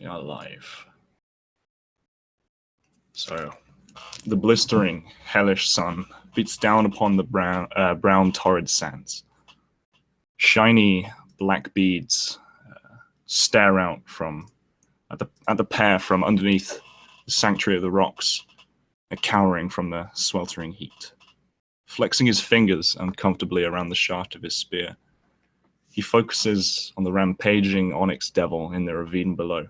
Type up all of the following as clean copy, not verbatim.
alive. So, the blistering, hellish sun beats down upon the brown torrid sands. Shiny black beads stare out at the pair from underneath the sanctuary of the rocks, cowering from the sweltering heat. Flexing his fingers uncomfortably around the shaft of his spear, he focuses on the rampaging onyx devil in the ravine below,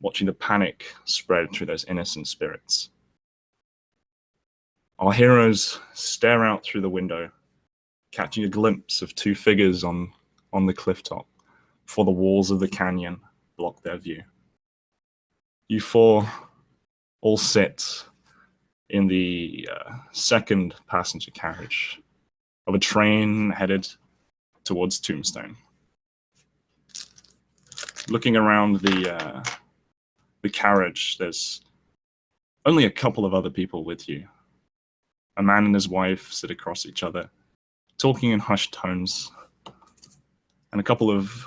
watching the panic spread through those innocent spirits. Our heroes stare out through the window, catching a glimpse of two figures on the cliff top before the walls of the canyon block their view. You four all sit in the second passenger carriage of a train headed towards Tombstone. Looking around the carriage, there's only a couple of other people with you. A man and his wife sit across each other, talking in hushed tones, and a couple of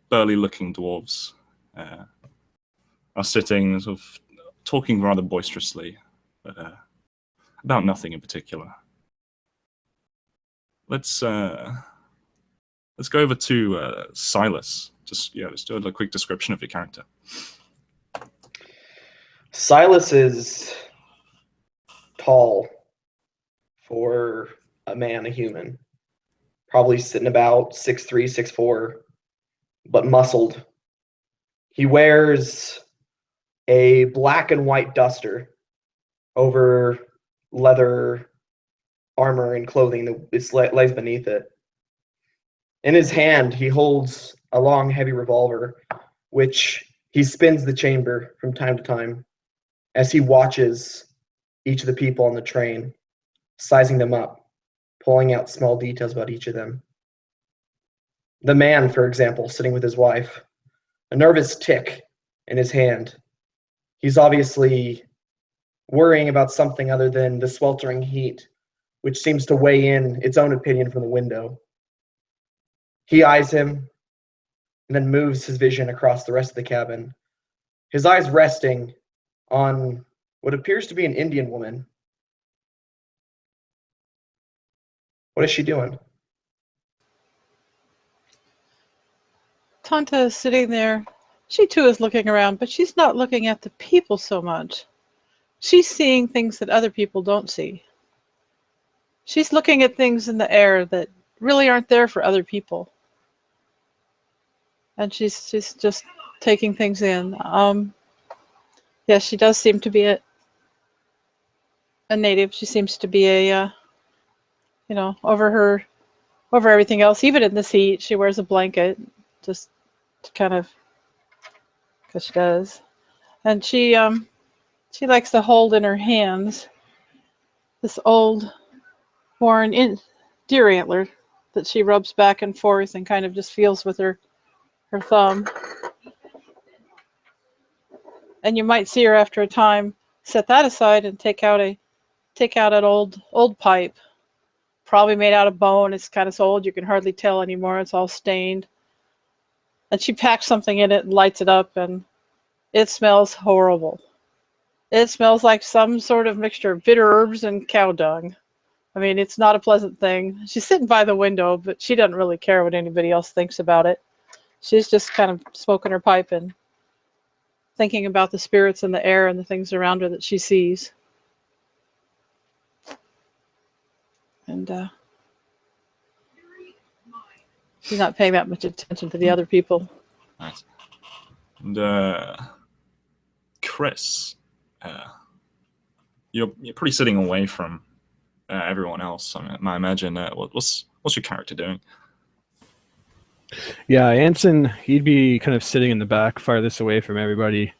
burly-looking dwarves are sitting, sort of talking rather boisterously, but about nothing in particular. Let's go over to Silas. Just do a quick description of your character. Silas is tall for a man, a human. Probably sitting about 6'3", 6'4", but muscled. He wears a black and white duster over leather armor and clothing that lays beneath it. In his hand, he holds a long, heavy revolver, which he spins the chamber from time to time as he watches each of the people on the train, sizing them up, pulling out small details about each of them. The man, for example, sitting with his wife, a nervous tick in his hand. He's obviously worrying about something other than the sweltering heat, which seems to weigh in its own opinion from the window. He eyes him and then moves his vision across the rest of the cabin, his eyes resting on what appears to be an Indian woman. What is she doing? Tanta is sitting there. She too is looking around, but she's not looking at the people so much. She's seeing things that other people don't see. She's looking at things in the air that really aren't there for other people. And she's just taking things in. Yeah, she does seem to be a native. She seems to be over everything else. Even in this heat, she wears a blanket, just to kind of, because she does. And she likes to hold in her hands this old worn deer antler that she rubs back and forth and kind of just feels with her thumb. And you might see her after a time set that aside and take out an old pipe, probably made out of bone. It's kind of so old you can hardly tell anymore. It's all stained. And she packs something in it and lights it up, and it smells horrible. It smells like some sort of mixture of bitter herbs and cow dung. I mean, it's not a pleasant thing. She's sitting by the window, but she doesn't really care what anybody else thinks about it. She's just kind of smoking her pipe and thinking about the spirits in the air and the things around her that she sees. And she's not paying that much attention to the other people. Nice. And Chris, you're pretty sitting away from everyone else. I imagine. What's your character doing? Yeah, Anson, he'd be kind of sitting in the back, farthest away from everybody.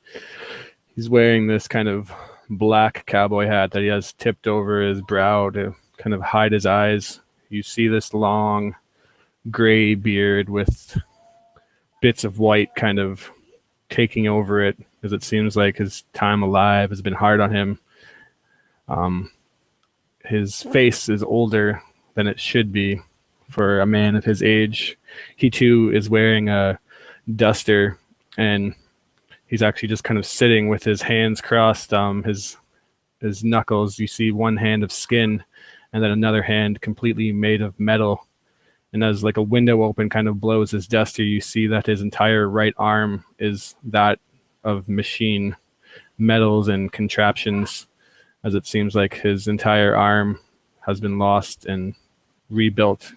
He's wearing this kind of black cowboy hat that he has tipped over his brow to kind of hide his eyes. You see this long gray beard with bits of white kind of taking over it, as it seems like his time alive has been hard on him. His face is older than it should be for a man of his age. He too is wearing a duster, and he's actually just kind of sitting with his hands crossed, his knuckles. You see one hand of skin, and then another hand completely made of metal. And as like a window open kind of blows his dust here, you see that his entire right arm is that of machine metals and contraptions, as it seems like his entire arm has been lost and rebuilt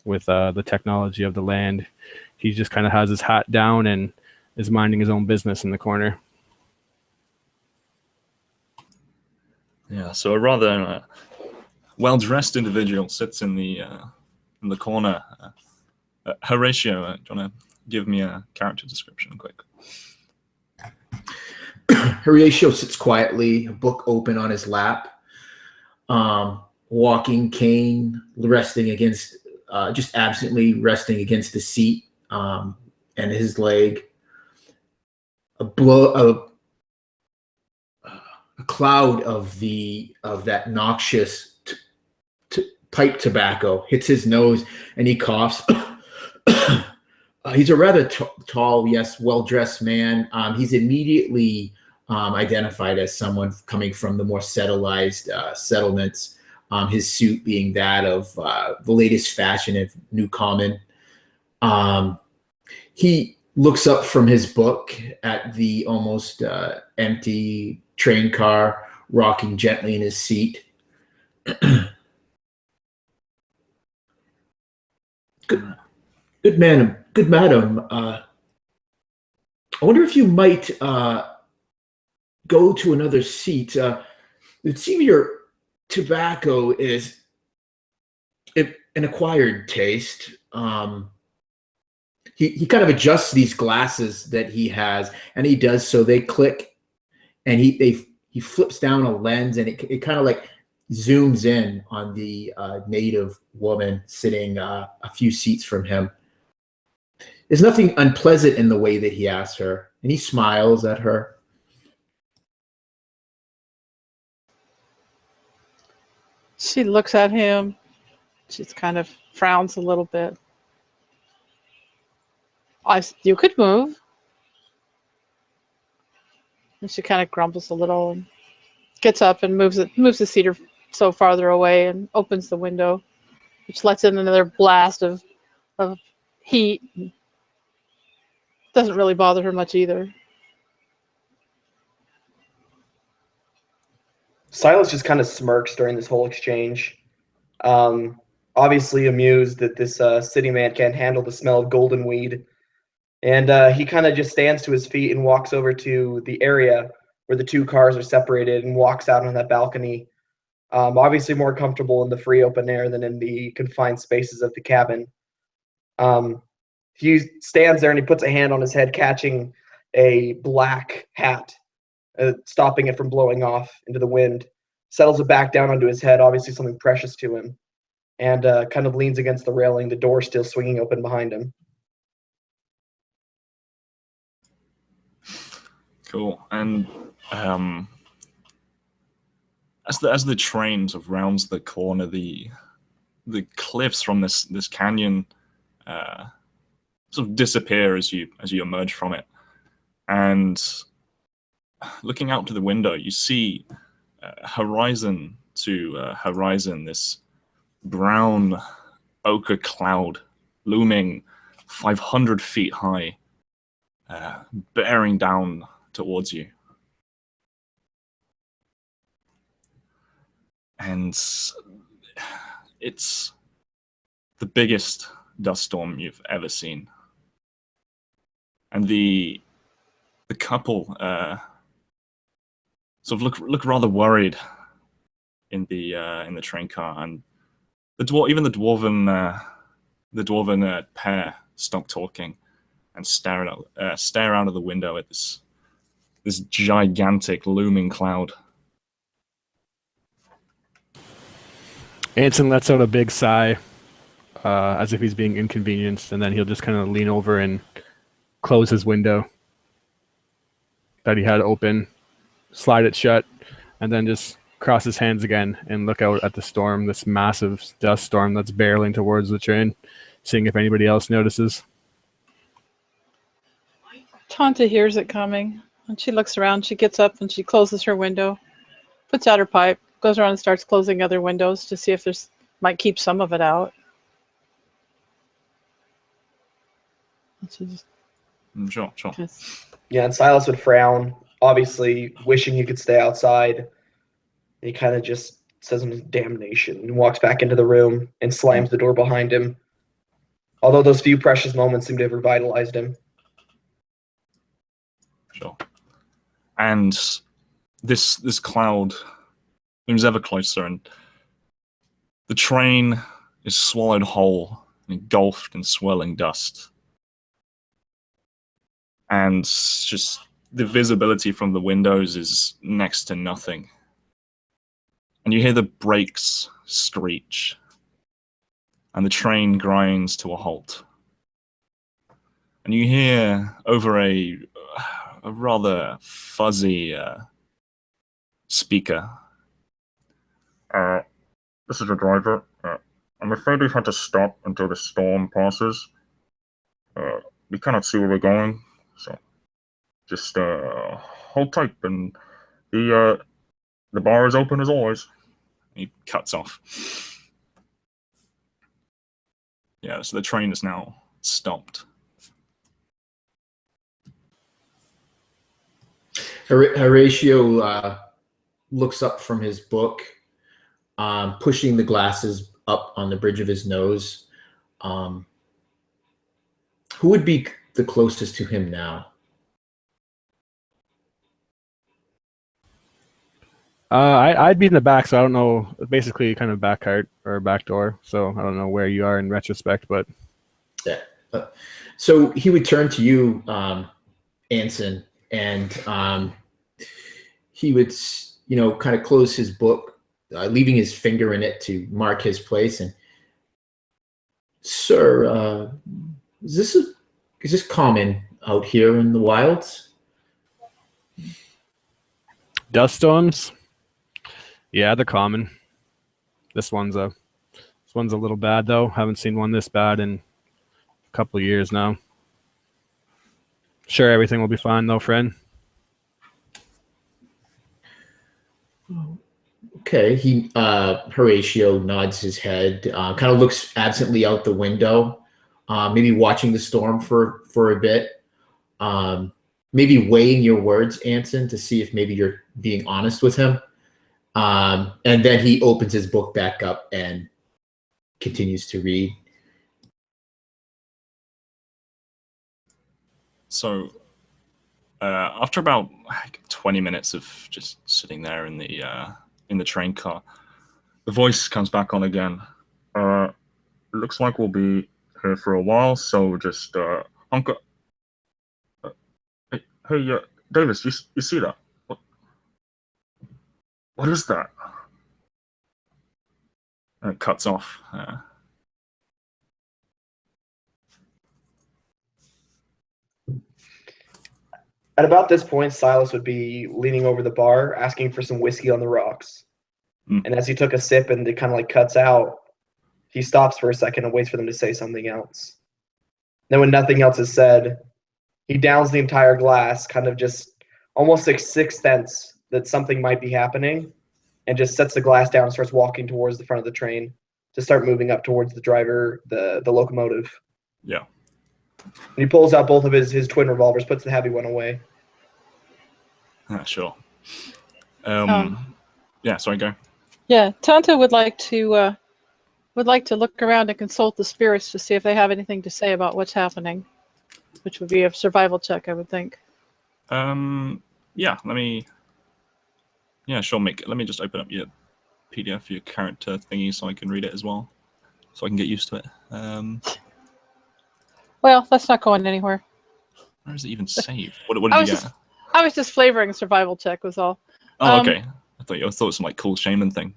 with the technology of the land. He just kind of has his hat down and is minding his own business in the corner. Yeah, so a rather well-dressed individual sits in the corner. Horatio, do you want to give me a character description quick? Horatio sits quietly, a book open on his lap, walking cane, resting against, just absently resting against the seat, and his leg. A cloud of that noxious pipe tobacco hits his nose, and he coughs. He's a rather tall, yes, well-dressed man. He's immediately identified as someone coming from the more settleized settlements. His suit being that of the latest fashion of Newcomen. He looks up from his book at the almost empty train car, rocking gently in his seat. Good madam. I wonder if you might go to another seat. It would seem your tobacco is an acquired taste. He kind of adjusts these glasses that he has, and he does so. They click, and he flips down a lens, and it kind of like zooms in on the native woman sitting a few seats from him. There's nothing unpleasant in the way that he asks her, and he smiles at her. She looks at him. She kind of frowns a little bit. You could move. And she kind of grumbles a little and gets up and moves the seat so farther away and opens the window, which lets in another blast of heat. Doesn't really bother her much either. Silas just kind of smirks during this whole exchange, obviously amused that this city man can't handle the smell of golden weed. And he kind of just stands to his feet and walks over to the area where the two cars are separated and walks out on that balcony. Obviously more comfortable in the free open air than in the confined spaces of the cabin. He stands there and he puts a hand on his head, catching a black hat, stopping it from blowing off into the wind, settles it back down onto his head, obviously something precious to him, and kind of leans against the railing, the door still swinging open behind him. Cool. And as the train sort of rounds the corner, the cliffs from this canyon sort of disappear as you emerge from it. And looking out to the window, you see horizon to horizon, this brown ochre cloud looming 500 feet high, bearing down towards you. And it's the biggest dust storm you've ever seen. And the couple sort of look rather worried in the train car, and the dwarven pair stop talking and stare out of the window at this gigantic looming cloud. Anson lets out a big sigh, as if he's being inconvenienced, and then he'll just kind of lean over and close his window that he had open, slide it shut, and then just cross his hands again and look out at the storm, this massive dust storm that's barreling towards the train, seeing if anybody else notices. Tanta hears it coming, and she looks around. She gets up and she closes her window, puts out her pipe, goes around and starts closing other windows to see if there's might keep some of it out. And she just Sure. Yeah, and Silas would frown, obviously wishing he could stay outside. He kind of just says in damnation and walks back into the room and slams the door behind him. Although those few precious moments seem to have revitalized him. Sure. And this cloud looms ever closer, and the train is swallowed whole, engulfed in swirling dust. And just the visibility from the windows is next to nothing. And you hear the brakes screech, and the train grinds to a halt. And you hear over a rather fuzzy speaker. This is the driver. I'm afraid we've had to stop until the storm passes. We cannot see where we're going, so just hold tight, and the bar is open as always. He cuts off. Yeah, so the train is now stopped. Horatio looks up from his book, pushing the glasses up on the bridge of his nose. Who would be the closest to him now? I'd be in the back, so I don't know. Basically, kind of back cart or back door. So I don't know where you are in retrospect, but yeah. So he would turn to you, Anson, and he would, kind of close his book, leaving his finger in it to mark his place. And, sir, is this common out here in the wilds? dust storms. Yeah, they're common. This one's a little bad though. Haven't seen one this bad in a couple of years now. Sure, everything will be fine though, friend. Okay. Horatio nods his head, kind of looks absently out the window, maybe watching the storm for a bit, maybe weighing your words, Anson, to see if maybe you're being honest with him. And then he opens his book back up and continues to read. So, after about 20 minutes of just sitting there in the train car, the voice comes back on again. It looks like we'll be here for a while, so just Uncle. Hey, Davis, you see that? What is that? And it cuts off. At about this point, Silas would be leaning over the bar, asking for some whiskey on the rocks. And as he took a sip and it kind of like cuts out, he stops for a second and waits for them to say something else. Then when nothing else is said, he downs the entire glass, kind of just almost like sixth sense that something might be happening, and just sets the glass down and starts walking towards the front of the train to start moving up towards the driver, the locomotive. Yeah. And he pulls out both of his twin revolvers, puts the heavy one away. Sure. Yeah, sorry, go. Yeah, Tanta would like to look around and consult the spirits to see if they have anything to say about what's happening, which would be a survival check, I would think. Yeah, sure, Mick. Let me just open up your PDF for your character thingy so I can read it as well, so I can get used to it. Well, that's not going anywhere. Where is it even saved? What did you get? I was just flavoring a survival check, was all. Oh, okay. I thought it was some like cool shaman thing.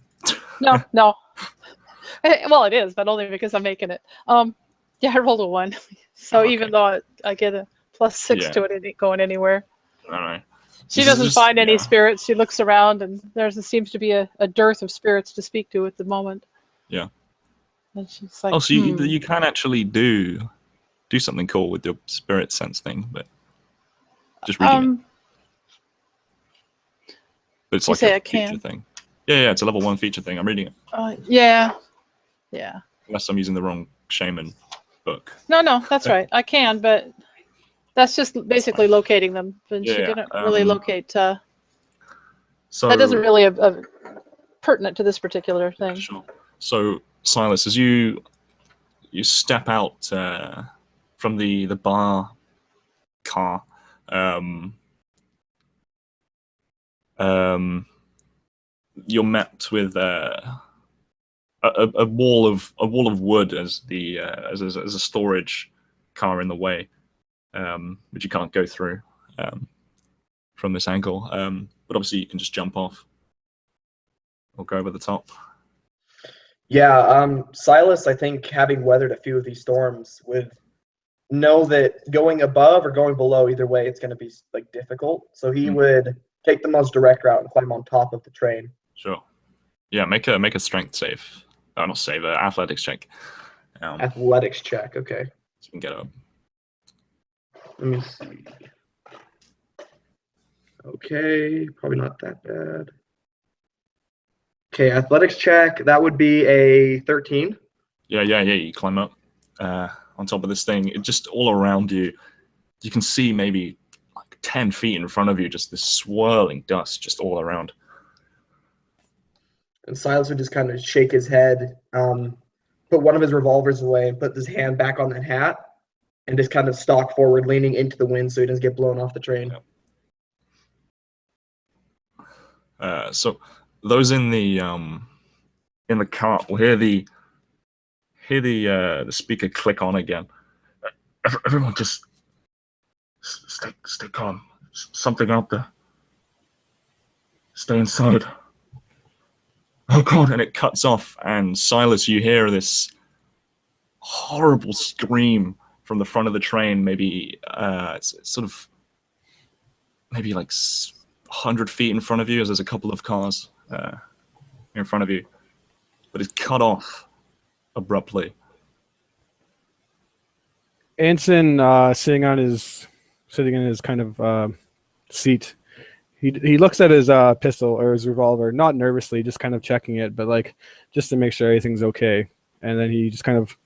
No. Well, it is, but only because I'm making it. Yeah, I rolled a 1, so okay. Even though I get a +6 to it ain't going anywhere. All right. She doesn't find any spirits. She looks around, and there seems to be a dearth of spirits to speak to at the moment. Yeah. And she's like, Oh, so you can actually do something cool with your spirit sense thing, but Just reading it. But it's you like say a I can? feature thing. Yeah, it's a level 1 feature thing. I'm reading it. Yeah. Unless I'm using the wrong shaman book. No, that's right. I can, but that's just basically locating them. And she Yeah, didn't really locate. So That doesn't really pertinent to this particular thing. Sure. So Silas, as you step out from the bar car, you're met with a wall of wood as the as a storage car in the way, which you can't go through from this angle. But obviously you can just jump off or go over the top. Yeah, Silas, I think having weathered a few of these storms would know that going above or going below, either way, it's going to be like difficult. So he would take the most direct route and climb on top of the train. Sure. Yeah, make a strength save. Oh, not save, athletics check. Athletics check, okay. So you can get up. Let me see. Okay, probably not that bad. Okay, athletics check. That would be a 13. Yeah. You climb up on top of this thing. It just all around you. You can see maybe like 10 feet in front of you, just this swirling dust just all around. And Silas would just kind of shake his head, put one of his revolvers away, and put his hand back on that hat, and just kind of stalk forward, leaning into the wind so he doesn't get blown off the train. So those in the cart will hear the speaker click on again. Everyone just stay calm. Something out there. Stay inside. Oh God! And it cuts off, and Silas, you hear this horrible scream from the front of the train. Maybe it's sort of maybe like 100 feet in front of you, as there's a couple of cars in front of you, but it's cut off abruptly. Anson, sitting in his kind of seat, he looks at his pistol or his revolver, not nervously, just kind of checking it, but like just to make sure everything's okay. And then he just kind of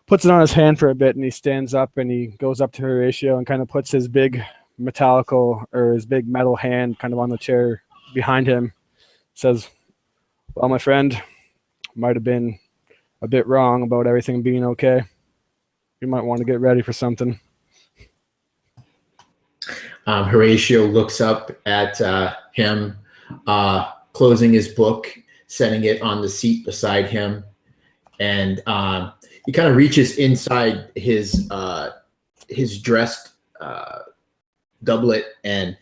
puts it on his hand for a bit, and he stands up and he goes up to Horatio and kind of puts his big big metal hand kind of on the chair behind him. Says, "Well, my friend, might have been a bit wrong about everything being okay. You might want to get ready for something." Horatio looks up at him, closing his book, setting it on the seat beside him, and he kind of reaches inside his dressed doublet and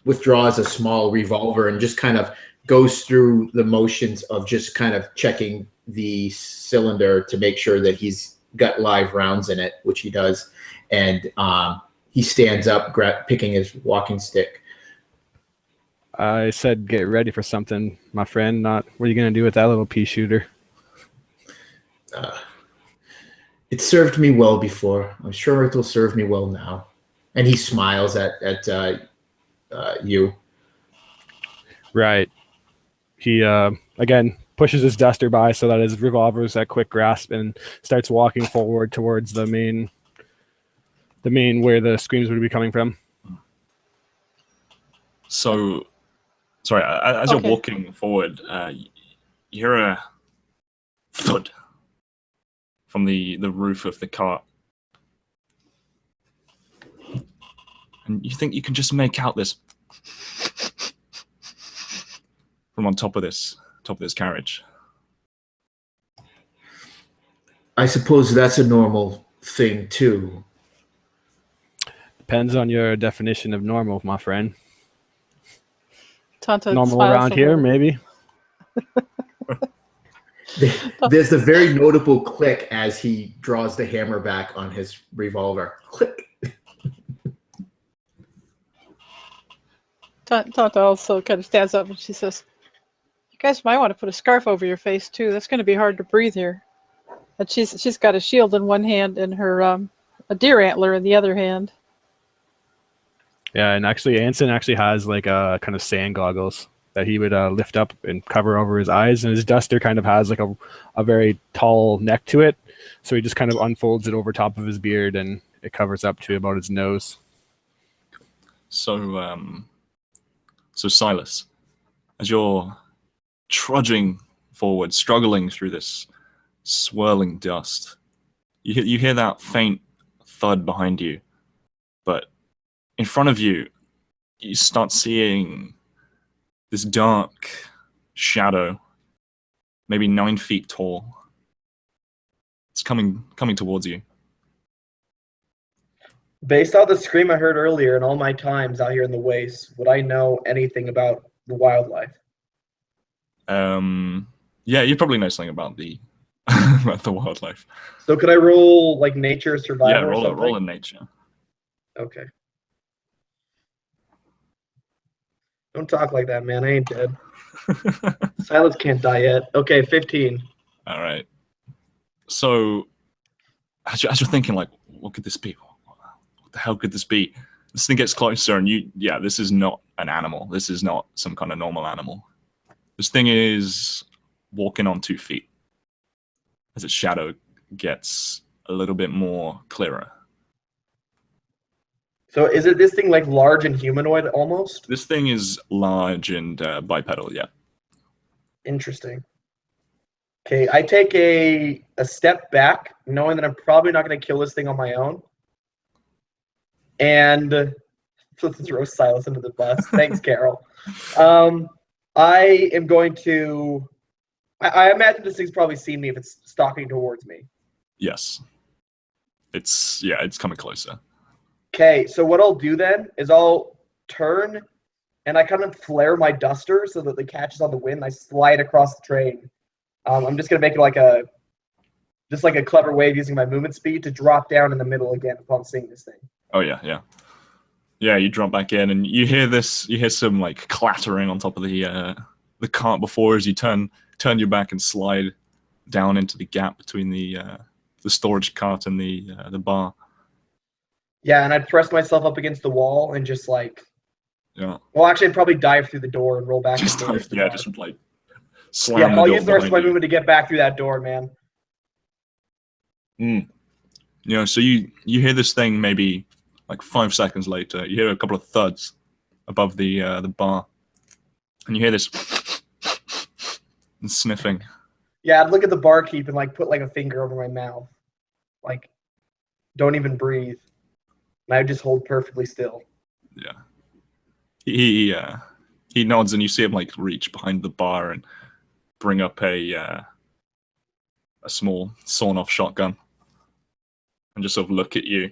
withdraws a small revolver and just kind of goes through the motions of just kind of checking the cylinder to make sure that he's got live rounds in it, which he does, and he stands up, picking his walking stick. I said, get ready for something, my friend. Not what are you going to do with that little pea shooter? It served me well before. I'm sure it'll serve me well now. And he smiles at you. Right. He, again, pushes his duster by so that his revolver is at quick grasp and starts walking forward towards the main where the screams would be coming from. So, sorry, as you're walking forward, you hear a thud from the roof of the cart. And you think you can just make out this from on top of this carriage. I suppose that's a normal thing too. Depends on your definition of normal, my friend. Tonto normal around here, maybe. There's the very notable click as he draws the hammer back on his revolver. Click. Tonto also kind of stands up and she says, "You guys might want to put a scarf over your face too. That's going to be hard to breathe here." And she's got a shield in one hand and her a deer antler in the other hand. Yeah, and actually, Anson actually has like a kind of sand goggles that he would lift up and cover over his eyes, and his duster kind of has like a very tall neck to it, so he just kind of unfolds it over top of his beard, and it covers up to about his nose. So, so Silas, as you're trudging forward, struggling through this swirling dust, you hear that faint thud behind you, but in front of you, you start seeing this dark shadow, maybe 9 feet tall. It's coming towards you. Based on the scream I heard earlier and all my times out here in the wastes, would I know anything about the wildlife? Yeah, you probably know something about the about the wildlife. So could I roll like nature survival Yeah, or something? roll in nature. Okay. Don't talk like that, man. I ain't dead. Silas can't die yet. Okay, 15. All right. So, as you're thinking, like, what could this be? What the hell could this be? This thing gets closer, and this is not an animal. This is not some kind of normal animal. This thing is walking on 2 feet as its shadow gets a little bit more clearer. So is it this thing like large and humanoid almost? This thing is large and bipedal, yeah. Interesting. Okay, I take a step back, knowing that I'm probably not going to kill this thing on my own. And throw Silas into the bus. Thanks, Carol. I am going to... I imagine this thing's probably seen me if it's stalking towards me. Yes. It's coming closer. Okay, so what I'll do then is I'll turn and I kind of flare my duster so that it catches on the wind. I slide across the train. I'm just gonna make it like a clever way of using my movement speed to drop down in the middle again upon seeing this thing. Oh yeah. Yeah, you drop back in and you hear some like clattering on top of the cart before as you turn your back and slide down into the gap between the storage cart and the bar. Yeah, and I'd press myself up against the wall and just like... Yeah. Well, actually, I'd probably dive through the door and roll back. Just like slam yeah, the I'll door use the rest of my behind you. movement to get back through that door, man. So you hear this thing maybe like 5 seconds later. You hear a couple of thuds above the bar, and you hear this and sniffing. Yeah, I'd look at the barkeep and like put like a finger over my mouth, like don't even breathe, and I would just hold perfectly still. Yeah. He nods, and you see him like reach behind the bar and bring up a small sawn-off shotgun, and just sort of look at you,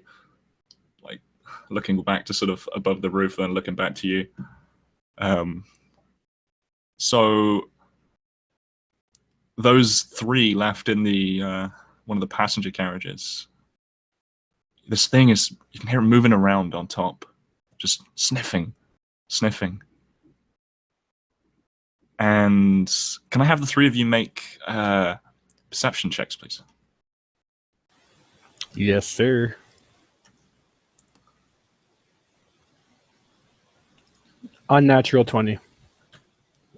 like looking back to sort of above the roof, then looking back to you. So those 3 left in the one of the passenger carriages. This thing is, you can hear it moving around on top, just sniffing. And can I have the 3 of you make perception checks, please? Yes, sir. Unnatural 20.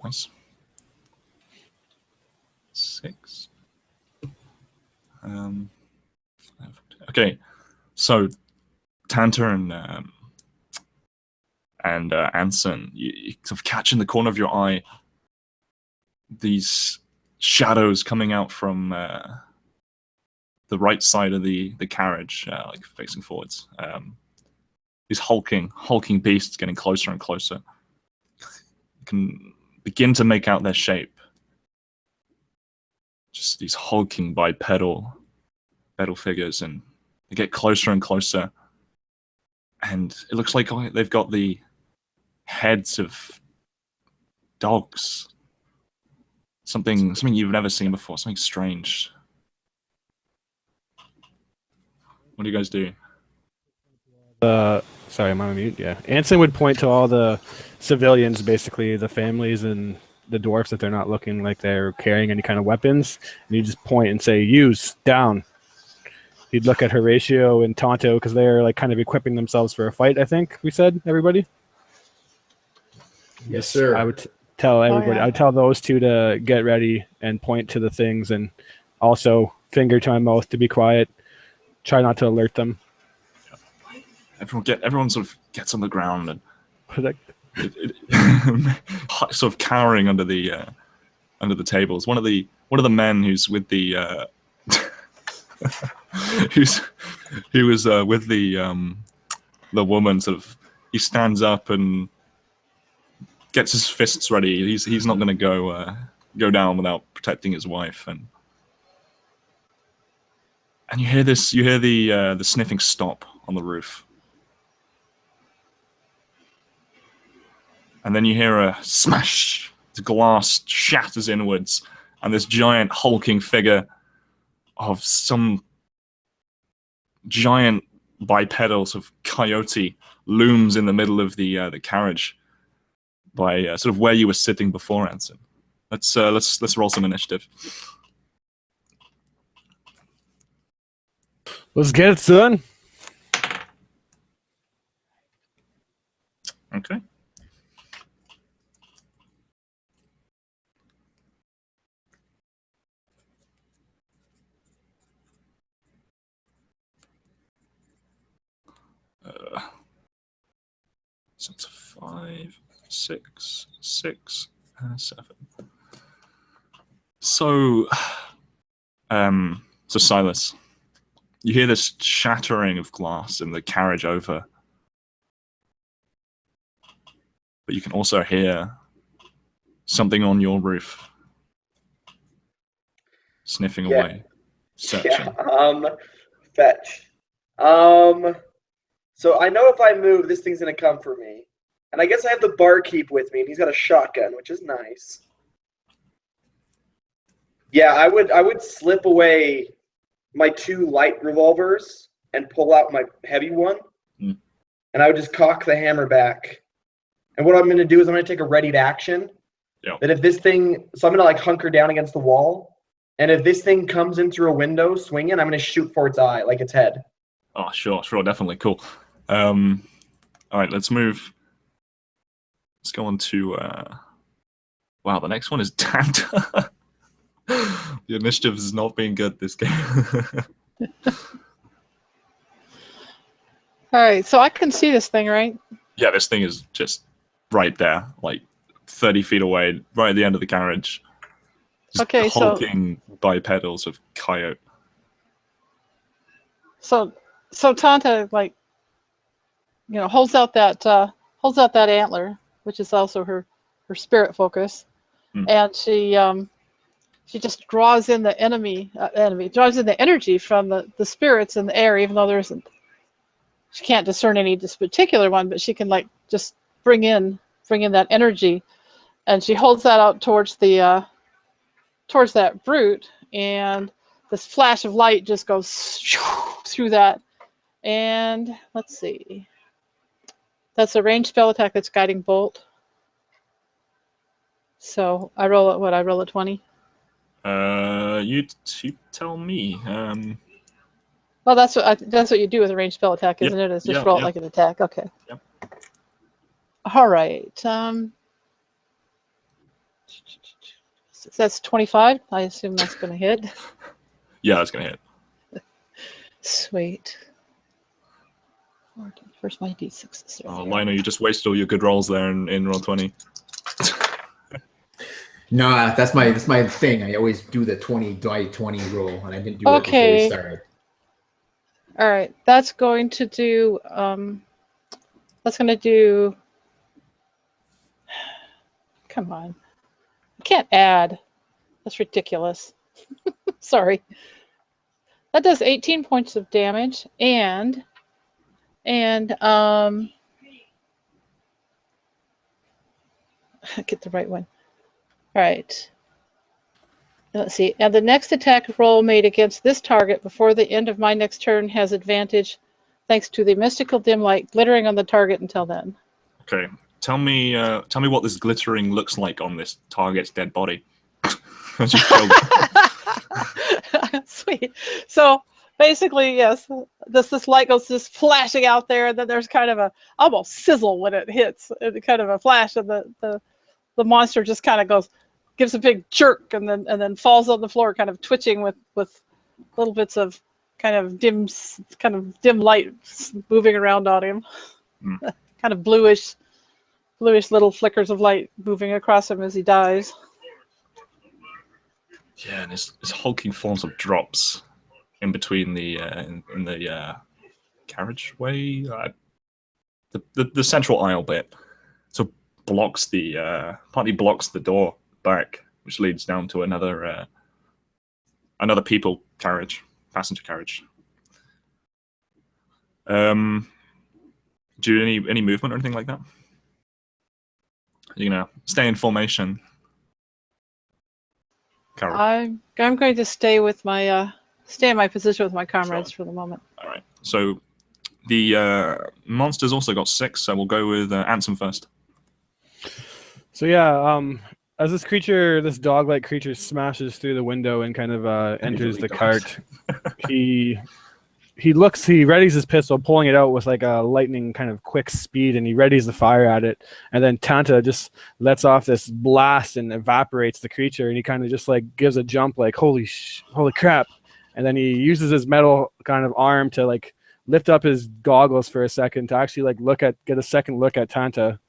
Nice. 6. Okay, so Tanter and Anson, you sort of catch in the corner of your eye these shadows coming out from the right side of the carriage, like facing forwards. These hulking beasts getting closer and closer. You can begin to make out their shape. Just these hulking bipedal figures, and they get closer and closer. And it looks like they've got the heads of dogs. Something you've never seen before. Something strange. What do you guys do? Sorry, I'm on mute. Yeah, Anson would point to all the civilians, basically the families and the dwarfs, if they're not looking like they're carrying any kind of weapons, and you just point and say, "Use down." he'd look at Horatio and Tonto because they're like kind of equipping themselves for a fight. I think we said everybody. Yes, sir. I would tell everybody. yeah. I'd tell those two to get ready and point to the things, and also finger to my mouth to be quiet. Try not to alert them. Everyone sort of gets on the ground and Like, sort of cowering under the tables. One of the men who's with the who was with the woman, sort of, he stands up and gets his fists ready. He's not going to go down without protecting his wife. And you hear this. You hear the sniffing stop on the roof. And then you hear a smash. The glass shatters inwards, and this giant hulking figure of some giant bipedal sort of coyote looms in the middle of the carriage, by sort of where you were sitting before, Anson. Let's roll some initiative. let's get it, son. Okay. So it's 5, 6, 6, 7. So Silas, you hear this shattering of glass in the carriage over, but you can also hear something on your roof sniffing Yeah. away, searching. Yeah. Fetch. So I know if I move, this thing's gonna come for me. And I guess I have the barkeep with me, and he's got a shotgun, which is nice. Yeah, I would slip away my 2 light revolvers and pull out my heavy one. Hmm. And I would just cock the hammer back. And what I'm gonna do is I'm gonna take a ready to action. Yeah. That if this thing, so I'm gonna like hunker down against the wall, and if this thing comes in through a window swinging, I'm gonna shoot for its eye, like its head. Oh, sure, definitely, cool. All right, let's move. Let's go on to. Wow, the next one is Tanta. The initiative has not been good this game. All right, so I can see this thing, right? Yeah, this thing is just right there, like 30 feet away, right at the end of the carriage. Just Okay, so- hulking bipedals of coyote. So Tanta, like, holds out that antler, which is also her spirit focus, and she just draws in the draws in the energy from the spirits in the air, even though she can't discern any this particular one, but she can like just bring in that energy, and she holds that out towards that brute, and this flash of light just goes through that. And let's see. That's a ranged spell attack. That's guiding bolt. So I roll a 20. You tell me. Well, that's what you do with a ranged spell attack, isn't it? Is just roll it like an attack. Okay. Yep. All right. That's 25. I assume that's going to hit. Yeah, it's gonna hit. Sweet. Where's my d6s? Oh, Lionel, you just wasted all your good rolls there in Roll20. No, that's my thing. I always do the 20 die 20 roll, and I didn't do it before we started. All right, that's going to do. Come on, I can't add. That's ridiculous. Sorry. That does 18 points of damage, and get the right one. All right. Let's see. And the next attack roll made against this target before the end of my next turn has advantage, thanks to the mystical dim light glittering on the target until then. Okay, tell me what this glittering looks like on this target's dead body. I just killed it. Sweet. So basically, yes. This light goes just flashing out there, and then there's kind of a almost sizzle when it hits, kind of a flash, and the monster just kind of gives a big jerk, and then falls on the floor, kind of twitching with little bits of kind of dim light moving around on him. Kind of bluish little flickers of light moving across him as he dies. Yeah, and his hulking forms of drops in between the in the carriageway, the central aisle bit, so partly blocks the door back, which leads down to another passenger carriage. Do you any movement or anything like that? You know, stay in formation. Carol. I'm going to stay in my position with my comrades for the moment. All right. So the monster's also got 6, so we'll go with Ansem first. So yeah, as this dog-like creature smashes through the window and kind of enters the cart, he readies his pistol, pulling it out with like a lightning kind of quick speed, and he readies the fire at it. And then Tanta just lets off this blast and evaporates the creature, and he kind of just like gives a jump, like holy crap! And then he uses his metal kind of arm to like lift up his goggles for a second to actually like get a second look at Tanta,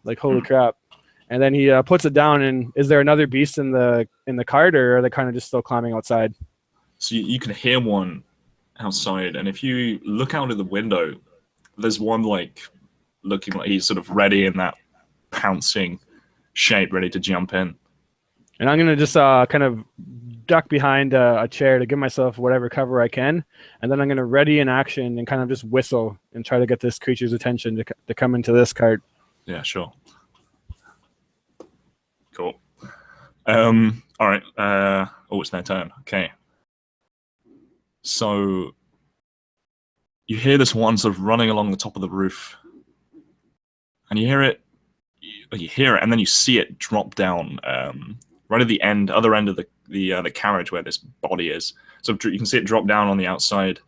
like holy crap! And then he puts it down. And is there another beast in the cart, or are they kind of just still climbing outside? So you can hear one outside, and if you look out of the window, there's one like looking like he's sort of ready in that pouncing shape, ready to jump in. And I'm gonna just kind of duck behind a chair to give myself whatever cover I can, and then I'm gonna ready in action and kind of just whistle and try to get this creature's attention to come into this cart. Yeah, sure. Cool. All right. It's their turn. Okay. So you hear this one sort of running along the top of the roof, and you hear it, and then you see it drop down right at the other end of the carriage where this body is. So you can see it drop down on the outside,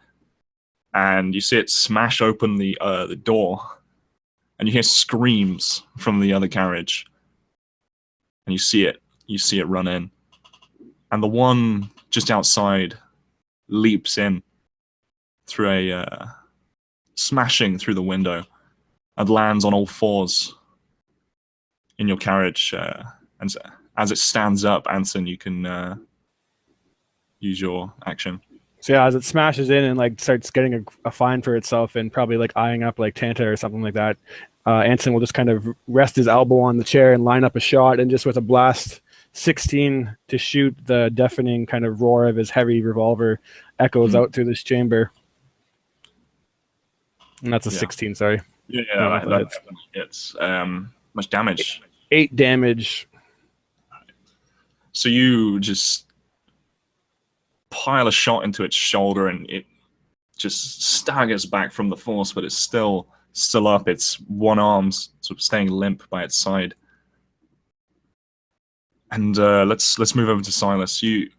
and you see it smash open the door, and you hear screams from the other carriage, and you see it run in, and the one just outside leaps in through smashing through the window, and lands on all fours in your carriage. And as it stands up, Anson, you can use your action. So yeah, as it smashes in and like starts getting a find for itself and probably like eyeing up like Tanta or something like that, Anson will just kind of rest his elbow on the chair and line up a shot, and just with a blast 16 to shoot, the deafening kind of roar of his heavy revolver echoes out through this chamber. And that's a 16, sorry. Yeah, it's much damage. 8 damage. So you just pile a shot into its shoulder, and it just staggers back from the force, but it's still up. Its one arm's sort of staying limp by its side. And let's move over to Silas. You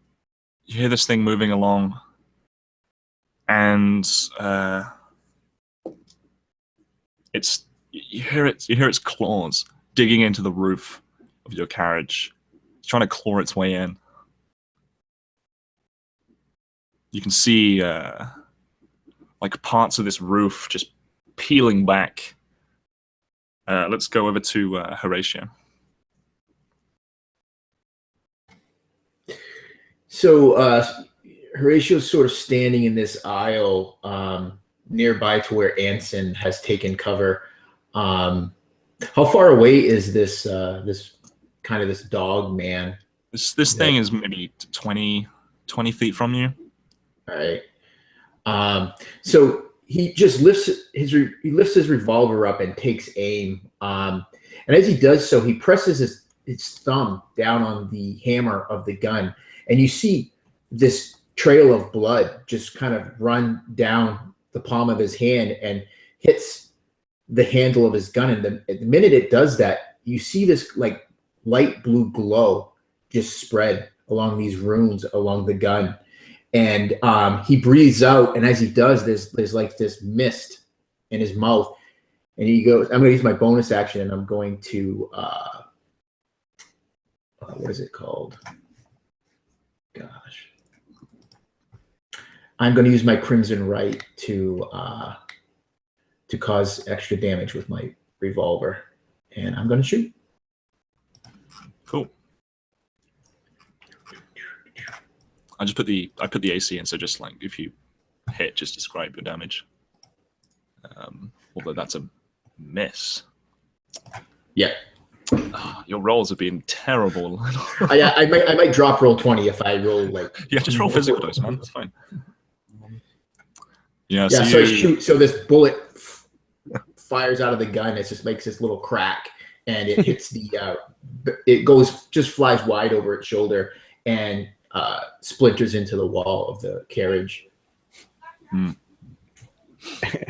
hear this thing moving along, and you hear its claws digging into the roof of your carriage, trying to claw its way in. You can see like parts of this roof just peeling back. Let's go over to Horatio. So Horatio's sort of standing in this aisle nearby to where Anson has taken cover. How far away is this this dog man? This thing is maybe 20 feet from you. All right. So he just lifts his revolver up and takes aim. And as he does so, he presses his thumb down on the hammer of the gun, and you see this trail of blood just kind of run down the palm of his hand and hits the handle of his gun. And the minute it does that, you see this like light blue glow just spread along these runes along the gun. And he breathes out, and as he does, there's like this mist in his mouth, and he goes, "I'm going to use my bonus action, and I'm going to what is it called? Gosh, I'm going to use my Crimson Right to cause extra damage with my revolver, and I'm going to shoot." Cool. I put the AC in, so just like if you hit, just describe your damage. Although that's a miss. Yeah. Your rolls have been terrible. I might drop roll 20 if I roll like. Yeah, just roll physical dice, man. That's fine. Yeah. Yeah. So I shoot. So this bullet fires out of the gun. It just makes this little crack, and it hits the. It just flies wide over its shoulder and splinters into the wall of the carriage.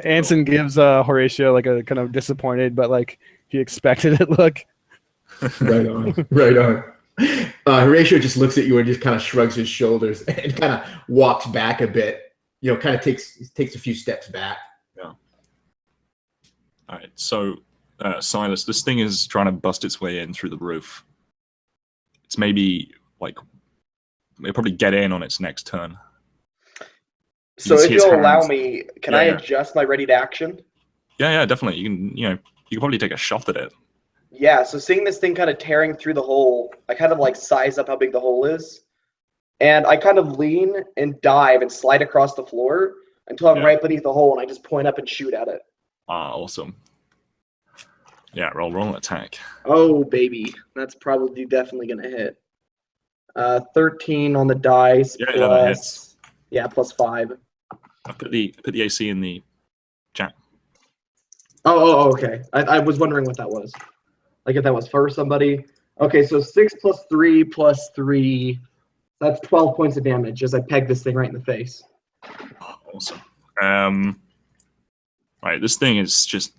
Anson gives Horatio like a kind of disappointed, but like he expected it look. Right on. Right on. Horatio just looks at you and just kind of shrugs his shoulders and kind of walks back a bit. You know, kind of takes a few steps back. Yeah. All right. So, Silas, this thing is trying to bust its way in through the roof. It's maybe like it'll probably get in on its next turn. So You if see his you'll allow hands. me, can Yeah, I yeah. adjust my ready to action? Yeah, definitely. You can probably take a shot at it. Yeah, so seeing this thing kind of tearing through the hole, I kind of like size up how big the hole is. And I kind of lean and dive and slide across the floor until I'm Yeah. right beneath the hole, and I just point up and shoot at it. Awesome. Yeah, roll attack. Oh, baby. That's probably definitely going to hit. 13 on the dice. Yeah, that hits. Yeah, plus 5. I put the AC in the chat. Oh, okay. I was wondering what that was. Like if that was for somebody. Okay, so 6 plus 3 plus 3. That's 12 points of damage as I peg this thing right in the face. Awesome. Right, this thing is just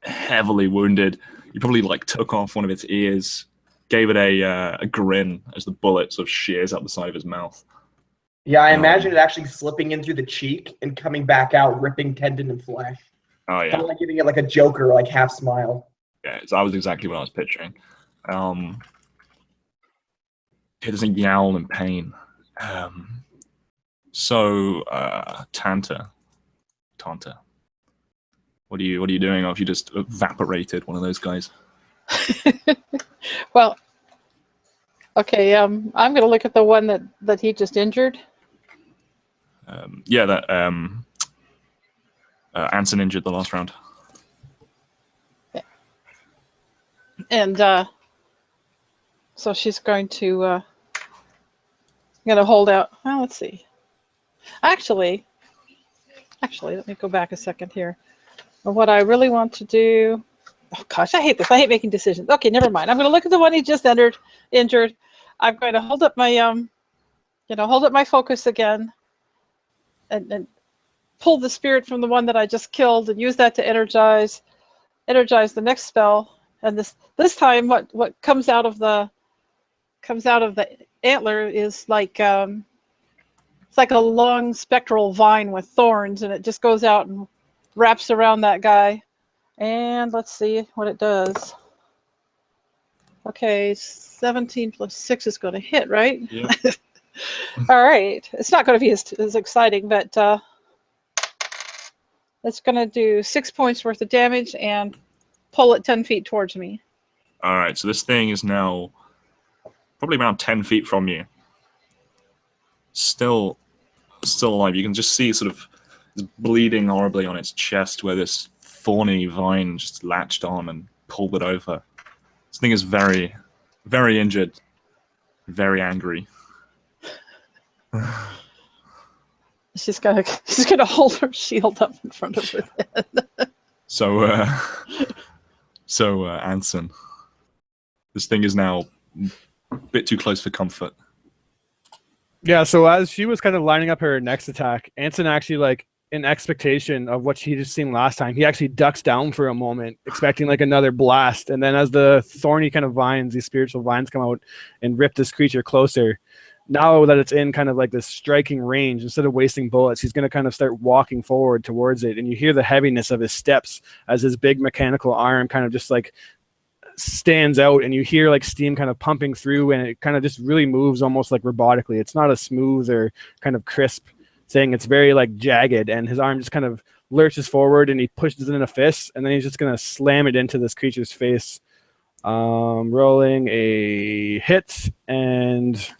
heavily wounded. You probably like took off one of its ears, gave it a grin as the bullet sort of shears up the side of his mouth. Yeah, I imagine it actually slipping in through the cheek and coming back out, ripping tendon and flesh. Oh yeah, Kind of like giving it like a Joker, like half smile. yeah. That was exactly what I was picturing. It doesn't yowl in pain. Tanta, what are you doing? Or have you just evaporated one of those guys? Well, okay. I'm going to look at the one that he just injured. Yeah, that Anson injured the last round. And so she's going to hold out. Well, let's see. Actually, let me go back a second here. What I really want to do. Oh gosh, I hate this. I hate making decisions. Okay, never mind. I'm going to look at the one he just injured. I'm going to hold up my hold up my focus again, and pull the spirit from the one that I just killed and use that to energize the next spell. And this time, what comes out of the antler is like it's like a long spectral vine with thorns, and it just goes out and wraps around that guy. And let's see what it does. Okay, 17 plus 6 is going to hit, right? Yeah. All right. It's not going to be as exciting, but it's going to do 6 points worth of damage and pull it 10 feet towards me. All right, so this thing is now probably around 10 feet from you. Still alive. You can just see sort of it's bleeding horribly on its chest where this thorny vine just latched on and pulled it over. This thing is very, very injured, very angry. She's gonna hold her shield up in front of her head. So Anson, this thing is now a bit too close for comfort. Yeah, so as she was kind of lining up her next attack, Anson actually, like, in expectation of what she just seen last time, he actually ducks down for a moment, expecting like another blast. And then as the thorny kind of vines, these spiritual vines come out and rip this creature closer, now that it's in kind of like this striking range, instead of wasting bullets, he's going to kind of start walking forward towards it. And you hear the heaviness of his steps as his big mechanical arm kind of just like stands out, and you hear like steam kind of pumping through, and it kind of just really moves almost like robotically. It's not a smooth or kind of crisp thing. It's very like jagged, and his arm just kind of lurches forward and he pushes it in a fist, and then he's just going to slam it into this creature's face. Rolling a hit and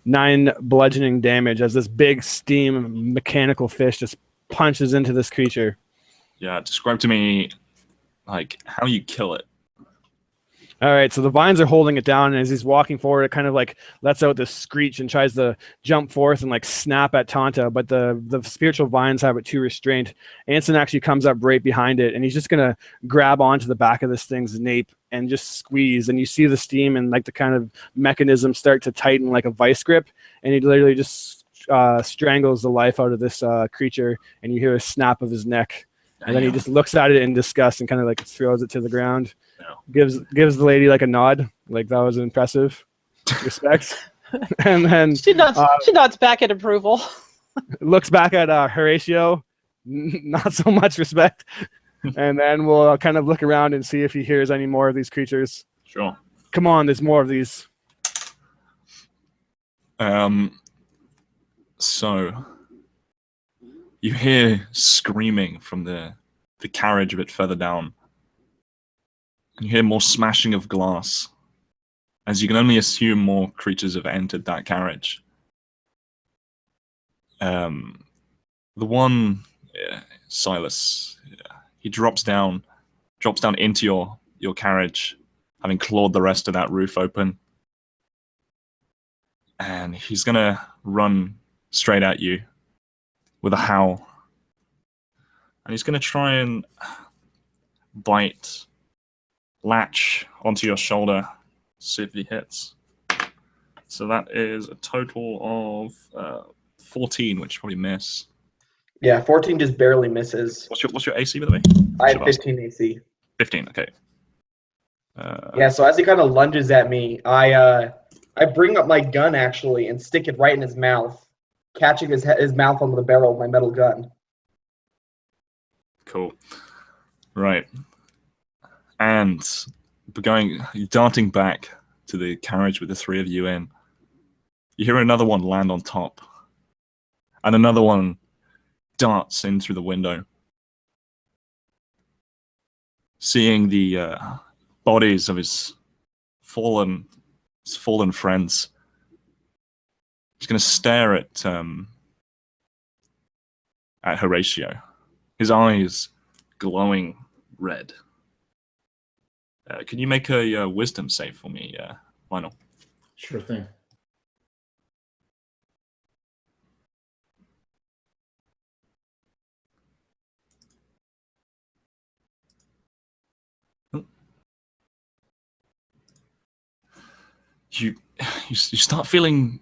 9 bludgeoning damage as this big steam mechanical fish just punches into this creature. Yeah, describe to me like how you kill it. All right, so the vines are holding it down, and as he's walking forward, it kind of like lets out this screech and tries to jump forth and like snap at Tanta, but the spiritual vines have it too restrained. Anson actually comes up right behind it, and he's just gonna grab onto the back of this thing's nape and just squeeze, and you see the steam and like the kind of mechanism start to tighten like a vice grip, and he literally just strangles the life out of this creature, and you hear a snap of his neck. And then he just looks at it in disgust and kind of like throws it to the ground. Yeah. Gives the lady like a nod, like that was impressive. Respect. And then She nods back at approval. looks back at Horatio, not so much respect. And then we'll kind of look around and see if he hears any more of these creatures. Sure. Come on, there's more of these. So you hear screaming from the carriage a bit further down. And you hear more smashing of glass, as you can only assume more creatures have entered that carriage. The one, Silas, he drops down into your carriage, having clawed the rest of that roof open. And he's gonna run straight at you with a howl. And he's gonna try and latch onto your shoulder, see if he hits. So that is a total of 14, which you probably miss. Yeah, 14 just barely misses. What's your AC, by the way? I have 15 AC. 15, okay. Yeah, so as he kind of lunges at me, I bring up my gun actually and stick it right in his mouth, catching his mouth onto the barrel of my metal gun. Cool. Right. And darting back to the carriage with the three of you in, you hear another one land on top. And another one darts in through the window. Seeing the bodies of his fallen friends, he's going to stare at Horatio. His eyes glowing red. Can you make a wisdom save for me, Lionel? Sure thing. You start feeling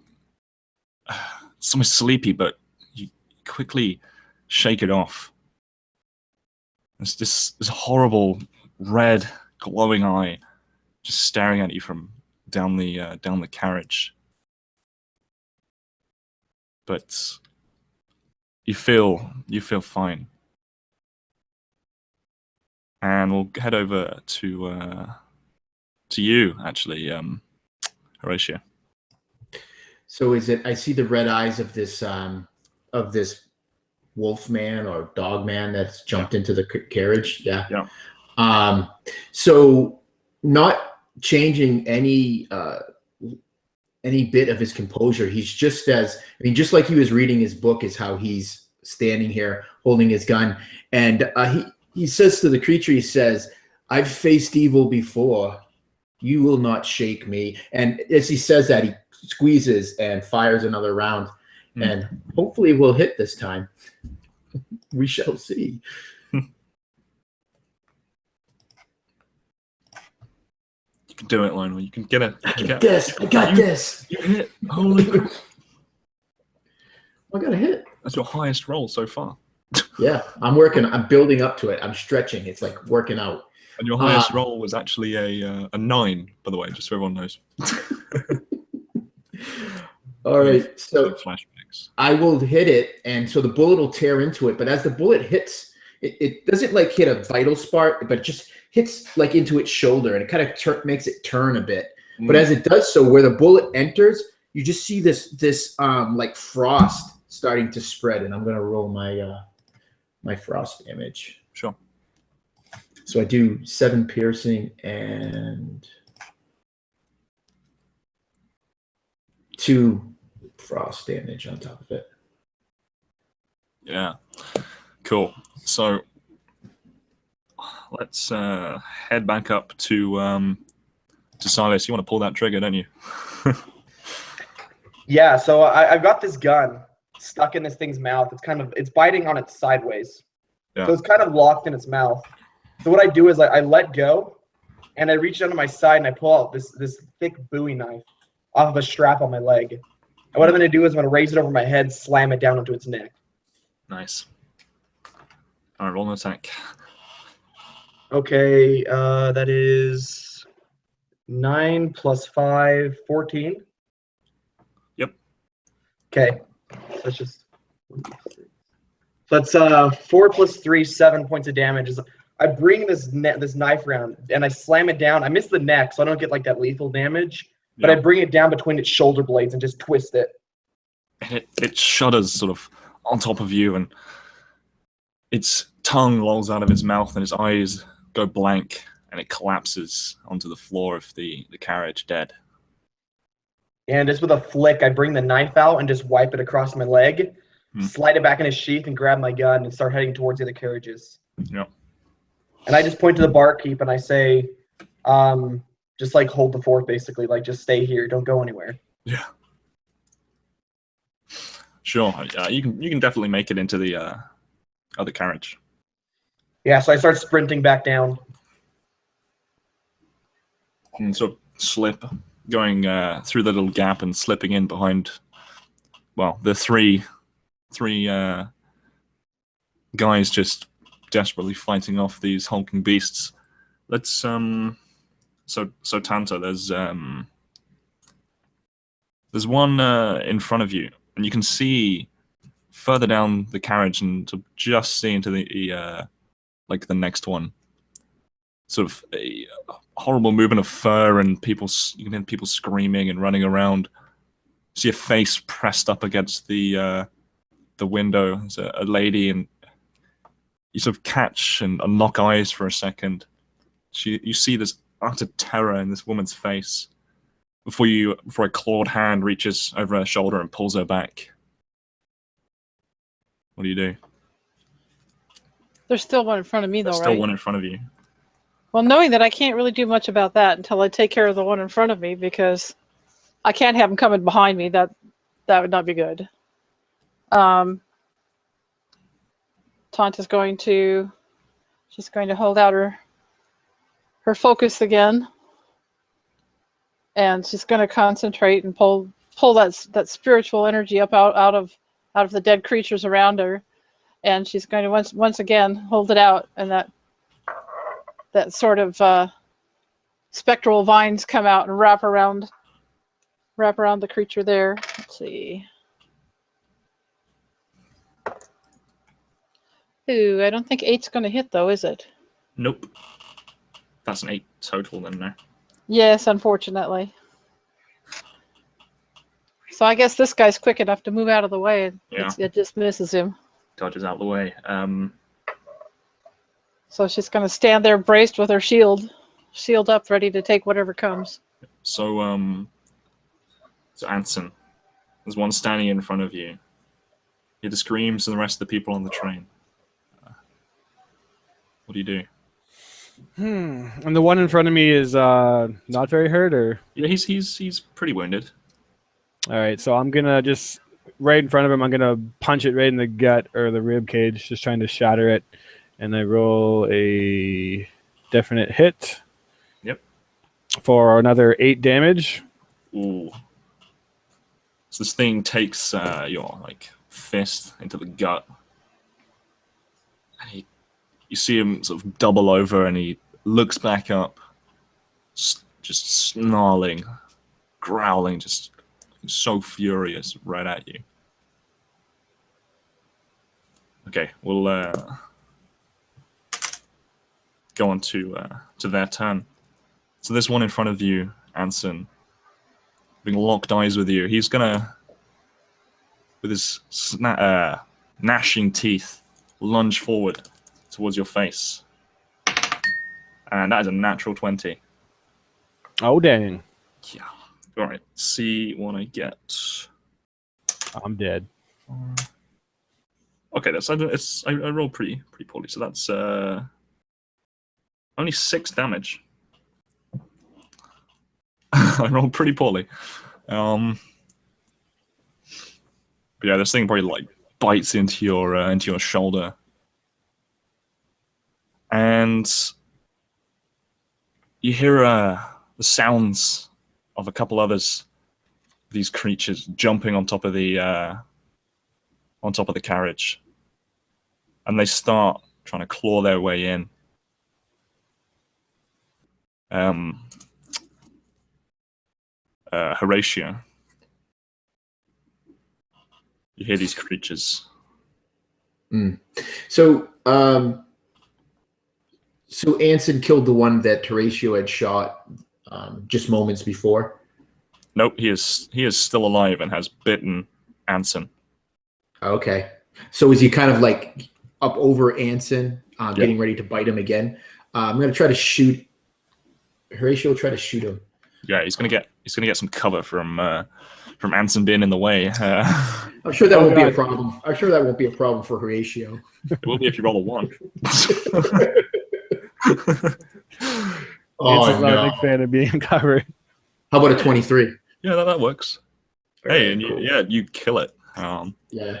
somewhat sleepy, but you quickly shake it off. There's this horrible red glowing eye just staring at you from down the carriage. But you feel fine. And we'll head over to you actually, Horatio. So is it? I see the red eyes of this wolf man or dog man that's jumped into the carriage. Yeah. Yeah. So not changing any bit of his composure. He's just just like he was reading his book is how he's standing here holding his gun. And he says to the creature, he says, "I've faced evil before. You will not shake me." And as he says that, he squeezes and fires another round. And hopefully we'll hit this time. We shall see. You can do it, Lionel. You can get it. I got this. You hit. Holy crap. I got a hit. That's your highest roll so far. Yeah, I'm building up to it. I'm stretching. It's like working out. And your highest roll was actually a 9, by the way, just so everyone knows. All right. So Flashbacks. I will hit it, and so the bullet will tear into it. But as the bullet hits, it doesn't like hit a vital spot, but it just hits like into its shoulder, and it kind of makes it turn a bit. But as it does so, where the bullet enters, you just see this like frost starting to spread. And I'm gonna roll my my frost damage. Sure. So I do 7 piercing and 2 frost damage on top of it. Yeah. Cool. So let's head back up to Silas. You want to pull that trigger, don't you? Yeah, so I've got this gun stuck in this thing's mouth. It's biting on its sideways. Yeah. So it's kind of locked in its mouth. So what I do is I let go, and I reach down to my side, and I pull out this thick Bowie knife off of a strap on my leg. And what I'm going to do is I'm going to raise it over my head, slam it down into its neck. Nice. All right, roll an attack. Okay, that is 9 plus 5, 14. Yep. Okay, so that's just 1, 2, 3. So that's 4 plus 3, 7 points of damage. I bring this knife around and I slam it down. I miss the neck, so I don't get like that lethal damage. But I bring it down between its shoulder blades and just twist it. And it shudders sort of on top of you, and its tongue lolls out of its mouth, and its eyes go blank, and it collapses onto the floor of the carriage, dead. And just with a flick, I bring the knife out and just wipe it across my leg, slide it back in its sheath, and grab my gun and start heading towards the other carriages. Yeah. And I just point to the barkeep and I say, just like hold the fort, basically, like just stay here, don't go anywhere. Yeah. Sure. You can definitely make it into the other carriage. Yeah, so I start sprinting back down. And sort of slip, going through the little gap and slipping in behind, well, the three guys just desperately fighting off these hulking beasts. Let's so Tanta, there's one in front of you, and you can see further down the carriage and to just see into the like the next one. Sort of a horrible movement of fur, and you can hear people screaming and running around. You see a face pressed up against the window. There's a lady, and you sort of catch and lock eyes for a second. You see this utter terror in this woman's face before a clawed hand reaches over her shoulder and pulls her back. What do you do? There's still one in front of me, though, There's right? still one in front of you. Well, knowing that I can't really do much about that until I take care of the one in front of me, because I can't have him coming behind me. That would not be good. Tanta's she's going to hold out her focus again, and she's going to concentrate and pull that spiritual energy up out of the dead creatures around her, and she's going to once again hold it out, and that sort of spectral vines come out and wrap around the creature there. Let's see. Ooh, I don't think 8's going to hit, though, is it? Nope. That's an 8 total then, no. Yes, unfortunately. So I guess this guy's quick enough to move out of the way, and Yeah. it just misses him. Dodges out the way. So she's going to stand there braced with her shield up, ready to take whatever comes. So Anson, there's one standing in front of you. You hear the screams of the rest of the people on the train. What do you do? And the one in front of me is not very hurt, or? Yeah, he's pretty wounded. All right, so I'm gonna just right in front of him. I'm gonna punch it right in the gut or the rib cage, just trying to shatter it. And I roll a definite hit. Yep. For another 8 damage. Ooh. So this thing takes your fist into the gut, and you see him sort of double over, and he looks back up, just snarling, growling, just looking so furious right at you. Okay, we'll go on to their turn. So this one in front of you, Anson, being locked eyes with you, he's gonna, with his gnashing teeth, lunge forward towards your face. And that is a natural 20. Oh, dang. Yeah. All right. See what I get. I'm dead. Okay, I rolled pretty poorly. So that's only 6 damage. I rolled pretty poorly. But yeah, this thing probably like bites into your shoulder, and you hear the sounds of a couple others, these creatures jumping on top of the carriage, and they start trying to claw their way in. Horatio, you hear these creatures. So Anson killed the one that Horatio had shot just moments before. Nope, he is still alive and has bitten Anson. Okay. So is he kind of like up over Anson, getting ready to bite him again? I'm going to try to shoot. Horatio will try to shoot him. Yeah, he's gonna get some cover from Anson being in the way. I'm sure that won't be a problem. I'm sure that won't be a problem for Horatio. It will be if you roll a 1. Anson's not a big fan of being covered. How about a 23? Yeah, that works. Hey, and cool. you kill it. Yeah.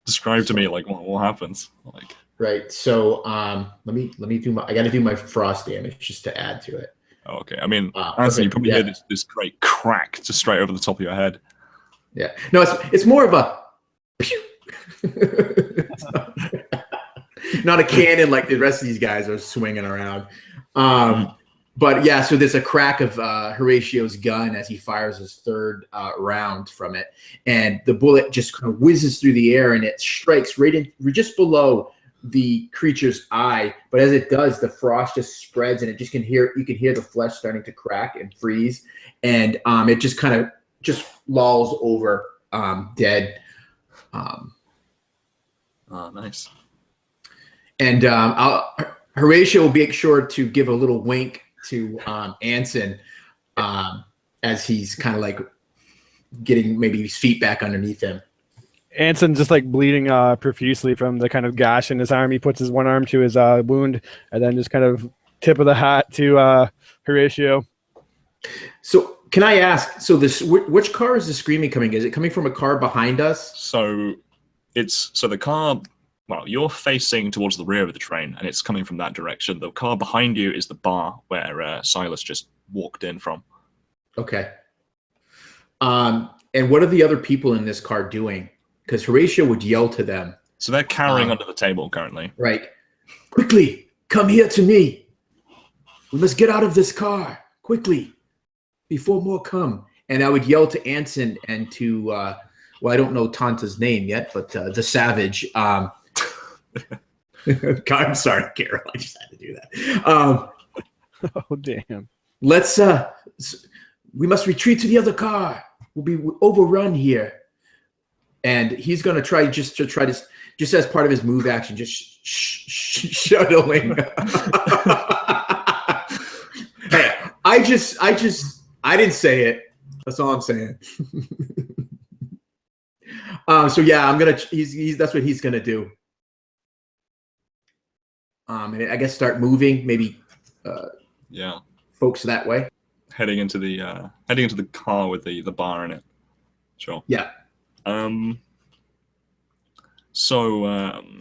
Describe to me like what happens. Like, right. So let me do I got to do my frost damage just to add to it. oh, okay. I mean, Anson, you probably hear this great crack just straight over the top of your head. Yeah. No, it's more of a pew. Not a cannon like the rest of these guys are swinging around. But yeah, so there's a crack of Horatio's gun as he fires his third round from it, and the bullet just kind of whizzes through the air and it strikes right in just below the creature's eye. But as it does, the frost just spreads and you can hear the flesh starting to crack and freeze, and it just kind of just lolls over dead. Oh, nice. And Horatio will be sure to give a little wink to Anson as he's kind of like getting maybe his feet back underneath him. Anson just like bleeding profusely from the kind of gash in his arm. He puts his one arm to his wound and then just kind of tip of the hat to Horatio. So can I ask, so which car is the screaming coming? Is it coming from a car behind us? So the car, well, you're facing towards the rear of the train and it's coming from that direction. The car behind you is the bar where Silas just walked in from. Okay. And what are the other people in this car doing? Because Horatio would yell to them. So they're cowering under the table currently. Right. Quickly, come here to me. We must get out of this car quickly before more come. And I would yell to Anson and to, well, I don't know Tanta's name yet, but the Savage. I'm sorry, Carol. I just had to do that. Oh, damn. Let's, we must retreat to the other car. We'll be overrun here. And he's going to try just as part of his move action, just shuttling. Hey, I didn't say it. That's all I'm saying. So yeah, that's what he's going to do. And I guess start moving, maybe. Yeah. Folks that way. Heading into the car with the bar in it. Sure. Yeah. Silas,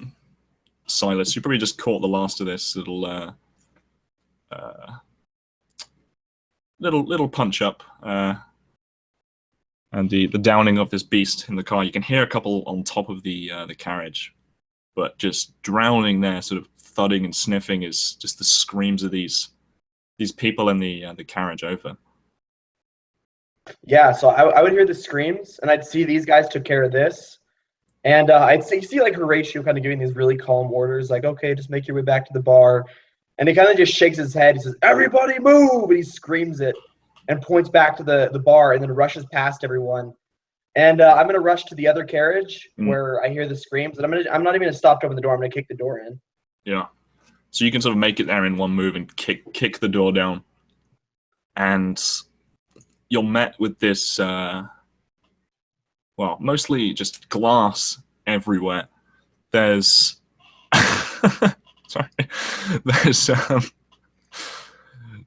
you probably just caught the last of this little punch up, and the downing of this beast in the car. You can hear a couple on top of the carriage, but just drowning there, sort of thudding and sniffing, is just the screams of these people in the carriage over. Yeah, so I would hear the screams, and I'd see these guys took care of this. And I'd see like Horatio kind of giving these really calm orders, like, okay, just make your way back to the bar. And he kind of just shakes his head. He says, everybody move! And he screams it and points back to the bar and then rushes past everyone. And I'm going to rush to the other carriage where I hear the screams. And I'm not even going to stop to open the door. I'm going to kick the door in. Yeah. So you can sort of make it there in one move and kick the door down. And you're met with this, mostly just glass everywhere. There's... Sorry.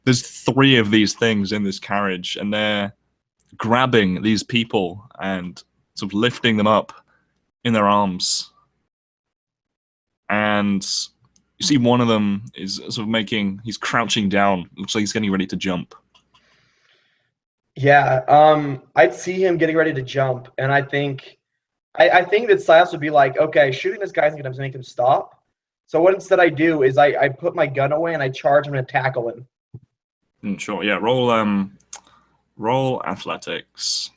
There's 3 of these things in this carriage, and they're grabbing these people and sort of lifting them up in their arms. And you see one of them is sort of he's crouching down. Looks like he's getting ready to jump. Yeah, I'd see him getting ready to jump, and I think that Silas would be like, okay, shooting this guy's going to make him stop. So what instead I do is I put my gun away and I charge him and tackle him. Sure, yeah. Roll athletics.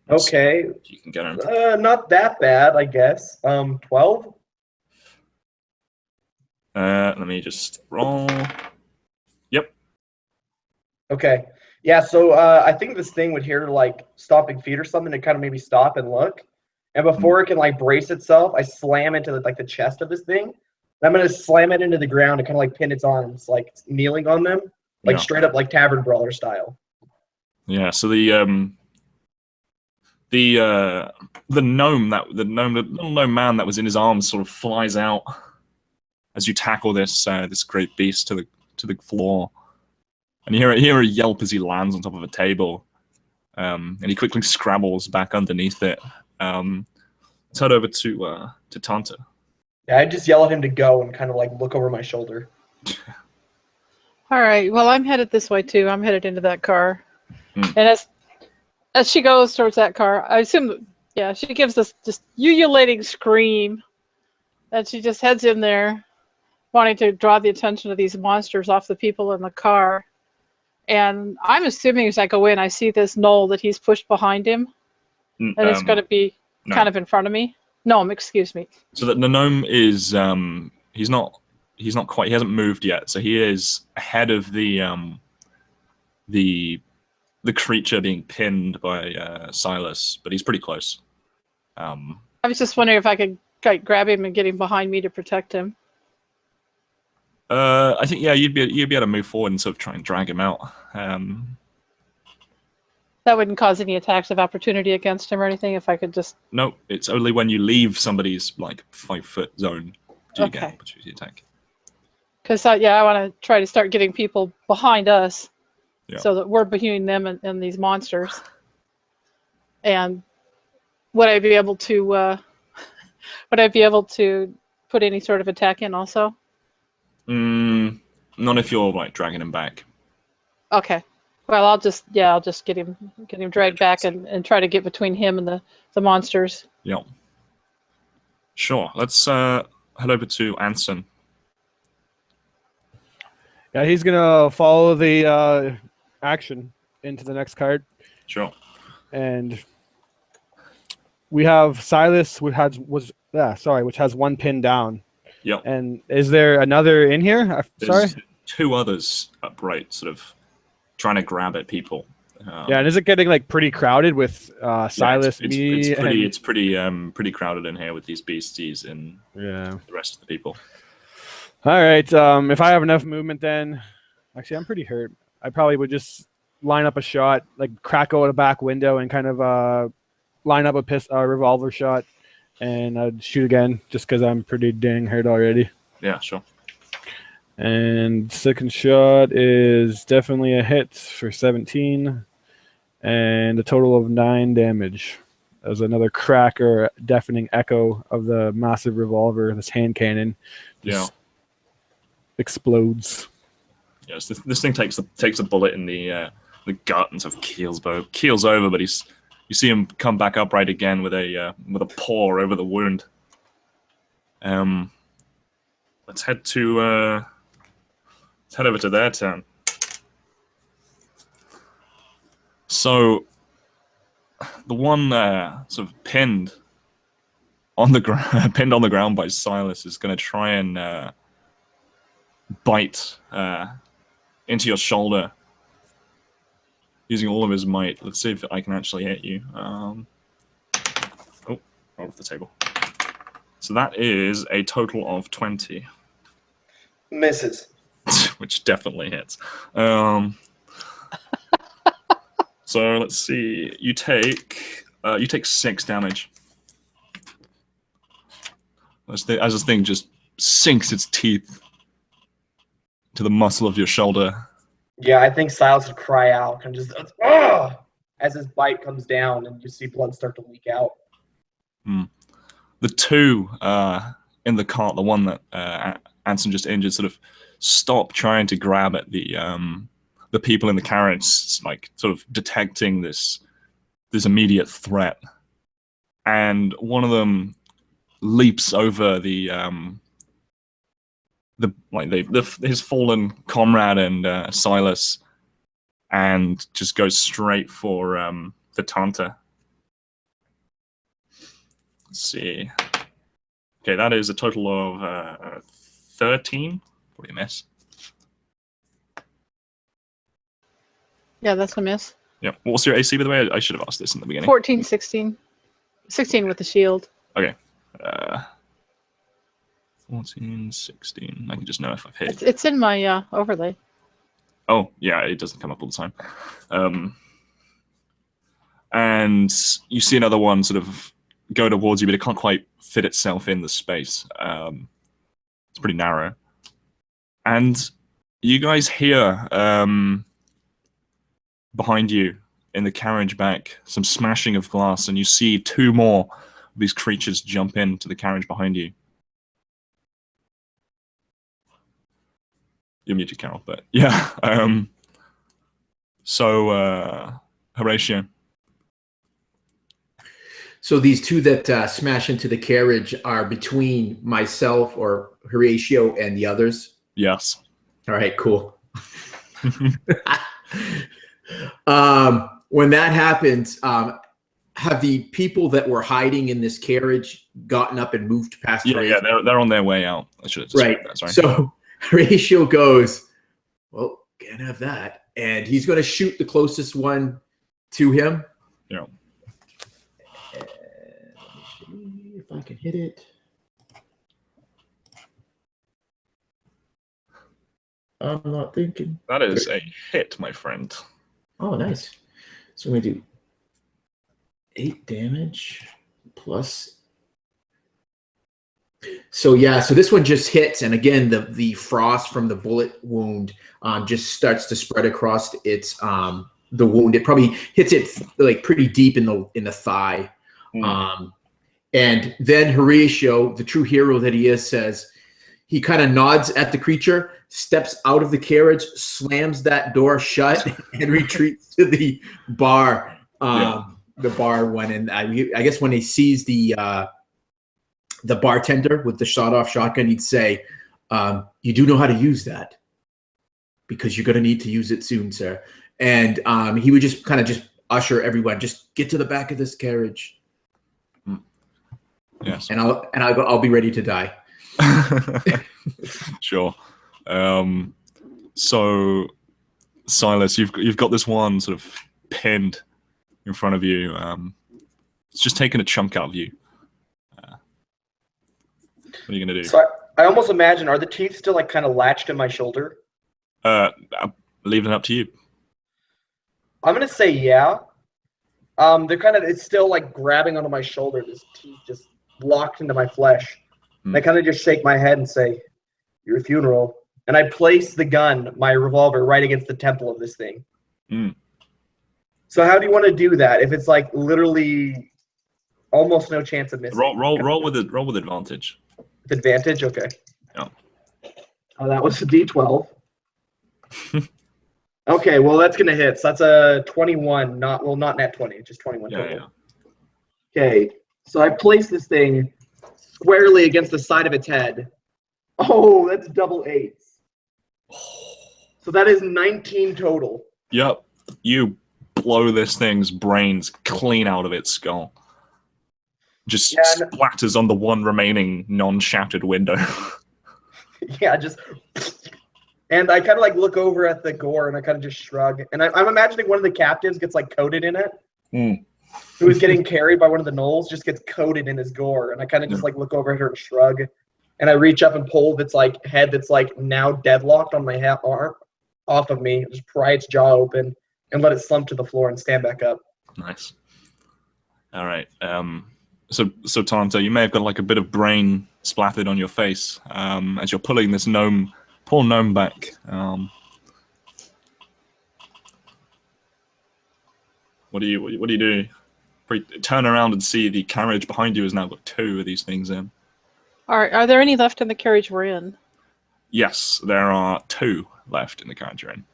Okay. You can get him. Not that bad, I guess. 12? Let me just roll. Yep. Okay. Yeah, so I think this thing would hear like stomping feet or something to kind of maybe stop and look. And before it can like brace itself, I slam into the chest of this thing. And I'm gonna slam it into the ground and kind of like pin its arms, like kneeling on them, like straight up like Tavern Brawler style. Yeah. So the gnome man that was in his arms sort of flies out as you tackle this great beast to the floor, and you hear a yelp as he lands on top of a table, and he quickly scrabbles back underneath it. Let's head over to Tanta. Yeah, I just yell at him to go and kind of like look over my shoulder. All right. Well, I'm headed this way too. I'm headed into that car, and as she goes towards that car, I assume, yeah, she gives this just ululating scream, and she just heads in there, wanting to draw the attention of these monsters off the people in the car. And I'm assuming as I go in, I see this knoll that he's pushed behind him, and it's going to be kind of in front of me. No, excuse me. So the gnome is he hasn't moved yet. So he is ahead of the creature being pinned by Silas, but he's pretty close. I was just wondering if I could grab him and get him behind me to protect him. I think you'd be able to move forward and sort of try and drag him out. That wouldn't cause any attacks of opportunity against him or anything if I could just... No, it's only when you leave somebody's like 5-foot zone do you get an opportunity attack. Because I want to try to start getting people behind us, so that we're between them and these monsters. And would I be able to put any sort of attack in also? Not if you're like dragging him back. Okay. Well, I'll just get him dragged back and try to get between him and the monsters. Yeah. Sure. Let's head over to Anson. Yeah, he's gonna follow the action into the next card. Sure. And we have Silas, which has one pin down. Yep. And is there another in here? There's 2 others upright, sort of trying to grab at people. Yeah, and is it getting like pretty crowded with Silas, me? It's pretty crowded in here with these beasties and the rest of the people. All right. If I have enough movement, then actually I'm pretty hurt. I probably would just line up a shot, like crack out a back window, and kind of line up a revolver shot, and I'd shoot again just because I'm pretty dang hurt already. Yeah, sure. And second shot is definitely a hit for 17, and a total of 9 damage. As another crack or deafening echo of the massive revolver, this hand cannon, explodes. Yes, this thing takes a bullet in the gut and sort of keels over, but you see him come back upright again with a paw over the wound. Let's head over to their turn. So the one sort of pinned on the ground, pinned on the ground by Silas, is going to try and bite into your shoulder using all of his might. Let's see if I can actually hit you. Oh, roll off the table. So that is a total of 20, Misses. which definitely hits. So let's see. You take 6 damage as this thing just sinks its teeth to the muscle of your shoulder. Yeah, I think Silas would cry out and just as his bite comes down, and you see blood start to leak out. The two in the cart, the one that Anson just injured, sort of stop trying to grab at the people in the carriage, like sort of detecting this immediate threat, and one of them leaps over his fallen comrade and Silas, and just goes straight for the Tanta. Let's see. Okay, that is a total of 13. What do you miss? Yeah, that's a miss. Yeah. What's your AC, by the way? I should have asked this in the beginning. 14, 16. 16 with the shield. Okay. 14, 16. I can just know if I've hit. It's in my overlay. Oh, yeah, it doesn't come up all the time. And you see another one sort of go towards you, but it can't quite fit itself in the space. It's pretty narrow. And you guys hear behind you in the carriage back some smashing of glass, and you see 2 more of these creatures jump into the carriage behind you. You're muted, Carol, but yeah. So, Horatio. So these 2 that smash into the carriage are between myself or Horatio and the others? Yes. All right, cool. When that happens, have the people that were hiding in this carriage gotten up and moved past? Yeah, they're on their way out. I should have described that, sorry. So Horatio goes, well, can't have that. And he's going to shoot the closest one to him. Yeah. Let me see if I can hit it. I'm not thinking. That is a hit, my friend. Oh, nice. So we do 8 damage plus. So yeah, so this one just hits, and again, the frost from the bullet wound just starts to spread across its the wound. It probably hits it like pretty deep in the thigh. And then Horatio, the true hero that he is, says, he kind of nods at the creature, steps out of the carriage, slams that door shut, and retreats to the bar. The bar one, and I guess when he sees the bartender with the shot-off shotgun, he'd say, "You do know how to use that, because you're going to need to use it soon, sir." And he would just kind of just usher everyone, just get to the back of this carriage. Yes. And I'll be ready to die. Sure. So, Silas, you've got this one sort of pinned in front of you. It's just taking a chunk out of you. What are you gonna do? So I almost imagine, are the teeth still like kind of latched in my shoulder? I'm leaving it up to you. I'm gonna say yeah. They're kind of, it's still like grabbing onto my shoulder. This teeth just locked into my flesh. And I kind of just shake my head and say, "Your funeral." And I place the gun, my revolver, right against the temple of this thing. So how do you want to do that? If it's like literally almost no chance of missing. Roll with advantage. With advantage, okay. Yeah. Oh, that was a D12. Okay, well that's gonna hit. So that's a 21, not net 20, just 21 total. Yeah. Okay, so I place this thing squarely against the side of its head. Oh, that's double 8s. So that is 19 total. Yep. You blow this thing's brains clean out of its skull. Just Yeah, splatters on the one remaining non-shattered window. Yeah, just. And I kind of like look over at the gore and I kind of just shrug. And I'm imagining one of the captives gets like coated in it. Who is getting carried by one of the gnolls just gets coated in his gore. And I kind of just like look over at her and shrug. And I reach up and pull its like head that's like now deadlocked on my arm off of me. Just pry its jaw open and let it slump to the floor and stand back up. Nice. All right. So Tanta, you may have got like a bit of brain splattered on your face as you're pulling this poor gnome back. What do you do? Turn around and see the carriage behind you has now got 2 of these things in. Are there any left in the carriage we're in? Yes, there are 2 left in the carriage you're in.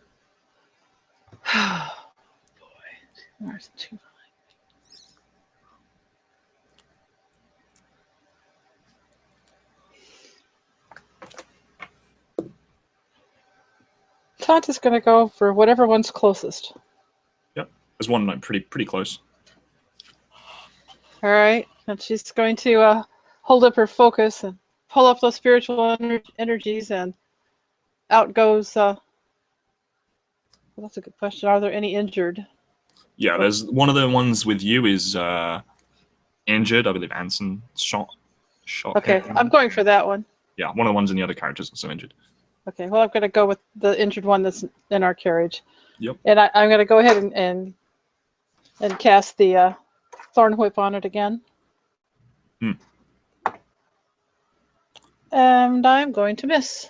Boy, there's 2. Tanta's gonna go for whatever one's closest. Yep, there's one like pretty close. All right, and she's going to hold up her focus and pull up those spiritual energies, and out goes. Well, that's a good question. Are there any injured? Yeah, there's one of the ones with you is injured. I believe Anson shot. Okay, him. I'm going for that one. Yeah, one of the ones in the other carriage is also injured. Okay, well, I'm going to go with the injured one that's in our carriage. Yep. And I'm going to go ahead and cast the Thorn Whip on it again. And I'm going to miss.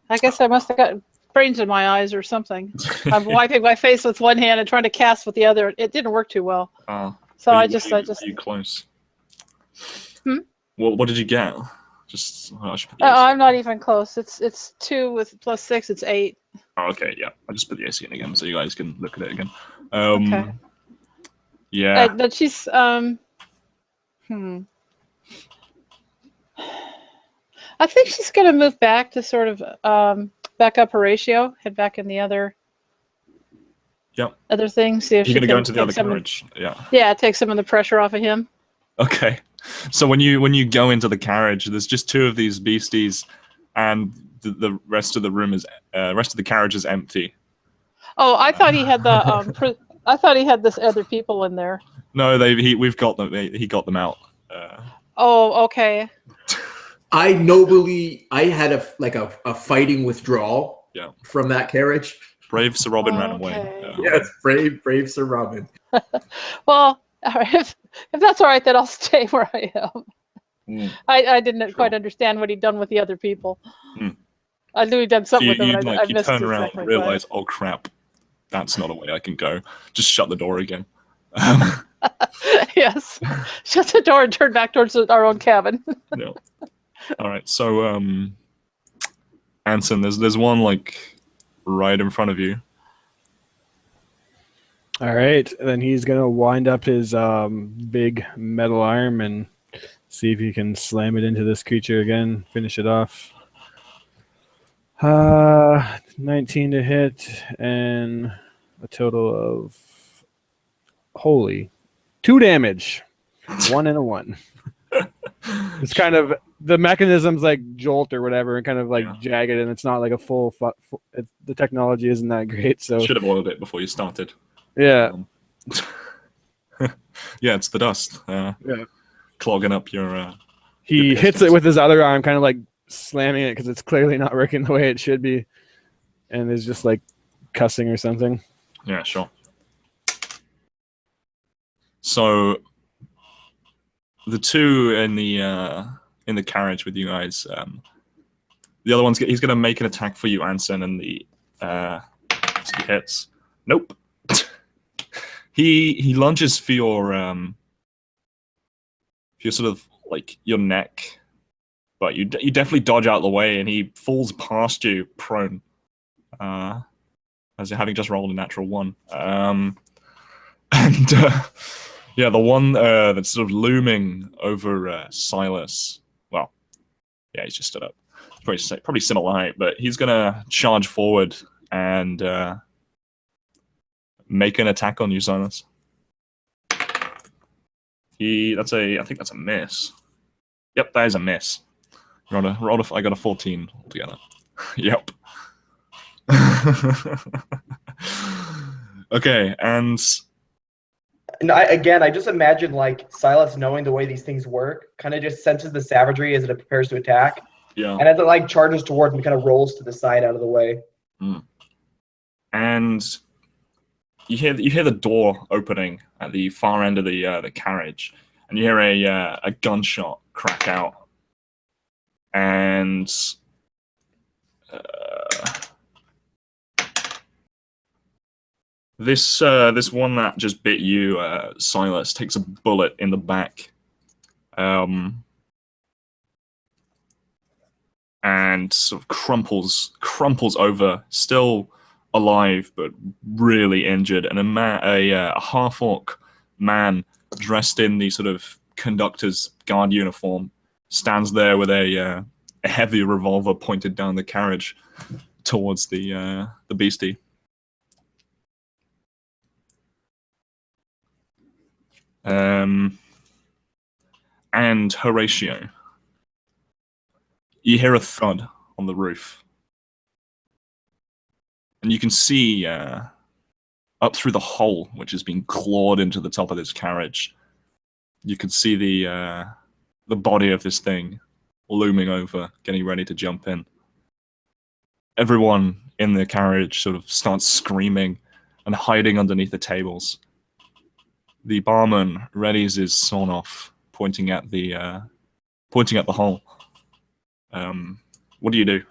I guess I must have got brains in my eyes or something. I'm wiping my face with one hand and trying to cast with the other. It didn't work too well. So are I you just. close? Hmm? What did you get? Just I should put the Oh, AC. I'm not even close. It's 2 with plus 6. It's 8. Oh, okay, yeah. I just put the AC in again so you guys can look at it again. Okay. Yeah. But she's I think she's going to move back to sort of back up Horatio, head back in the other thing. See if You're she gonna can go into the take other some carriage. Yeah, take some of the pressure off of him. Okay. So when you go into the carriage, there's just 2 of these beasties, and the rest of the room is rest of the carriage is empty. Oh, I thought he had the I thought he had this other people in there. No, we've got them. He got them out. Oh, okay. I had a fighting withdrawal from that carriage. Brave Sir Robin ran away. Okay. Yes, brave Sir Robin. Well, all right, if that's all right, then I'll stay where I am. I didn't quite understand what he'd done with the other people. I knew he'd done something with them. You, And I you missed turn around exactly and realize, oh crap, that's not a way I can go. Just shut the door again. Yes, shut the door and turn back towards our own cabin. No. All right, so Anson, there's one like right in front of you. All right, then he's gonna wind up his big metal arm and see if he can slam it into this creature again, finish it off. 19 to hit and a total of 2 damage, 1 and a 1. It's kind of the mechanism's like jolt or whatever, and kind of like jagged, and it's not like a full. The technology isn't that great, so Should have oiled it before you started. yeah. Yeah, it's the dust. Clogging up your. He hits it with his other arm, kind of like slamming it because it's clearly not working the way it should be, and is just like cussing or something. Yeah, sure. So the 2 in the carriage with you guys, the other one's he's going to make an attack for you, Anson, and the he hits. Nope. He lunges for your sort of like your neck, but you definitely dodge out of the way, and he falls past you prone, as having just rolled a natural 1. And yeah, the one that's sort of looming over Silas. Well, yeah, he's just stood up. Probably similar height, but he's gonna charge forward and make an attack on you, Silas. I think that's a miss. Yep, that is a miss. I got a 14 altogether. Yep. Okay, and I just imagine like Silas knowing the way these things work, kind of just senses the savagery as it prepares to attack, yeah, and as it like charges towards him, kind of rolls to the side out of the way. and you hear the door opening at the far end of the carriage, and you hear a gunshot crack out, and this one that just bit you, Silas, takes a bullet in the back, and sort of crumples over, still alive but really injured, and a half-orc man dressed in the sort of conductor's guard uniform stands there with a heavy revolver pointed down the carriage towards the beastie. And Horatio, you hear a thud on the roof, and you can see up through the hole which has been clawed into the top of this carriage. You can see the body of this thing looming over, getting ready to jump in. Everyone in the carriage sort of starts screaming and hiding underneath the tables. The barman readies his sawn-off, pointing at the hole. What do you do?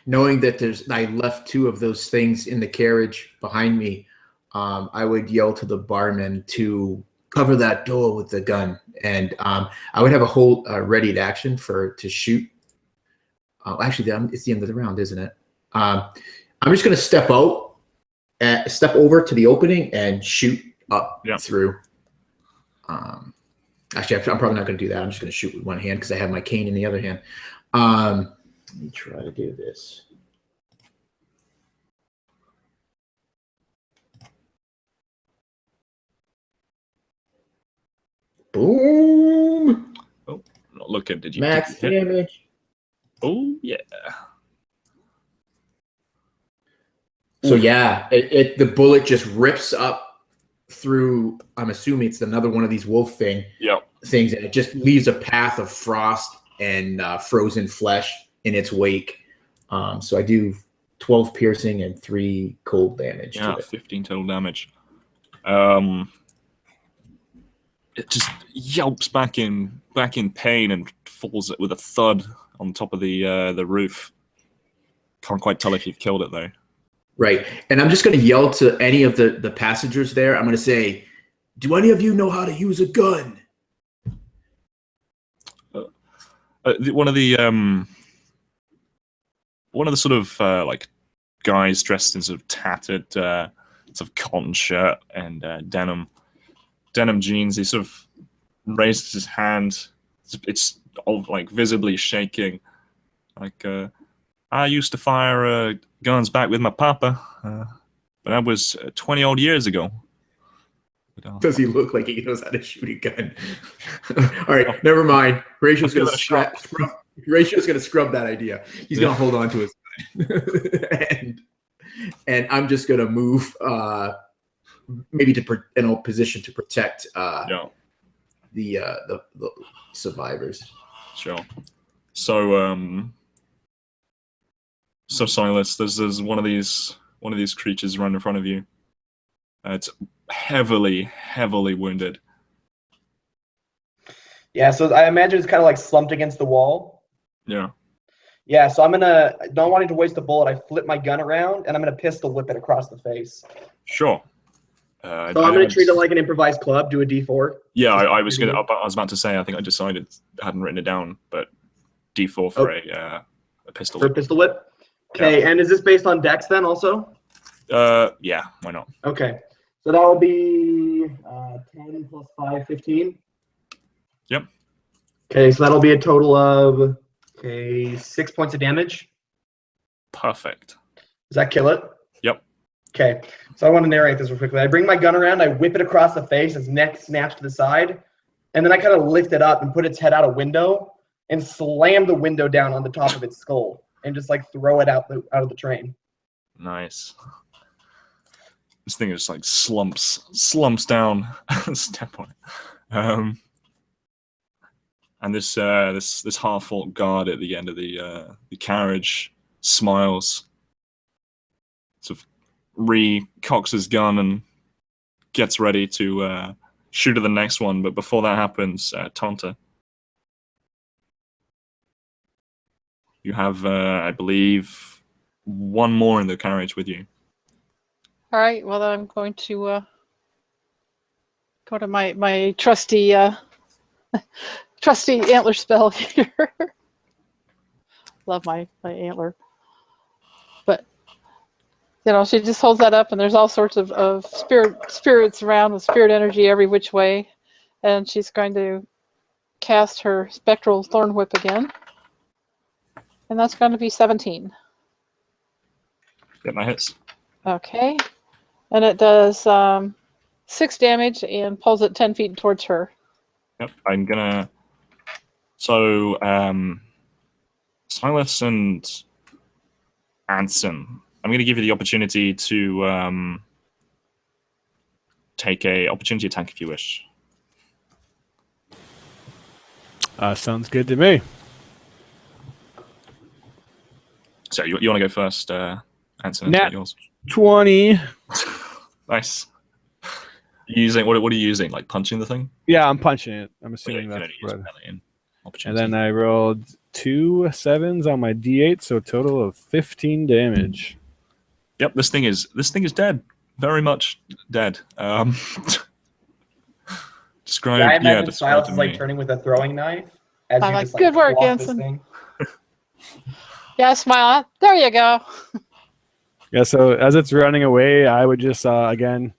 Knowing that I left 2 of those things in the carriage behind me, I would yell to the barman to cover that door with the gun, and I would have a whole readied action to shoot. Actually, it's the end of the round, isn't it? I'm just going to step over to the opening and shoot up through. Actually, I'm probably not going to do that. I'm just going to shoot with one hand because I have my cane in the other hand. Let me try to do this. Boom! Oh, not looking. Did you Max damage? Oh yeah. So yeah, the bullet just rips up through. I'm assuming it's another one of these wolf things, and it just leaves a path of frost and frozen flesh in its wake. So I do 12 piercing and 3 cold damage. Yeah, 15 total damage. It just yelps back in pain and falls with a thud on top of the roof. Can't quite tell if you've killed it though. Right, and I'm just going to yell to any of the passengers there. I'm going to say, "Do any of you know how to use a gun?" One of the sort of like guys dressed in sort of tattered sort of cotton shirt and denim jeans. He sort of raises his hand. It's all like visibly shaking. Like I used to fire guns back with my papa, but that was 20 odd years ago. Does he look like he knows how to shoot a gun? All right, never mind. Horatio's going to scrub that idea. He's going to hold on to his gun. and I'm just going to move maybe to in a position to protect the survivors. Sure. So Silas, there's one of these creatures right in front of you. It's heavily wounded. Yeah, so I imagine it's kind of like slumped against the wall. Yeah. Yeah, so I'm gonna, not wanting to waste a bullet, I flip my gun around and I'm gonna pistol whip it across the face. Sure. So I'm gonna treat it like an improvised club. Do a D4. Yeah, I was about to say. I think I decided I hadn't written it down, but D4 for a pistol. For a pistol whip. Okay, and is this based on Dex then also? Yeah, why not? Okay, so that will be 10 plus 5, 15. Yep. Okay, so that'll be a total of 6 points of damage. Perfect. Does that kill it? Okay, so I want to narrate this real quickly. I bring my gun around, I whip it across the face, its neck snaps to the side, and then I kind of lift it up and put its head out a window and slam the window down on the top of its skull and just like throw it out of the train. Nice. This thing just like slumps down. Step on it. And this half-orc guard at the end of the carriage smiles, sort of recocks his gun and gets ready to shoot at the next one. But before that happens, Tonta, you have, I believe, one more in the carriage with you. All right. Well, then I'm going to go to my trusty trusty antler spell here. Love my antler. But she just holds that up, and there's all sorts of spirits around with spirit energy every which way, and she's going to cast her spectral thorn whip again, and that's going to be 17. Get my hits. Okay, and it does 6 damage and pulls it 10 feet towards her. Yep, I'm gonna. So, Silas and Anson, I'm gonna give you the opportunity to take a opportunity attack if you wish. Sounds good to me. So you want to go first, Anson? Nat- Yours. 20. Nice. Using what are you using? Like punching the thing? Yeah, I'm punching it. I'm Well, assuming you can that's only use what. melee in And opportunity. then I rolled 2 7s on my D8, so a total of 15 damage. Yep, this thing is dead. Very much dead. Describe. I imagine describe Silas to is like me. turning with a throwing knife as I'm you like, just "Good work, clock this Anson." thing. Yeah, smile. There you go. Yeah, so as it's running away, I would just, again,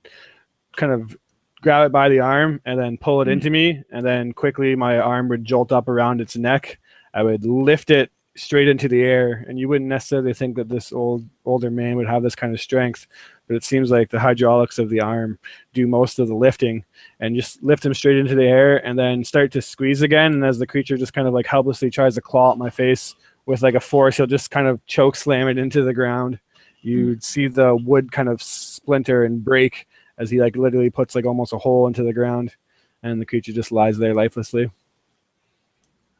kind of grab it by the arm and then pull it into me. And then quickly my arm would jolt up around its neck. I would lift it straight into the air. And you wouldn't necessarily think that this older man would have this kind of strength. But it seems like the hydraulics of the arm do most of the lifting. And just lift him straight into the air and then start to squeeze again. And as the creature just kind of like helplessly tries to claw at my face with like a force, he'll just kind of choke slam it into the ground. You'd see the wood kind of splinter and break as he like literally puts like almost a hole into the ground, and the creature just lies there lifelessly.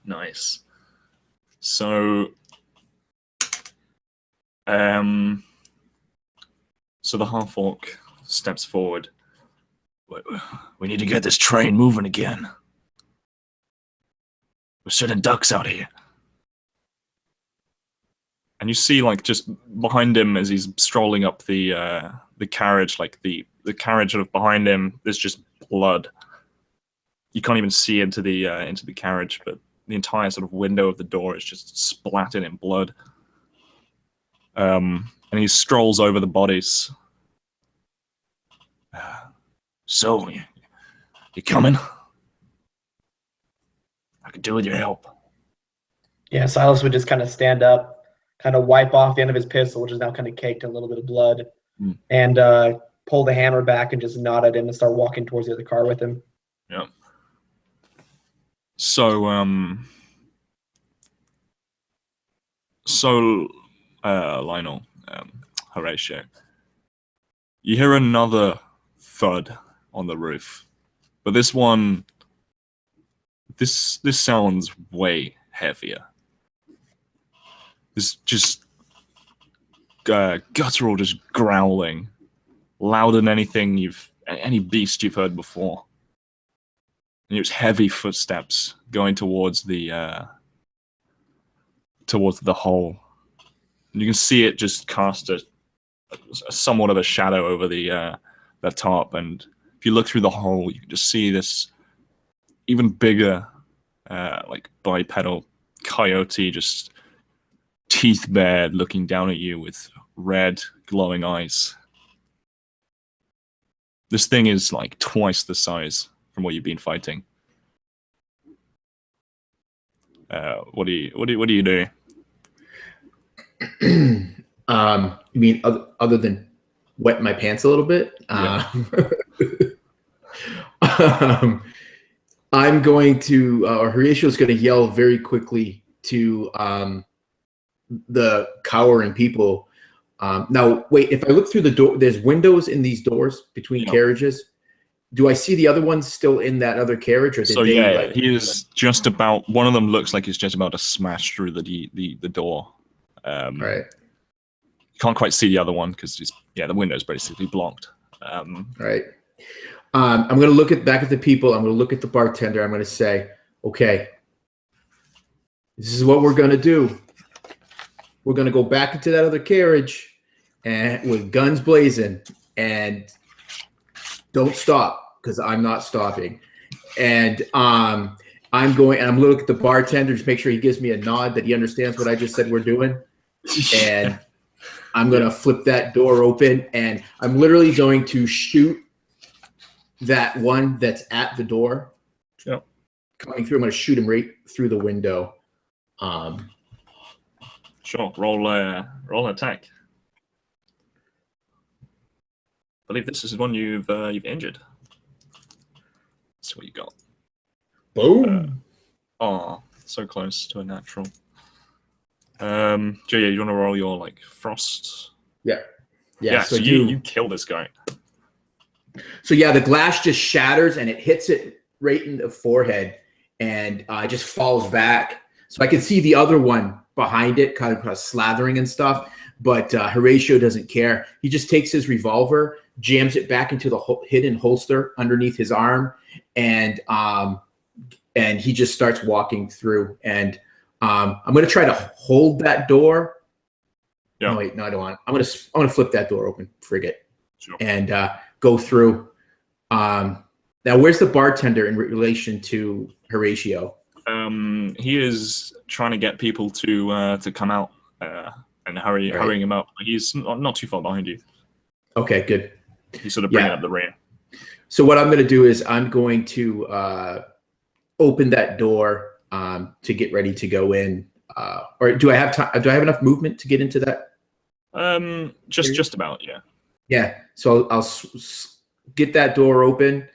Nice. So, so the half-orc steps forward. We need to get this train moving again. We're sending ducks out here. And you see, like, just behind him as he's strolling up the carriage, like the carriage sort of behind him, there's just blood. You can't even see into the carriage, but the entire sort of window of the door is just splattered in blood. And he strolls over the bodies. So, you coming? I could do with your help. Yeah, Silas would just kind of stand up, kind of wipe off the end of his pistol, which is now kind of caked in a little bit of blood, and pull the hammer back and just nod at him and start walking towards the other car with him. Yeah. So, Lionel, Horatio, you hear another thud on the roof, but this one, this sounds way heavier. This just guttural, just growling, louder than any beast you've heard before. And it's heavy footsteps going towards the hole. And you can see it just cast a somewhat of a shadow over the top. And if you look through the hole, you can just see this even bigger, like bipedal coyote, just teeth bared, looking down at you with red, glowing eyes. This thing is like twice the size from what you've been fighting. What do you do? You mean other than wet my pants a little bit. Yeah. I'm going to, or Horatio's going to yell very quickly to the cowering people. Now, wait, if I look through the door, there's windows in these doors between carriages. Do I see the other ones still in that other carriage? Or did they, yeah, like, he is just about, one of them looks like he's just about to smash through the door. right. You can't quite see the other one because the window's basically blocked. Right. I'm going to look back at the people. I'm going to look at the bartender. I'm going to say, okay, this is what we're going to do. We're going to go back into that other carriage and with guns blazing, and don't stop, because I'm not stopping. And I'm going to look at the bartender, just make sure he gives me a nod that he understands what I just said we're doing. And I'm going to flip that door open, and I'm literally going to shoot that one that's at the door. Yep. Coming through. I'm going to shoot him right through the window. Sure. Roll an attack. I believe this is one you've injured. That's what you got. Boom. So close to a natural. Joe, you want to roll your like frost? Yeah. So you kill this guy. So yeah, the glass just shatters and it hits it right in the forehead, and it just falls back. So I can see the other one behind it, kind of slathering and stuff. But Horatio doesn't care. He just takes his revolver, jams it back into the hidden holster underneath his arm, and he just starts walking through. And I'm going to try to hold that door. Yeah. No, wait, no, I don't want. I'm going to flip that door open. Frig it. Sure. And go through. Now, where's the bartender in relation to Horatio? He is trying to get people to come out and hurrying him up. He's not too far behind you. Okay, good. He's sort of bringing up the rear. So what I'm going to do is I'm going to open that door to get ready to go in. Or do I have time? Do I have enough movement to get into that? Just about, yeah. Yeah. So I'll get that door open,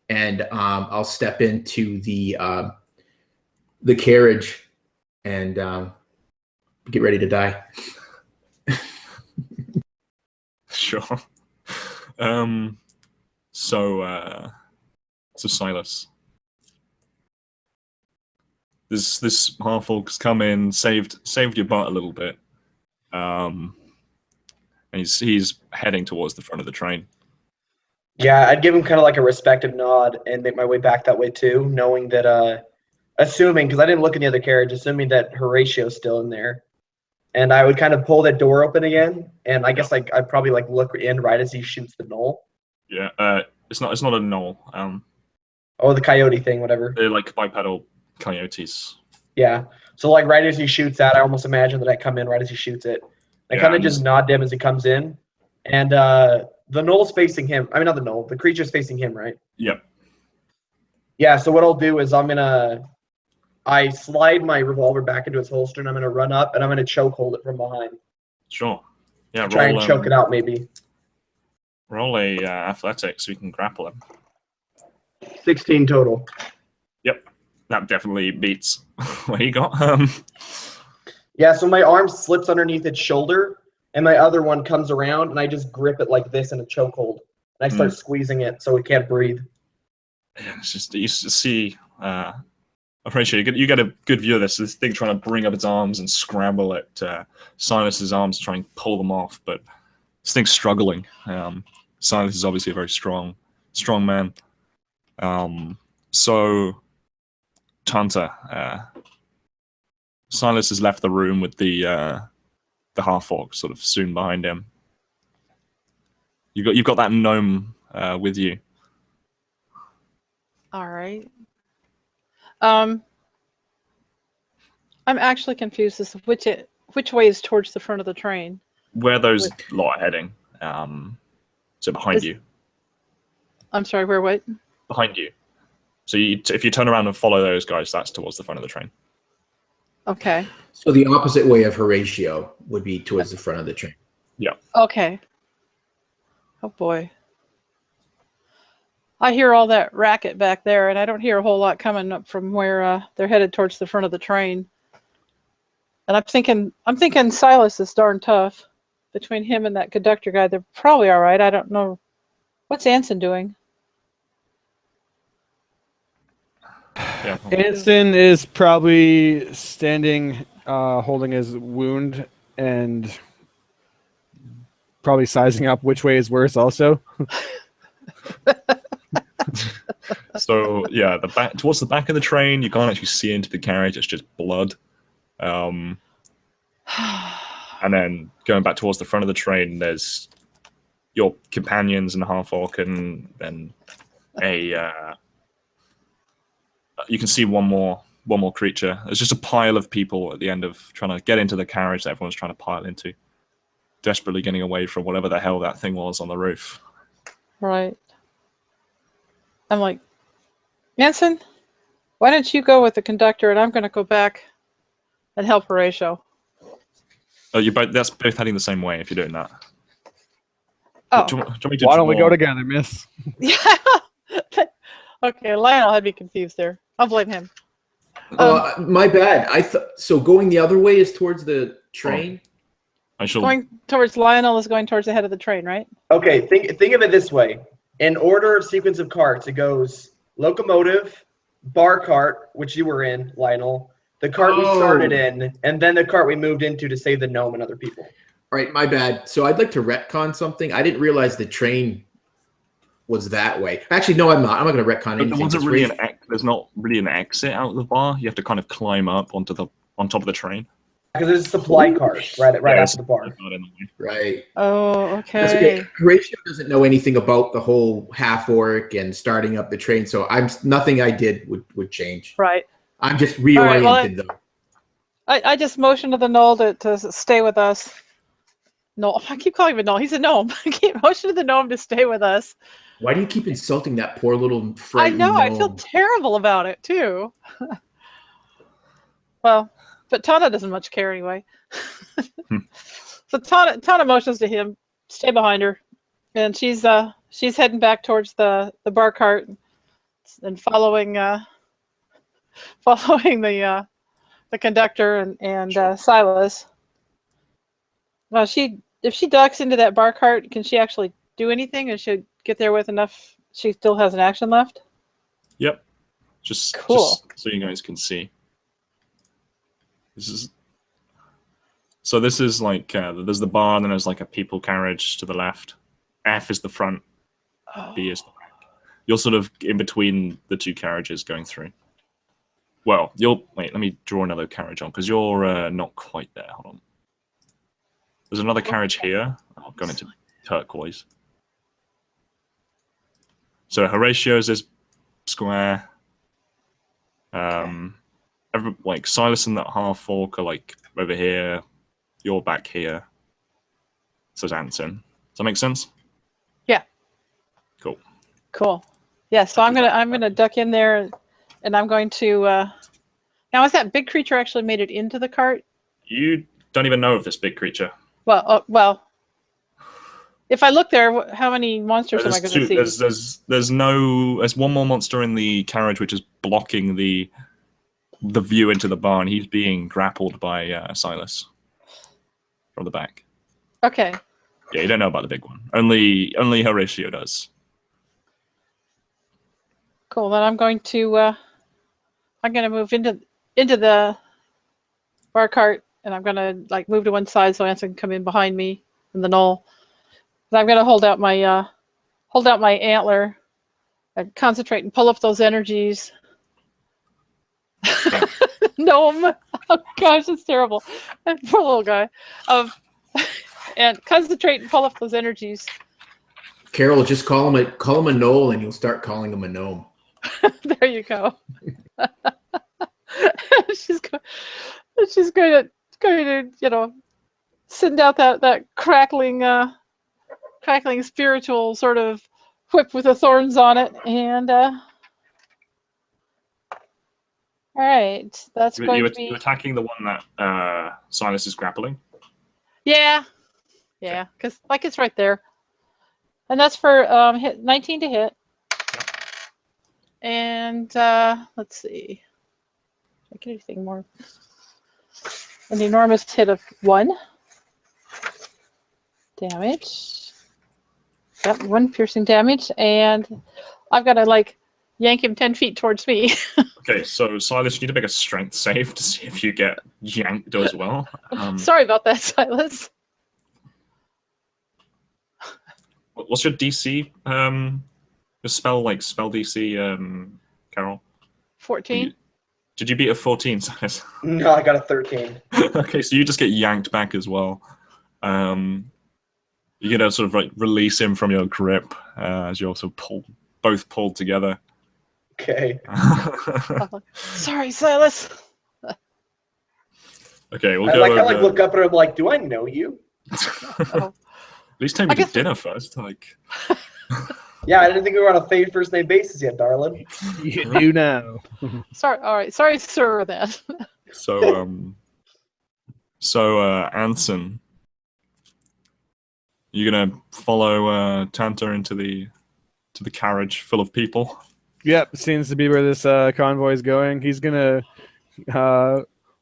and I'll step into the carriage and get ready to die. Sure. So Silas, this half-orc's come in, saved your butt a little bit, and he's heading towards the front of the train. Yeah, I'd give him kind of like a respective nod and make my way back that way too, knowing that, assuming, because I didn't look in the other carriage, assuming that Horatio's still in there. And I would kind of pull that door open again, and I guess like I'd probably like look in right as he shoots the knoll. Yeah, it's not a knoll. Oh, the coyote thing, whatever. They're like bipedal coyotes. Yeah. So like right as he shoots that, I almost imagine that I come in right as he shoots it. I kind of just nod to him as he comes in, and the knoll's facing him. I mean, not the knoll. The creature's facing him, right? Yep. Yeah. So what I'll do is I slide my revolver back into its holster, and I'm gonna run up and I'm gonna choke hold it from behind. Sure. Yeah. Try and choke it out, maybe. Roll a athletics so you can grapple him. 16 total. Yep. That definitely beats what he got. Yeah. So my arm slips underneath its shoulder, and my other one comes around, and I just grip it like this in a chokehold, and I start squeezing it so it can't breathe. Yeah, it's just you see. Horatio, you get a good view of this thing trying to bring up its arms and scramble at Silas's arms to try and pull them off, but this thing's struggling. Silas is obviously a very strong man. So, Tanta, Silas has left the room with the half-orc sort of soon behind him. You've got that gnome with you. All right. I'm actually confused as to which way is towards the front of the train. Where those lot are heading. So behind you. I'm sorry, where what? Behind you. So if you turn around and follow those guys, that's towards the front of the train. Okay. So the opposite way of Horatio would be towards the front of the train. Yeah. Okay. Oh boy. I hear all that racket back there, and I don't hear a whole lot coming up from where they're headed towards the front of the train. And I'm thinking Silas is darn tough. Between him and that conductor guy, they're probably all right. I don't know. What's Anson doing? Yeah. Anson is probably standing, holding his wound, and probably sizing up which way is worse. Also, So yeah, the back towards the back of the train, you can't actually see into the carriage. It's just blood. And then going back towards the front of the train, there's your companions and half orc, and then you can see one more creature. There's just a pile of people at the end of trying to get into the carriage that everyone's trying to pile into, desperately getting away from whatever the hell that thing was on the roof. Right. I'm like, Anson, why don't you go with the conductor, and I'm going to go back and help Horatio. Oh, that's both heading the same way if you're doing that. Oh, Do you want me to why don't we draw- go together, Miss? yeah. Okay, Lionel had me confused there. I'll blame him. My bad. So going the other way is towards the train. I shall. Going towards Lionel is going towards the head of the train, right? Okay, think of it this way. In order of sequence of carts, it goes locomotive, bar cart, which you were in, Lionel, the cart we started in, and then the cart we moved into to save the gnome and other people. All right, my bad. So I'd like to retcon something. I didn't realize the train was that way. Actually, no, I'm not. I'm not going to retcon anything. But there wasn't really there's not really an exit out of the bar. You have to kind of climb up on top of the train. Because there's a supply cart right after the bar. Right. Oh, That's okay. okay. Horatio doesn't know anything about the whole half orc and starting up the train, so nothing I did would change. Right. I'm just reoriented right, though. I just motioned to the gnoll to stay with us. No, I keep calling him a gnome. He's a gnome. I keep motioning to the gnome to stay with us. Why do you keep insulting that poor little I frightened know. I feel gnome? terrible about it too. Well, but Tana doesn't much care anyway. So Tana motions to him, stay behind her, and she's heading back towards the bar cart and following the conductor and Silas. Well, if she ducks into that bar cart, can she actually do anything? And she get there with enough? She still has an action left. Yep. Just so you guys can see. This is like there's the bar, and then there's like a people carriage to the left. F is the front. B is the back. You're sort of in between the two carriages going through. Well, wait. Let me draw another carriage on because you're not quite there. Hold on. There's another carriage here. I've gone into turquoise. So Horatio's is square. Like Silas and that half orc are like over here. You're back here. So Anson. Does that make sense? Yeah. Cool. Yeah. So I'm gonna duck in there, and I'm going to. Now, has that big creature actually made it into the cart? You don't even know of this big creature. Well. If I look there, how many monsters am I going to see? There's one more monster in the carriage which is blocking the view into the barn. He's being grappled by Silas from the back. Okay. Yeah, you don't know about the big one. Only Horatio does. Cool. Then I'm going to move into the bar cart, and I'm going to like move to one side so Anson can come in behind me in the gnoll. I'm going to hold out my antler and concentrate and pull up those energies. Gnome. Oh gosh, it's terrible. Poor little guy. And concentrate and pull up those energies. Carol, just call him a gnoll, and you'll start calling him a gnome. There you go. she's going to send out that crackling spiritual sort of whip with the thorns on it, and all right, that's going to be. You're attacking the one that Silas is grappling. Yeah, because like it's right there. And that's for hit 19 to hit. And let's see. Did I get anything more? An enormous hit of 1 damage. Yep, 1 piercing damage, and I've got to like yank him 10 feet towards me. Okay, so Silas, you need to make a strength save to see if you get yanked as well. Sorry about that, Silas. What's your DC? Your spell DC, Carol? 14. Did you beat a 14, Silas? No, I got a 13. Okay, so you just get yanked back as well. You're gonna sort of like release him from your grip as you also both pulled together. Okay. Sorry, Silas. Okay, we'll I go like, I over. like look up and I'm like, do I know you? At least take me I to guess- dinner first. Like, Yeah, I didn't think we were on a first name basis yet, darling. You do now. Sorry. All right. Sorry, sir. Then. so Anson, you're gonna follow Tanta into the carriage full of people. Yep, seems to be where this convoy is going. He's gonna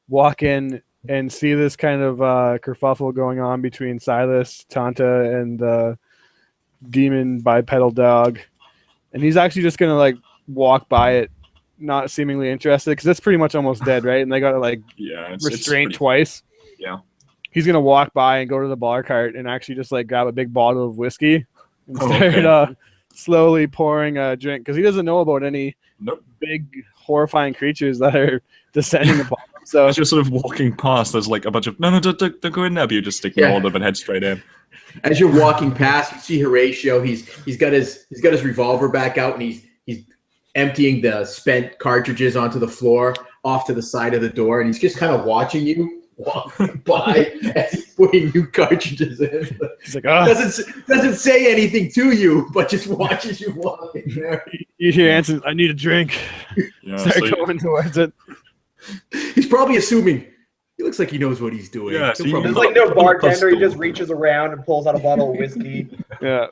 walk in and see this kind of kerfuffle going on between Silas, Tanta, and the demon bipedal dog, and he's actually just gonna like walk by it, not seemingly interested, because it's pretty much almost dead, right? And they got to like Yeah, it's restraint pretty- twice. Yeah. He's gonna walk by and go to the bar cart and actually just like grab a big bottle of whiskey and Oh, start okay. slowly pouring a drink, because he doesn't know about any Nope. big horrifying creatures that are descending upon him. So As you're sort of walking past, there's like a bunch of no, don't go in there. But you just ignore them and head straight in. As you're walking past, you see Horatio. He's got his revolver back out, and he's emptying the spent cartridges onto the floor off to the side of the door, and he's just kind of watching you walking by as he's putting new cartridges in. he's like, oh, Doesn't say anything to you, but just watches you walk in there. you hear Anson, I need a drink. Yeah, Start so going towards it. He's probably assuming he looks like he knows what he's doing. Yeah, He'll so you- probably- There's like no bartender. He Pistol. just reaches around and pulls out a bottle of whiskey. Yeah.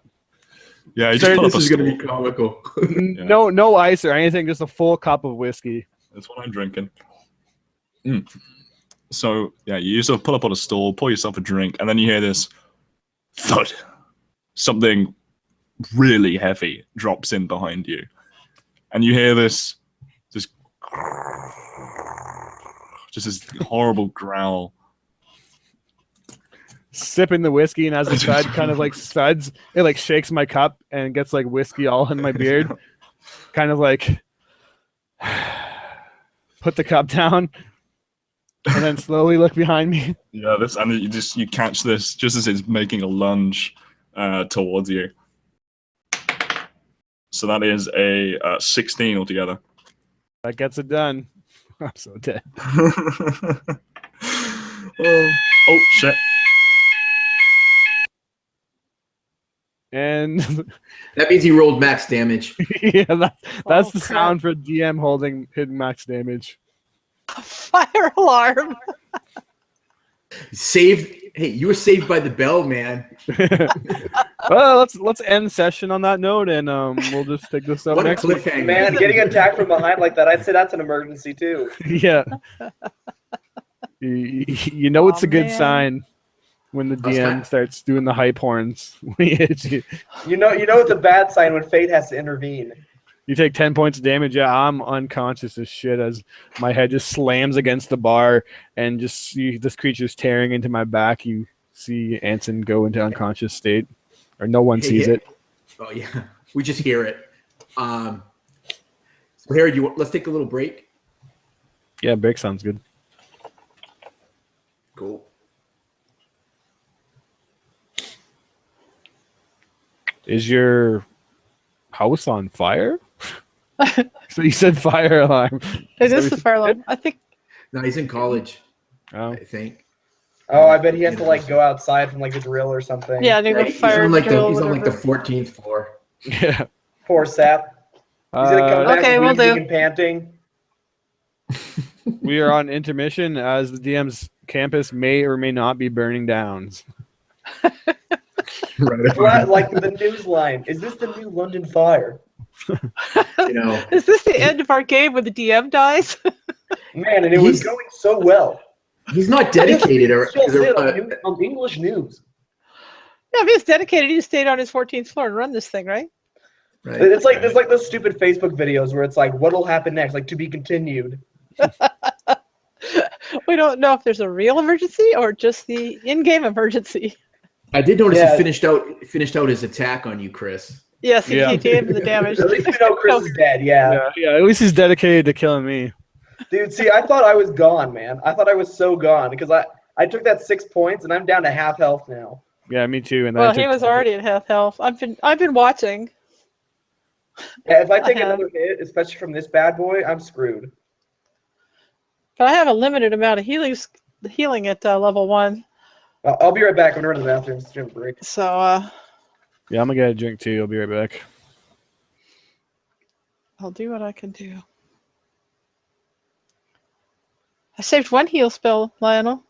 yeah, you just Sorry, pull up this a is going to stool. be comical. No ice or anything, just a full cup of whiskey. That's what I'm drinking. So yeah, you sort of pull up on a stool, pour yourself a drink, and then you hear this thud. Something really heavy drops in behind you, and you hear this just this horrible growl. Sipping the whiskey, and as the thud kind of like thuds, it like shakes my cup and gets like whiskey all in my beard. Kind of like put the cup down and then slowly look behind me. Yeah, this, and you catch this just as it's making a lunge towards you. So that is a 16 altogether. That gets it done. I'm so dead. Oh shit! And That means he rolled max damage. yeah, that's Oh, the crap. sound for DM holding hidden max damage. Fire alarm. Saved. Hey, you were saved by the bell, man. Well, let's end session on that note, and we'll just take this up What a next week. cliffhanger. Man, getting attacked from behind like that, I'd say that's an emergency too. Yeah. You know it's Aw, a good man. sign when the That's DM kind- starts doing the hype horns when he hits you. You know it's a bad sign when fate has to intervene. You take 10 points of damage. Yeah, I'm unconscious as shit as my head just slams against the bar and just see this creature's tearing into my back. You see Anson go into unconscious state, or no one sees it. Oh yeah, we just hear it. So Harry, let's take a little break. Yeah, break sounds good. Cool. Is your house on fire? So you said fire alarm. It So is we the should- fire alarm. I think. No, he's in college, Oh. I think. Oh, I bet he has to like go outside from like the drill or something. Yeah, they Yeah, go he's fire on like drill. he's on like the whatever. 14th floor. Yeah. Poor sap. He's gonna come back Okay, we'll wheezing do. and panting. We are on intermission as the DM's campus may or may not be burning down. Like the news line. Is this the new London Fire? You know, Is this the end of our game when the DM dies? Man, and it was going so well. he's not dedicated or Still sit on English news. Yeah, if he was dedicated, he'd stayed on his 14th floor and run this thing, right? right. It's like there's like those stupid Facebook videos where it's like, what'll happen next? Like to be continued. We don't know if there's a real emergency or just the in-game emergency. I did notice Yeah. he finished out his attack on you, Chris. Yes, Yeah. he gave him the damage. At least we know Chris is dead. Yeah. Yeah, at least he's dedicated to killing me. Dude, see, I thought I was gone, man. I thought I was so gone because I took that 6 points and I'm down to half health now. Yeah, me too. And Well, he was already at half health. I've been watching. Yeah, if I take I have. another hit, especially from this bad boy, I'm screwed. But I have a limited amount of healing at level 1. I'll be right back. I'm going to run to the bathroom. It's a break. So, Yeah, I'm gonna get a drink too. I'll be right back. I'll do what I can do. I saved 1 heal spell, Lionel.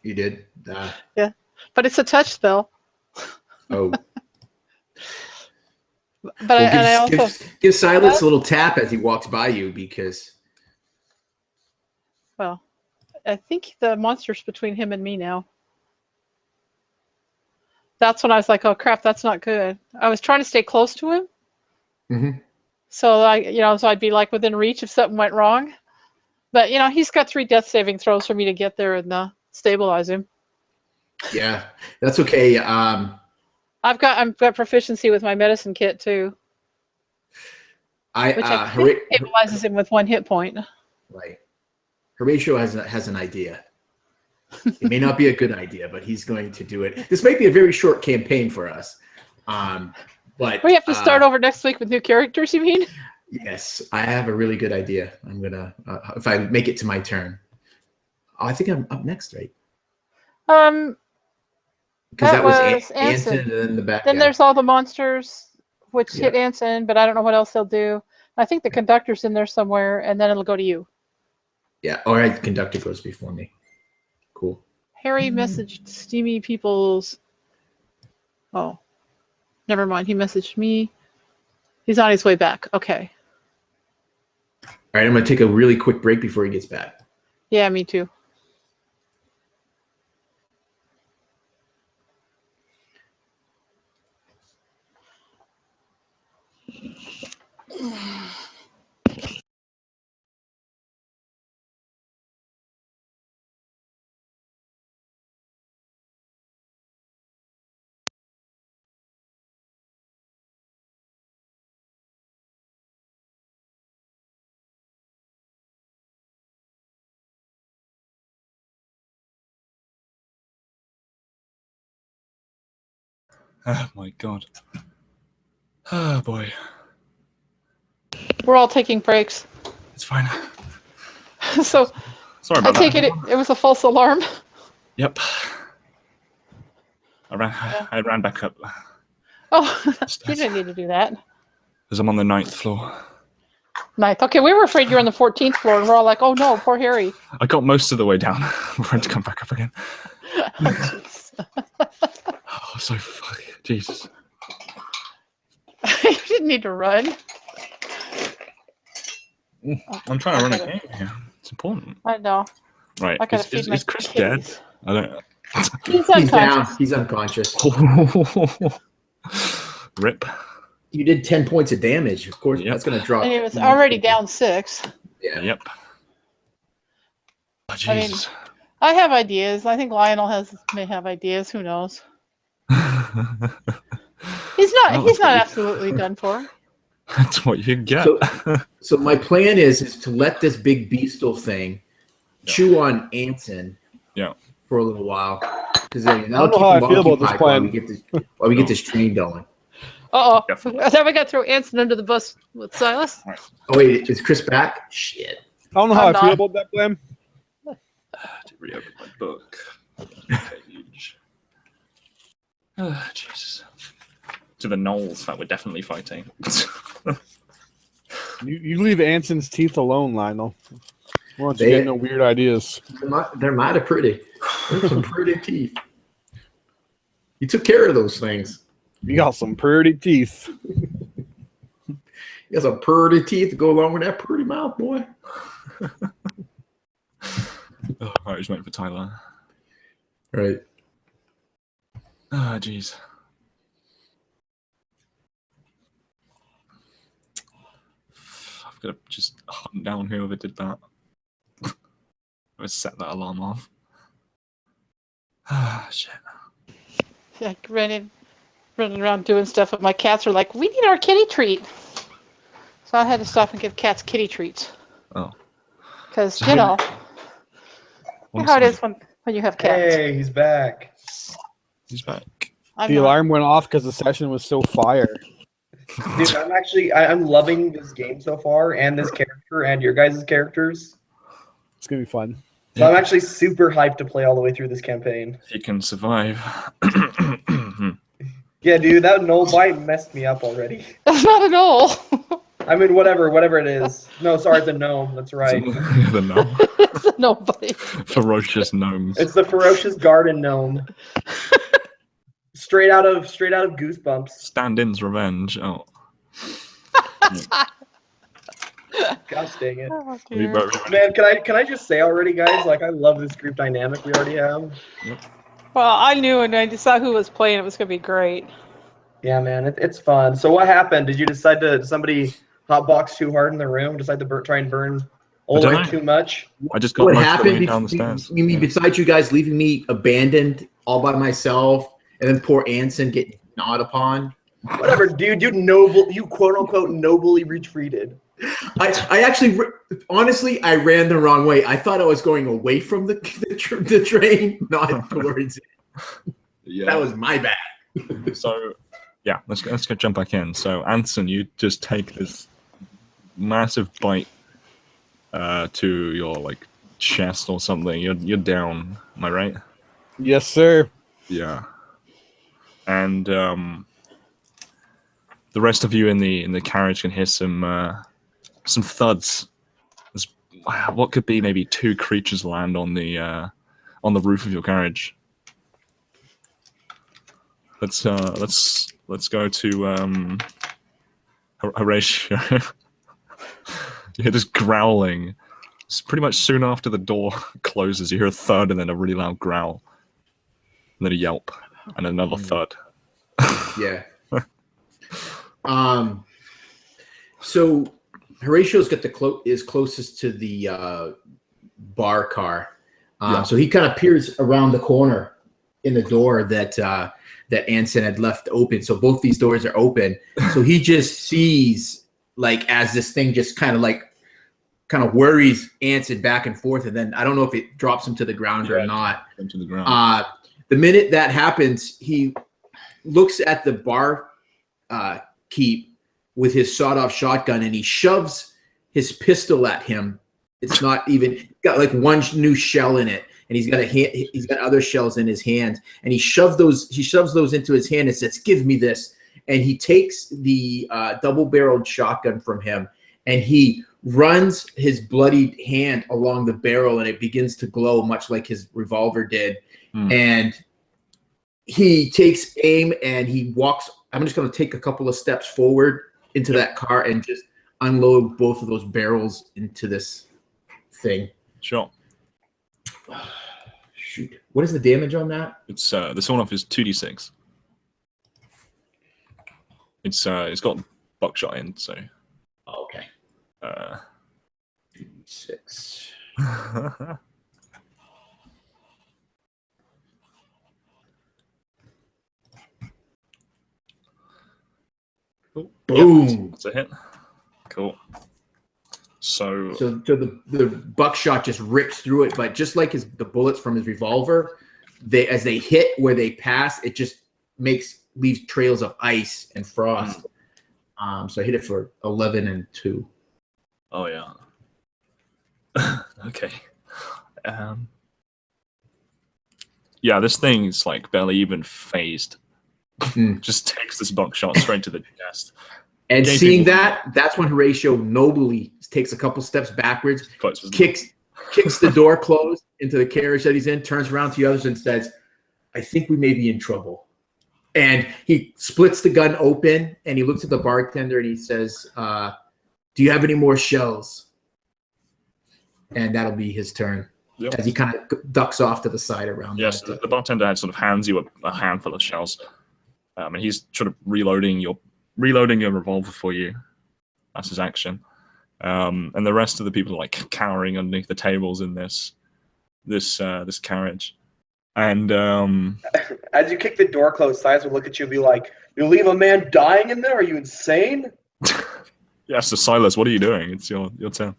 You did. But it's a touch spell. Oh, But well, I also give Silas a little tap as he walks by you because well, I think the monster's between him and me now. That's when I was like, oh crap, that's not good. I was trying to stay close to him. Mhm. So so I'd be like within reach if something went wrong. But he's got 3 death saving throws for me to get there and stabilize him. yeah, that's okay. I've got proficiency with my medicine kit too, which I think stabilizes him with 1 hit point. Right. Horatio has an idea. It may not be a good idea, but he's going to do it. This might be a very short campaign for us. But We have to start over next week with new characters, you mean? Yes, I have a really good idea. I'm gonna if I make it to my turn. Oh, I think I'm up next, right? Because that was Anson and then the back Then guy. there's all the monsters, which Yeah. hit Anson, but I don't know what else they'll do. I think the conductor's in there somewhere, and then it'll go to you. Yeah, all right, conductor goes before me. Cool. Harry messaged Steamy Peoples. Oh, never mind. He messaged me. He's on his way back. Okay. All right, I'm gonna take a really quick break before he gets back. Yeah, me too. Oh my god. Oh boy. We're all taking breaks. It's fine. So Sorry I about take that. it was a false alarm. Yep. I ran back up Oh, you didn't need to do that. because I'm on the 9th floor. Nice. Okay, we were afraid you were on the 14th floor, and we're all like, oh no, poor Harry. I got most of the way down. I'm ready to come back up again. Oh, jeez. Oh, so fucking Jesus. You didn't need to run. I'm trying to run a game here. It's important. I know. Right. I gotta feed Is my Chris kittens. dead? I don't. He's He's down. unconscious. He's unconscious. Rip. You did 10 points of damage. Of course, Yep. that's gonna drop. And he was already down 6. Yeah. Yep. Oh, I mean- Jesus. I have ideas. I think Lionel may have ideas. Who knows? He's not. Well, He's not that's absolutely done for. That's what you get. So my plan is to let this big beastal thing chew on Anson for a little while. Because that'll know keep how I him feel about this occupied while plan. we get this train going. Uh oh. Definitely. Then we got to throw Anson under the bus with Silas. Oh wait, is Chris back? Shit. I don't know how I'm I feel not. about that plan. To reopen my book. Page. Oh, Jesus. To the gnolls that we're definitely fighting. You leave Anson's teeth alone, Lionel. Why don't you They- get no weird ideas? They're mighty pretty. There's some pretty teeth. He took care of those things. You got some pretty teeth. He has some pretty teeth to go along with that pretty mouth, boy. Oh, I was waiting for Tyler. Right. Ah, jeez. I've got to just hunt down whoever did that. Let's set that alarm off. Ah, shit. Like running around doing stuff, and my cats are like, "We need our kitty treat." So I had to stop and give cats kitty treats. Oh. Because So you know One how it is second. when you have cats. Hey, he's back. He's back. I'm The not- alarm went off because the session was so fire. Dude, I'm loving this game so far, and this character, and your guys' characters. It's gonna be fun. So I'm actually super hyped to play all the way through this campaign. If you can survive. Yeah, dude, that no bite messed me up already. That's not at all. I mean, whatever it is. No, sorry, it's a gnome. That's right. The gnome. It's a nobody. Ferocious gnomes. It's the ferocious garden gnome. Straight out of Goosebumps. Stand-in's revenge. Oh. Gosh dang it. Oh, We dear. both- Man, can I just say already, guys? Like, I love this group dynamic we already have. Well, I knew when I saw who was playing, it was going to be great. Yeah, man, it's fun. So what happened? Did you decide to somebody hotbox too hard in the room? Decide to try and burn Ulrich know. too much? I just got What most of the happened way down the stairs. you mean besides you guys leaving me abandoned all by myself, and then poor Anson getting gnawed upon? Whatever, dude. You quote unquote nobly retreated. I actually, honestly, I ran the wrong way. I thought I was going away from the train, not towards it. Yeah. That was my bad. So, yeah, let's go jump back in. So, Anson, you just take this massive bite to your like chest or something. You're down. Am I right? Yes, sir. Yeah. And the rest of you in the carriage can hear some thuds. There's, what could be maybe 2 creatures land on the roof of your carriage. Let's go to Horatio. You hear this growling. It's pretty much soon after the door closes. You hear a thud and then a really loud growl, and then a yelp and another thud. Yeah. So Horatio's got is closest to the bar car. Yeah. So he kind of peers around the corner in the door that Anson had left open. So both these doors are open. So he just sees, like, as this thing just kind of worries Anson back and forth, and then I don't know if it drops him to the ground or not. Into the ground. The minute that happens, he looks at the bar keep with his sawed-off shotgun, and he shoves his pistol at him. It's not even got like one new shell in it, and he's got other shells in his hand, and he shoves those into his hand and says, "Give me this." And he takes the double-barreled shotgun from him, and he runs his bloodied hand along the barrel, and it begins to glow much like his revolver did. And he takes aim and he walks. I'm just going to take a couple of steps forward into that car and just unload both of those barrels into this thing. Sure. Shoot. What is the damage on that? It's the sawn-off is 2d6. It's got buckshot in, so. Oh, okay. 6. Cool. Boom. Yep, that's a hit. Cool. So the buckshot just rips through it, but just like the bullets from his revolver, as they hit where they pass, it just leaves trails of ice and frost. So I hit it for 11 and 2. oh yeah. Okay. Yeah, this thing's like barely even phased. Just takes this buckshot straight to the chest. And Gaping seeing wound. that's when Horatio nobly takes a couple steps backwards, Closes the- kicks the door closed into the carriage that he's in, turns around to the others and says, "I think we may be in trouble." And he splits the gun open and he looks at the bartender and he says, do you have any more shells? And that'll be his turn. Yep. As he kind of ducks off to the side around. Yes, that. the bartender sort of hands you a handful of shells, and he's sort of reloading your revolver for you. That's his action. And the rest of the people are like cowering underneath the tables in this carriage. And As you kick the door closed, Silas will look at you and be like, "You leave a man dying in there? Are you insane?" yeah, so Silas, what are you doing? It's your turn.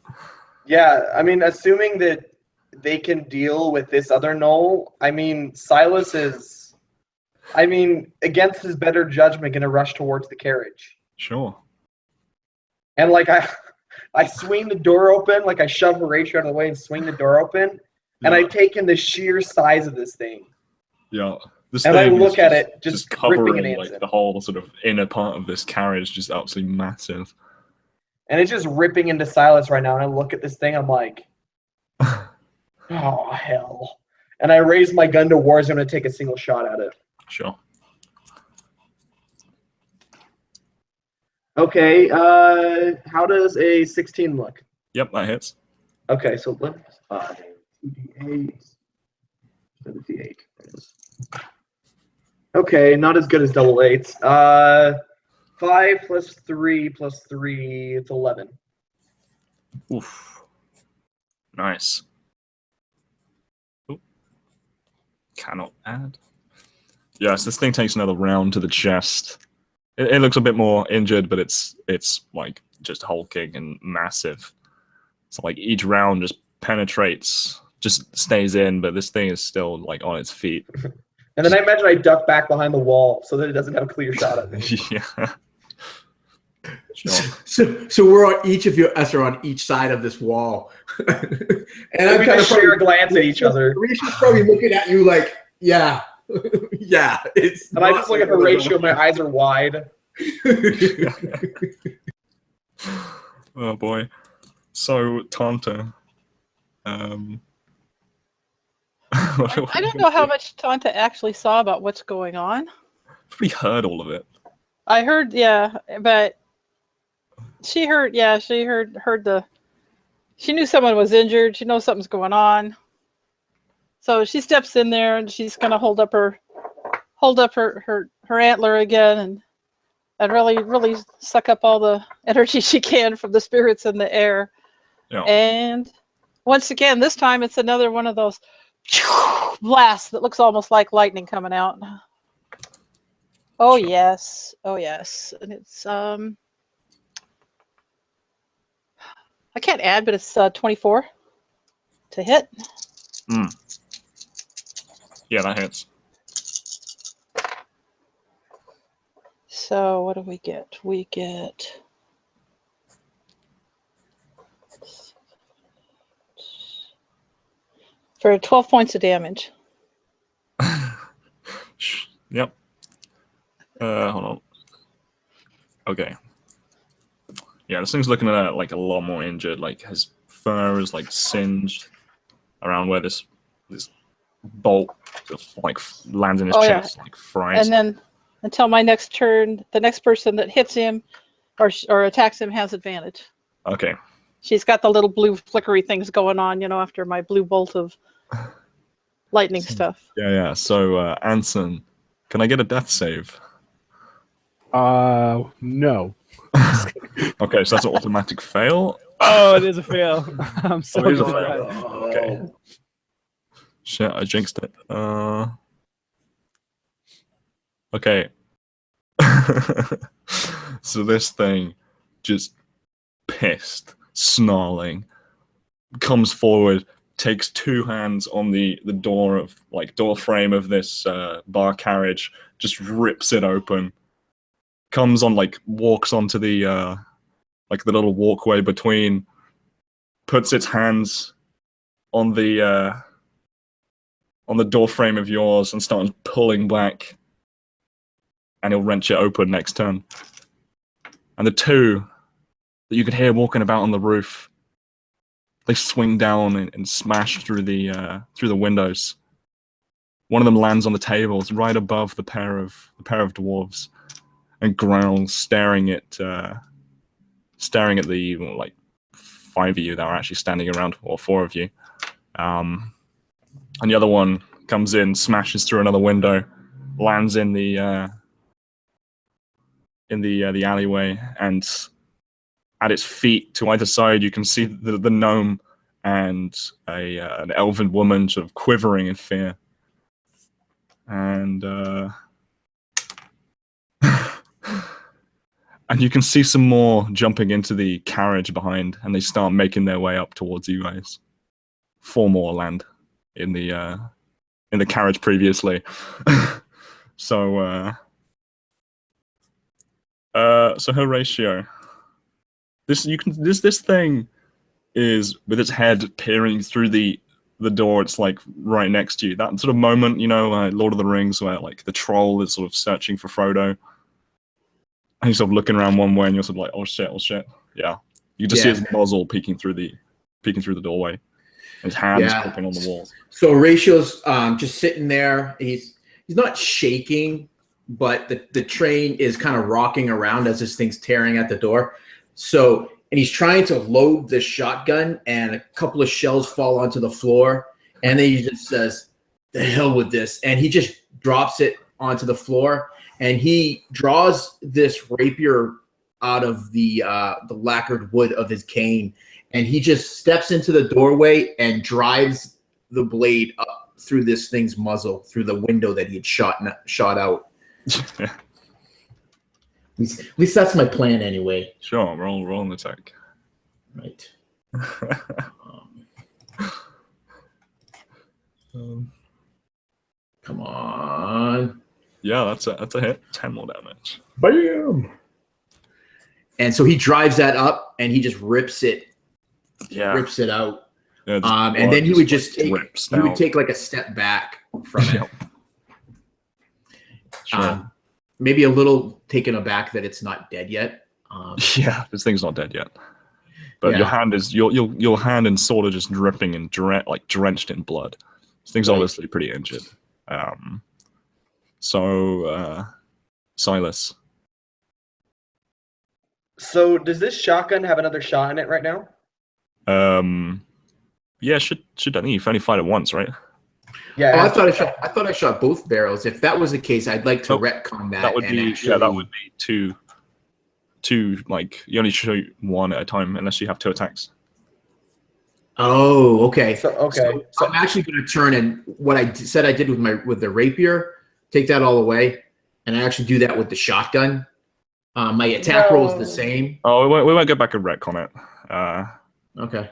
Yeah, I mean, assuming that they can deal with this other Knoll, I mean, Silas is, against his better judgment, going to rush towards the carriage. Sure. And like I swing the door open, like I shove Horatio out of the way and swing the door open, and I take in the sheer size of this thing. Yeah. This And I thing look is at it, just ripping covering an like instant. the whole sort of inner part of this carriage, just absolutely massive. And it's just ripping into Silas right now. And I look at this thing, I'm like, oh, hell. And I raise my gun to Warzone to take a single shot at it. Sure. Okay, how does a 16 look? Yep, that hits. Okay, so let's 2d8. 7d8. Okay, not as good as double eights. 5 plus 3 plus 3, it's 11. Oof. Nice. Oop. Cannot add. Yes, this thing takes another round to the chest. It looks a bit more injured, but it's like just hulking and massive. So like each round just penetrates, just stays in, but this thing is still like on its feet. And then I imagine I duck back behind the wall so that it doesn't have a clear shot at me. yeah. Sure. So we're on each of us are on each side of this wall, and And we just share a glance at each other. Horatio's probably looking at you like, yeah, yeah. It's And I just look at Horatio, my eyes are wide. Oh boy. So Tanta. I don't know how much Tanta actually saw about what's going on. We heard all of it. I heard, yeah, but she heard she knew someone was injured. She knows something's going on. So she steps in there and she's gonna hold up her antler again and really suck up all the energy she can from the spirits in the air. Yeah. And once again, this time it's another one of those blasts that looks almost like lightning coming out. Oh yes, and it's I can't add, but it's 24 to hit. Yeah, that hits. So what do we get? We get for 12 points of damage. Yep. Hold on. Okay. Yeah, this thing's looking at like a lot more injured. Like his fur is like singed around where this bolt just, like lands in his chest, like fries. And then until my next turn, the next person that hits him or attacks him has advantage. Okay. She's got the little blue flickery things going on, after my blue bolt of lightning stuff. Yeah. So Anson, can I get a death save? No. Okay, so that's an automatic fail. Oh, it is a fail. I'm so it is a glad. fail. Okay. Shit, I jinxed it. Okay. So this thing, just pissed, snarling, comes forward, takes two hands on the door frame of this bar carriage, just rips it open. Comes on, walks onto the the little walkway between, puts its hands on the door frame of yours and starts pulling back, and he'll wrench it open next turn. And the two that you could hear walking about on the roof, they swing down and smash through the windows. One of them lands on the tables right above the pair of dwarves, and growls, staring at the like 5 of you that are actually standing around, or 4 of you. And the other one comes in, smashes through another window, lands in the alleyway, and at its feet to either side you can see the gnome and an elven woman sort of quivering in fear. And and you can see some more jumping into the carriage behind, and they start making their way up towards you guys. 4 more land in the carriage previously. So Horatio, this thing is with its head peering through the door. It's like right next to you. That sort of moment, Lord of the Rings, where like the troll is sort of searching for Frodo, and he's sort of looking around one way, and you're sort of like, oh shit. Yeah, you just see his muzzle peeking through the doorway. His hands gripping on the wall. So Horatio's just sitting there. He's not shaking, but the train is kind of rocking around as this thing's tearing at the door. So, and he's trying to load the shotgun, and a couple of shells fall onto the floor, and then he just says, "The hell with this!" And he just drops it onto the floor, and he draws this rapier out of the lacquered wood of his cane, and he just steps into the doorway and drives the blade up through this thing's muzzle, through the window that he had shot out. At least that's my plan anyway. Sure, roll an attack. Right. Come on. Yeah, that's a hit. 10 more damage. Bam. And so he drives that up, and he just rips it out. Yeah, and then he would just take like a step back from it. Sure. Maybe a little taken aback that it's not dead yet. Yeah, this thing's not dead yet. But your hand is your hand and sword are just dripping and drenched in blood. This thing's obviously pretty injured. Silas. So does this shotgun have another shot in it right now? Yeah, should I think you've only fired it once, right? Yeah. I thought I shot both barrels. If that was the case, I'd like to retcon that. That would be two. Like you only shoot one at a time unless you have 2 attacks. Oh, okay. So I'm actually going to turn and what I said I did with the rapier, take that all away, and I actually do that with the shotgun. My attack roll is the same. Oh, we won't go back and retcon it. Okay.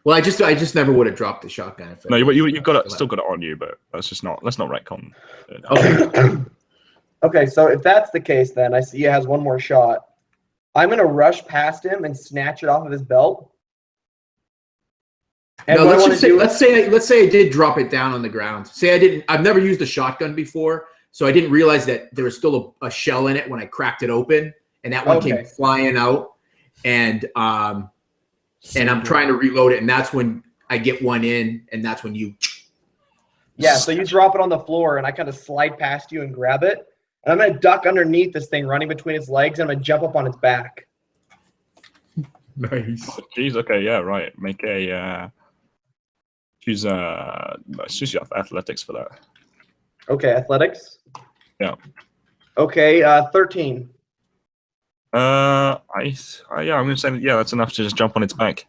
Well, I just never would have dropped the shotgun. No, you've got it, still got it on you, but let's not retcon. Okay. Okay, so if that's the case, then I see he has one more shot. I'm gonna rush past him and snatch it off of his belt. And no, let's say I did drop it down on the ground. Say I've never used a shotgun before, so I didn't realize that there was still a shell in it when I cracked it open, and that one came flying out, and I'm trying to reload it, and that's when I get one in, and that's when you. Yeah, so you drop it on the floor, and I kind of slide past you and grab it, and I'm gonna duck underneath this thing, running between its legs, and I'm gonna jump up on its back. Nice. Jeez. Okay. Yeah. Right. Make a choose your athletics for that. Okay, athletics. Yeah. Okay, 13. I'm gonna say that's enough to just jump on its back.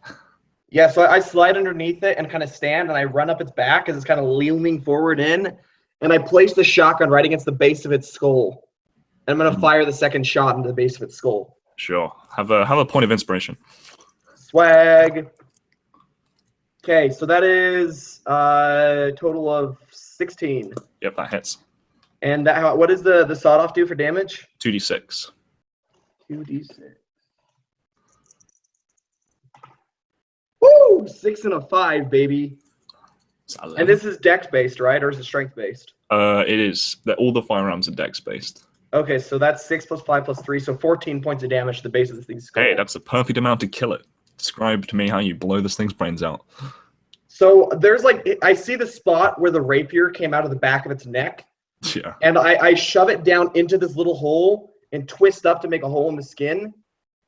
Yeah, so I slide underneath it and kind of stand, and I run up its back as it's kind of leaning forward in, and I place the shotgun right against the base of its skull. And I'm gonna fire the second shot into the base of its skull. Sure. Have a point of inspiration. Swag. Okay, so that is a total of 16. Yep, that hits. And what does the sawed-off do for damage? 2d6. 2d6. Woo! 6 and a 5, baby. And this is dex-based, right? Or is it strength-based? It is. All the firearms are dex-based. Okay, so that's 6 plus 5 plus 3, so 14 points of damage to the base of this thing's skull. Hey, that's a perfect amount to kill it. Describe to me how you blow this thing's brains out. So there's like, I see the spot where the rapier came out of the back of its neck, Yeah. and I shove it down into this little hole and twist up to make a hole in the skin.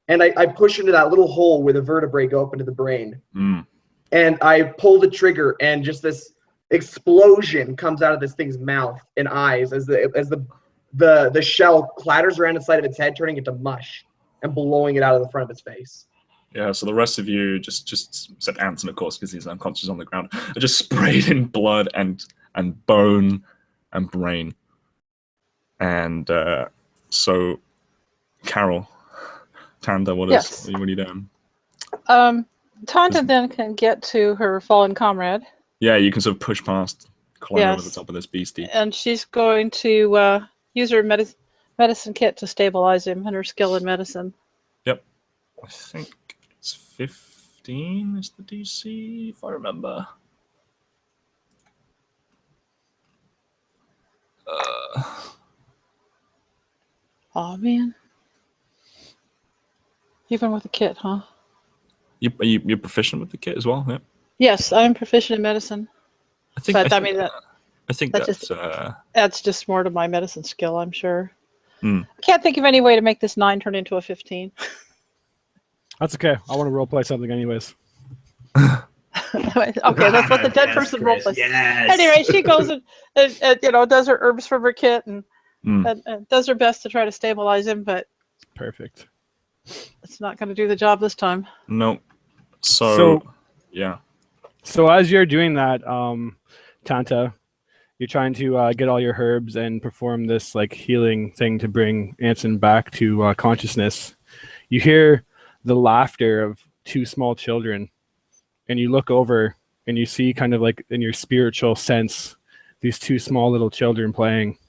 And I push into that little hole where the vertebrae go up into the brain. Mm. And I pull the trigger, and just this explosion comes out of this thing's mouth and eyes as the shell clatters around inside of its head, turning into mush and blowing it out of the front of its face. Yeah, so the rest of you, just except Anson, of course, because he's unconscious on the ground, are just sprayed in blood and bone and brain. And so, Carol, Tanda, what Yes. are you doing? Tanta then can get to her fallen comrade, Yeah, you can sort of push past, climb over the Yes. top of this beastie. and she's going to use her medicine kit to stabilize him and her skill in medicine. I think it's 15 is the DC, if I remember. Oh man. Even with a kit, huh? You're proficient with the kit as well, yeah? Yes, I'm proficient in medicine. I think. But I I mean, think that that's. just- Adds just more to my medicine skill, I'm sure. Hmm. I can't think of any way to make this 9 turn into a 15. That's okay. I want to roleplay something anyways. Okay, that's what the dead Yes, person Chris, roleplays. Yes. Anyway, she goes and does her herbs from her kit and, Mm. and does her best to try to stabilize him, but Perfect. it's not going to do the job this time. No. So, So- yeah. So as you're doing that, Tanta, you're trying to get all your herbs and perform this like healing thing to bring Anson back to consciousness. You hear the laughter of 2 small children, and you look over and you see kind of like in your spiritual sense these 2 small little children playing.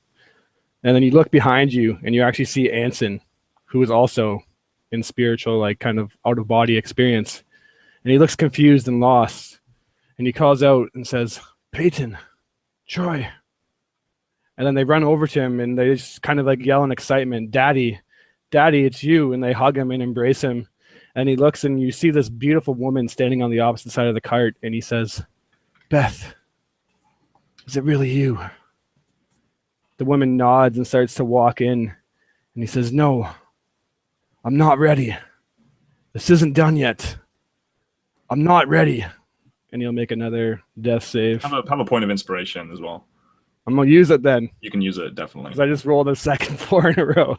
And then you look behind you and you actually see Anson, who is also in spiritual, like kind of out of body experience. And he looks confused and lost. And he calls out and says, "Peyton, Troy." And then they run over to him and they just kind of like yell in excitement, "Daddy, Daddy, it's you." And they hug him and embrace him. And he looks and you see this beautiful woman standing on the opposite side of the cart. And he says, "Beth, is it really you?" The woman nods and starts to walk in. And he says, "No, I'm not ready. This isn't done yet. I'm not ready." And he'll make another death save. Have a point of inspiration as well. I'm going to use it then, You can use it, definitely. because I just rolled a second 4 in a row.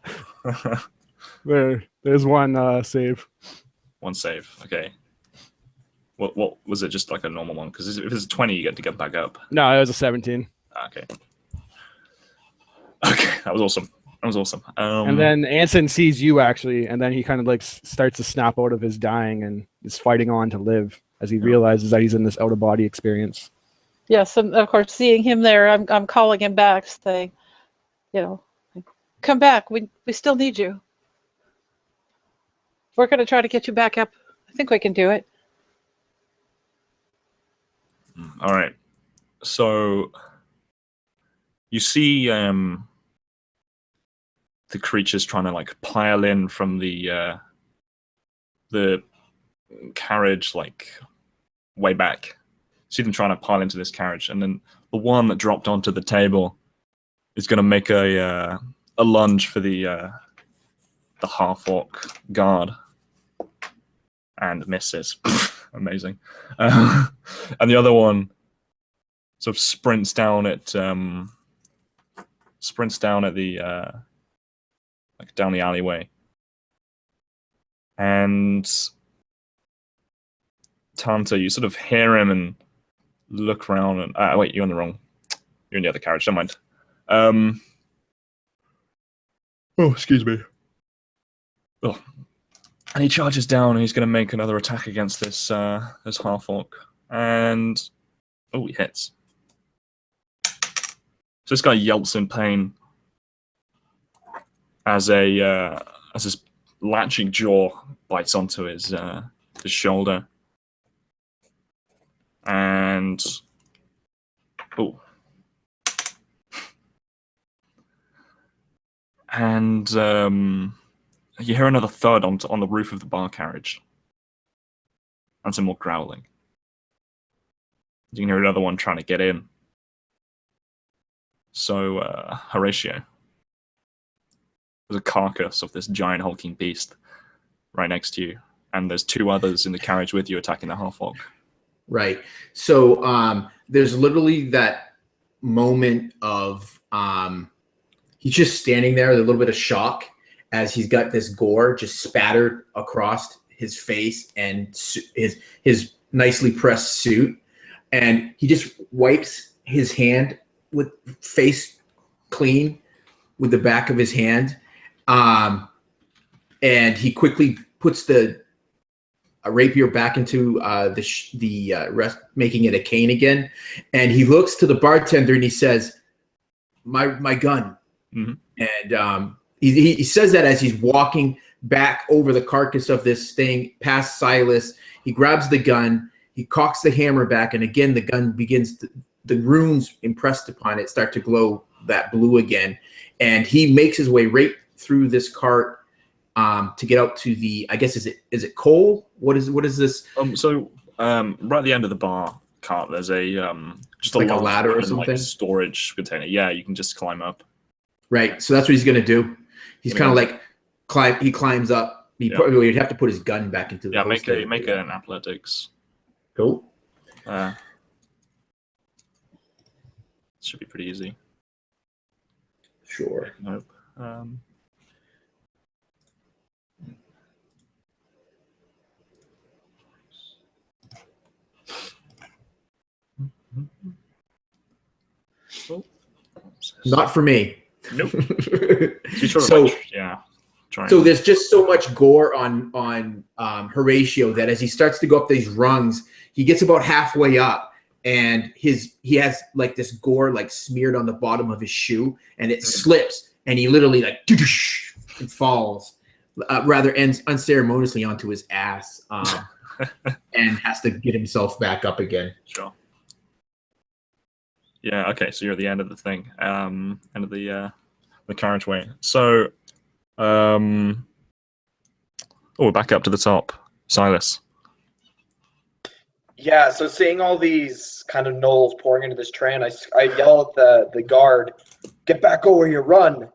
There's one save. One save. Okay. What was it? Just like a normal one? Because if it's 20, you get to get back up. No, it was a 17. Okay. Okay, that was awesome. And then Anson sees you actually, and then he kind of like starts to snap out of his dying and is fighting on to live as he realizes that he's in this out of body experience. Yes, and of course, seeing him there, I'm calling him back, saying, "Come back. We still need you. We're going to try to get you back up. I think we can do it." All right. So you see the creatures trying to like pile in from the carriage, like way back. See them trying to pile into this carriage, and then the one that dropped onto the table is going to make a lunge for the half-orc guard, and misses. Amazing. And the other one sort of sprints down at the like down the alleyway, and Tanta, you sort of hear him and look around and wait, you're in the other carriage. Never mind. Oh, excuse me. Oh. And he charges down and he's going to make another attack against this half-orc. And he hits. So this guy yelps in pain as his latching jaw bites onto his shoulder. And you hear another thud on the roof of the bar carriage, and some more growling. You can hear another one trying to get in. So, Horatio, there's a carcass of this giant hulking beast right next to you, and there's two others in the carriage with you attacking the half-orc. Right. So there's literally that moment of he's just standing there with a little bit of shock as he's got this gore just spattered across his face and his nicely pressed suit, and he just wipes his hand with face clean with the back of his hand, and he quickly puts the rapier back into the rest, making it a cane again, and he looks to the bartender and he says, "My gun." Mm-hmm. And he says that as he's walking back over the carcass of this thing past Silas. He grabs the gun, he cocks the hammer back, and again the gun begins the runes impressed upon it start to glow that blue again, and he makes his way right through this cart to get out to the, I guess, is it coal? What is this? So right at the end of the bar cart, there's a just Like a large ladder or wooden, something? storage container. Yeah, you can just climb up. Right. So that's what he's gonna do. He's Yeah. kind of like he climbs up. He Yeah. probably would have to put his gun back into the Yeah, holster. make an athletics. Cool. Should be pretty easy. Sure. Nope. Oh. Not for me. Nope. You sort of So- yeah. Try So and- there's just so much gore on Horatio that as he starts to go up these rungs, he gets about halfway up, and he has like this gore like smeared on the bottom of his shoe, and it slips, and he literally like and falls, rather ends unceremoniously onto his ass, and has to get himself back up again. Sure. Yeah. Okay. So you're at the end of the thing. End of the carriageway. So, we're back up to the top. Silas. Yeah, so seeing all these kind of gnolls pouring into this train, I yell at the guard, "Get back over here, run!"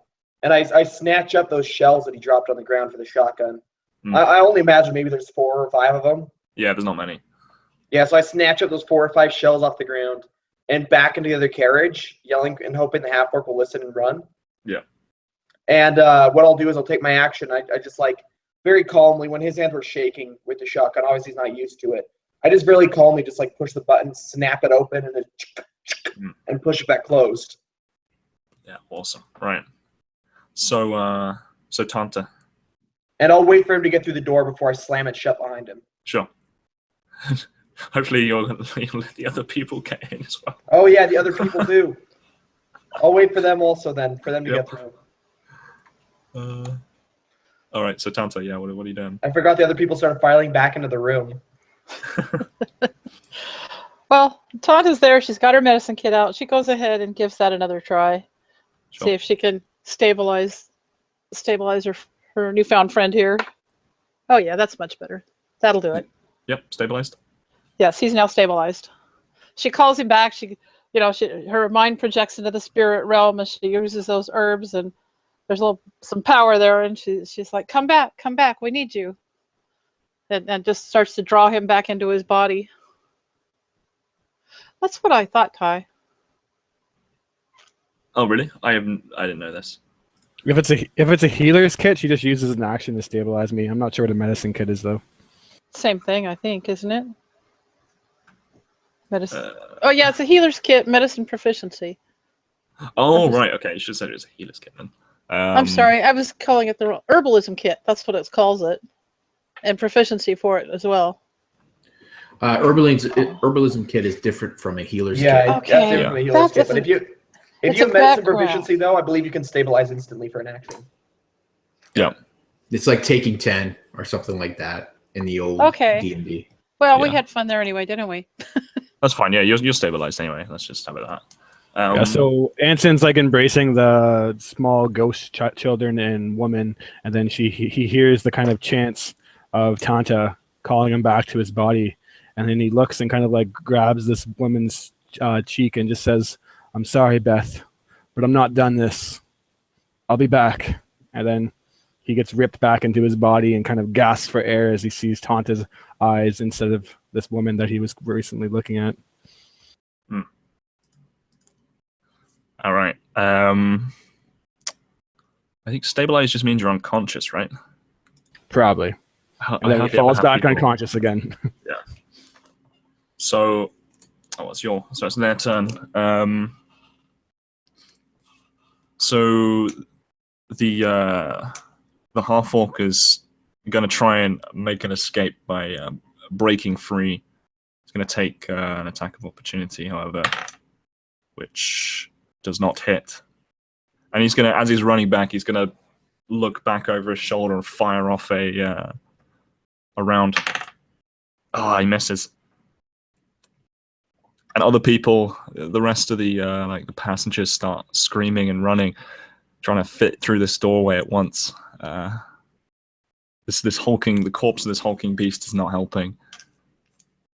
And I snatch up those shells that he dropped on the ground for the shotgun. Hmm. I only imagine maybe there's 4 or 5 of them. Yeah. There's not many. Yeah, so I snatch up those 4 or 5 shells off the ground and back into the other carriage, yelling and hoping the half-orc will listen and run. Yeah. And what I'll do is I'll take my action. I just like very calmly, when his hands were shaking with the shotgun, obviously he's not used to it. I just really calmly just like push the button, snap it open, and then and push it back closed. Yeah. Awesome. Right. So Tanta. And I'll wait for him to get through the door before I slam it shut behind him. Sure. Hopefully you'll let the other people get in as well. Oh yeah, the other people do. I'll wait for them also then, for them to Yep. get through. All right. So Tanta, yeah. What are you doing? I forgot the other people started filing back into the room. Well, Tanta's there. She's got her medicine kit out. She goes ahead and gives that another try. Sure. See if she can stabilize her newfound friend here. Oh yeah, that's much better. That'll do it. Yep. Stabilized. Yes, he's now stabilized. She calls him back. Her mind projects into the spirit realm as she uses those herbs, and there's some power there. And she's like, "Come back, we need you." And just starts to draw him back into his body. That's what I thought, Kai. Oh, really? I didn't know this. If it's a healer's kit, she just uses an action to stabilize me. I'm not sure what a medicine kit is though. Same thing, I think, isn't it? Medicine. Oh yeah, it's a healer's kit, medicine proficiency. Oh, right. Okay. You should have said it was a healer's kit then. I'm sorry, I was calling it the herbalism kit. That's what it calls it, and proficiency for it as well. Herbalism kit is different from a healer's Yeah, kit. that's Okay. different from a healer's That's kit. But if you it's have a medicine background. proficiency though, I believe you can stabilize instantly for an action. Yeah. It's like taking 10 or something like that in the old Okay. D&D. Well, we Yeah. had fun there anyway, didn't we? That's fine. Yeah, you're stabilized anyway. Let's just have it that. Yeah, so Anson's like embracing the small ghost children and woman, and then he hears the kind of chants of Tanta calling him back to his body, and then he looks and kind of like grabs this woman's cheek and just says, "I'm sorry, Beth, but I'm not done this. I'll be back." And then he gets ripped back into his body and kind of gasps for air as he sees Tanta's eyes instead of this woman that he was recently looking at. All right. I think stabilize just means you're unconscious, right? Probably. And then he falls back unconscious again. Yeah. So, so it's their turn. So the half-orc is going to try and make an escape by breaking free. It's going to take an attack of opportunity, however, which does not hit. And he's going to, as he's running back, he's going to look back over his shoulder and fire off a round. Oh, he misses. And other people, the rest of the the passengers start screaming and running, trying to fit through this doorway at once. This hulking, the corpse of this hulking beast is not helping.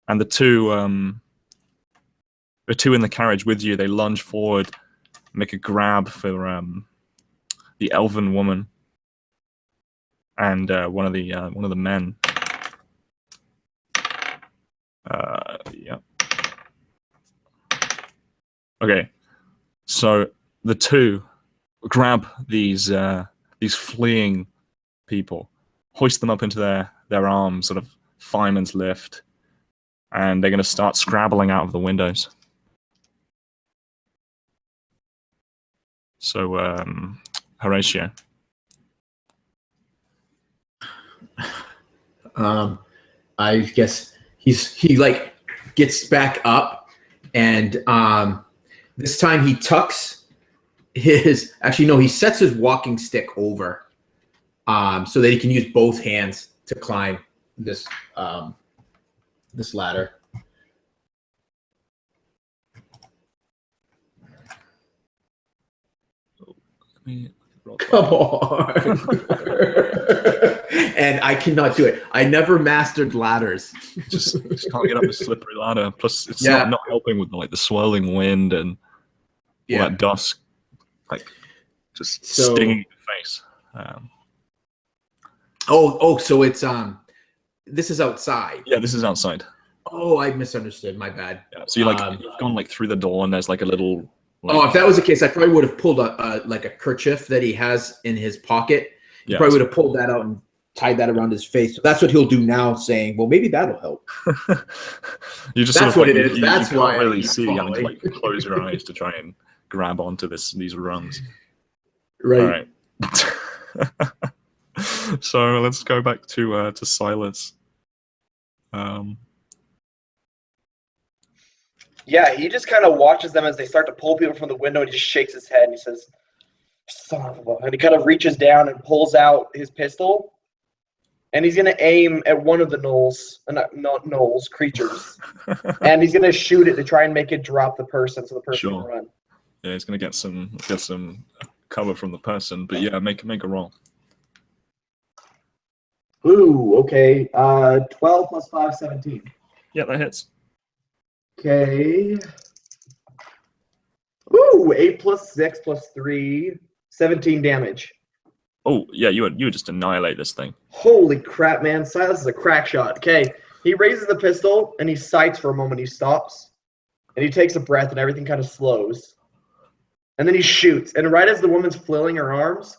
And the two in the carriage with you, they lunge forward, make a grab for the elven woman and one of the men. Yeah. Okay, so the two grab these fleeing people, hoist them up into their arms, sort of fireman's lift, and they're going to start scrabbling out of the windows. So, Horatio. I guess he like gets back up, and this time he tucks his. Actually, no, he sets his walking stick over, so that he can use both hands to climb this this ladder. Come on. And I cannot do it. I never mastered ladders. just can't get up the slippery ladder. Plus, it's not helping with the swirling wind and all that dust, just stinging your face. So it's this is outside. Yeah, this is outside. Oh, I misunderstood. My bad. Yeah, so you've gone through the door, and there's a little. If that was the case, I probably would have pulled a kerchief that he has in his pocket. He probably would have pulled that out and tied that around his face. So that's what he'll do now, saying, "Well, maybe that'll help." You just that's what it is. That's you why can't really see. You have to close your eyes to try and grab onto these rungs. Right. All right. So let's go back to Silas. Yeah, he just kind of watches them as they start to pull people from the window, and he just shakes his head and he says, "Son of a," and he kind of reaches down and pulls out his pistol, and he's gonna aim at one of the gnolls creatures, and he's gonna shoot it to try and make it drop the person, so the person can run. Yeah, he's gonna get some cover from the person, but yeah, make a roll. Ooh, okay. 12 plus 5, 17. Yeah, that hits. Okay. Ooh, 8 plus 6 plus 3, 17 damage. Oh, yeah, you would just annihilate this thing. Holy crap, man. Silas is a crack shot. Okay, he raises the pistol, and he sights for a moment. He stops, and he takes a breath, and everything kind of slows. And then he shoots. And right as the woman's flailing her arms,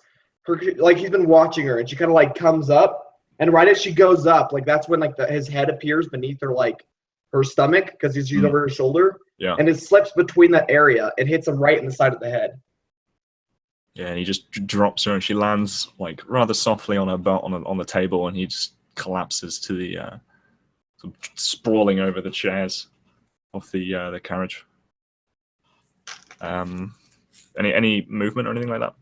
he's been watching her, and she kind of comes up. And right as she goes up, that's when his head appears beneath her her stomach, because she's over her shoulder. Yeah. And it slips between that area. It hits him right in the side of the head. Yeah, and he just drops her, and she lands rather softly on her butt on the table, and he just collapses to the sort of sprawling over the chairs of the carriage. Any movement or anything like that?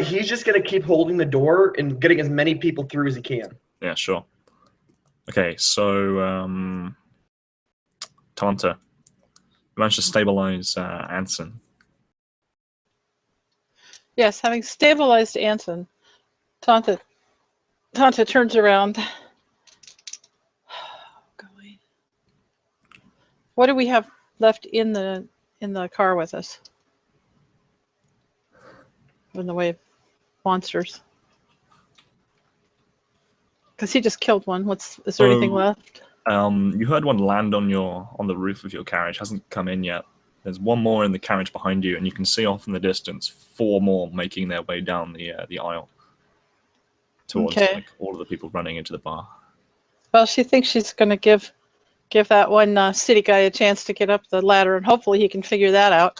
He's just going to keep holding the door and getting as many people through as he can. Yeah, sure. Okay, so Tanta, you managed to stabilize Anson. Yes, having stabilized Anson, Tanta turns around. What do we have left in the car with us? In the way of monsters. Because he just killed one. Is there anything left? You heard one land on the roof of your carriage. Hasn't come in yet. There's one more in the carriage behind you, and you can see off in the distance 4 more making their way down the aisle towards like all of the people running into the bar. Well, she thinks she's going to give that one city guy a chance to get up the ladder, and hopefully he can figure that out.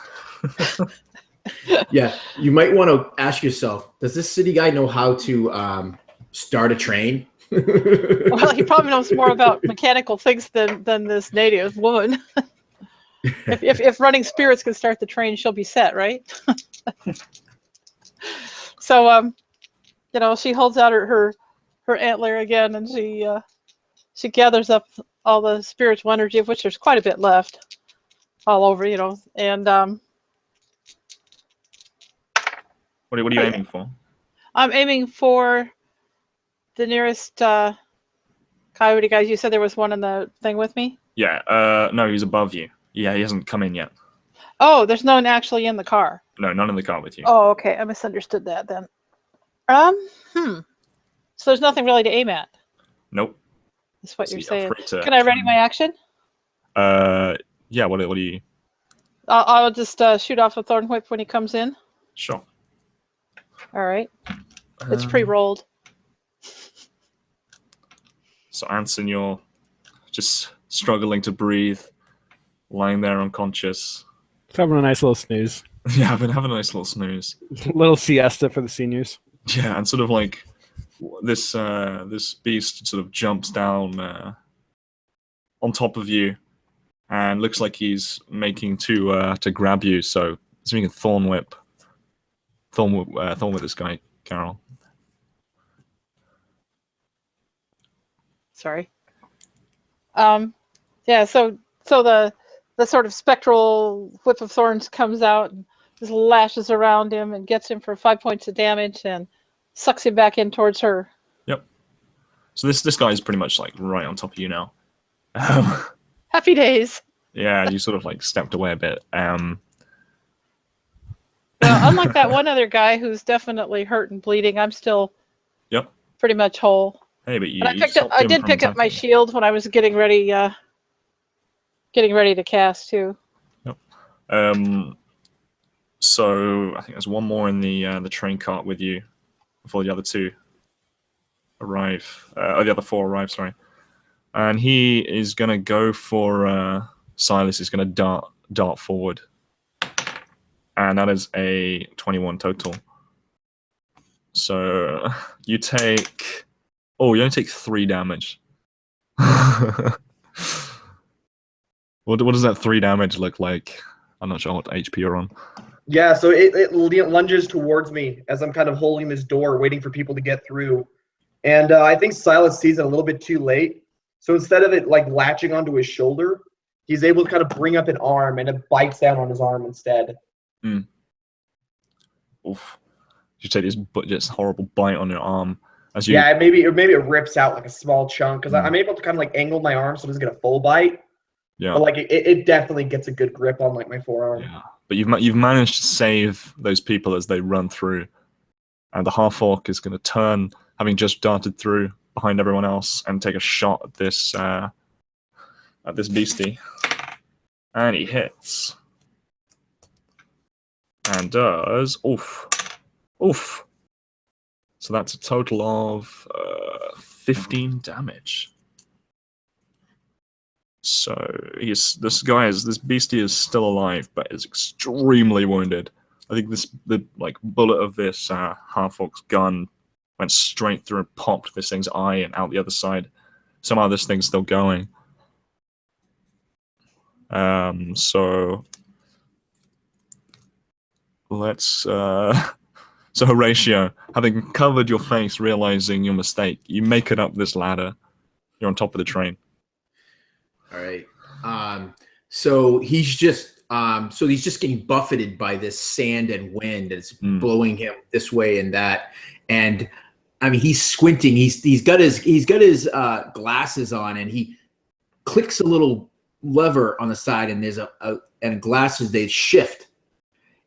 Yeah, you might want to ask yourself: does this city guy know how to start a train? Well, he probably knows more about mechanical things than this native woman. If running spirits can start the train, she'll be set, right? So, she holds out her antler again, and she gathers up all the spiritual energy, of which there's quite a bit left, all over, and What are you aiming for? I'm aiming for the nearest coyote guys. You said there was one in the thing with me? Yeah. No, he's above you. Yeah, he hasn't come in yet. Oh, there's no one actually in the car. No, none in the car with you. Oh, okay. I misunderstood that then. So there's nothing really to aim at. Nope. That's what So you're you're saying. free to Can I ready my action? Yeah. What do you? I'll just shoot off a thorn whip when he comes in. Sure. All right. It's pre-rolled. So Anson, you're just struggling to breathe, lying there unconscious. Having a nice little snooze. Yeah, I've been having a nice little snooze. Little siesta for the seniors. Yeah, and sort of like this beast sort of jumps down on top of you, and looks like he's making to grab you. So it's making a thorn whip this guy, Carol. Sorry. Yeah. So the sort of spectral whip of thorns comes out and just lashes around him and gets him for 5 points of damage and sucks him back in towards her. Yep. So this guy is pretty much like right on top of you now. Happy days. Yeah, you sort of like stepped away a bit. Well, unlike that one other guy who's definitely hurt and bleeding, I'm still pretty much whole. Hey, but And I did pick up my shield when I was getting ready to cast too. Yep. So I think there's one more in the train cart with you before the other two arrive. The other 4 arrive. Sorry. And he is gonna go for Silas. Is gonna dart forward, and that is a 21 total. So you take. Oh, you only take 3 damage. What does that 3 damage look like? I'm not sure what HP you're on. Yeah, so it lunges towards me as I'm kind of holding this door, waiting for people to get through. And I think Silas sees it a little bit too late. So instead of it like latching onto his shoulder, he's able to kind of bring up an arm, and it bites down on his arm instead. Oof. You take this horrible bite on your arm. As you... Yeah, maybe it rips out like a small chunk, because I'm able to kind of like angle my arm so it doesn't get a full bite. Yeah. But like it definitely gets a good grip on like my forearm. Yeah. But you've managed to save those people as they run through, and the half orc is going to turn, having just darted through behind everyone else, and take a shot at this beastie, and he hits, and does oof. So that's a total of 15 damage. So this beastie is still alive, but is extremely wounded. I think the bullet of this half-orc's gun went straight through and popped this thing's eye and out the other side. Somehow this thing's still going. So let's so Horatio, having covered your face, realizing your mistake, you make it up this ladder. You're on top of the train. All right. So he's just getting buffeted by this sand and wind that's blowing him this way and that. And I mean, he's squinting. He's got his glasses on, and he clicks a little lever on the side, and there's and glasses, they shift,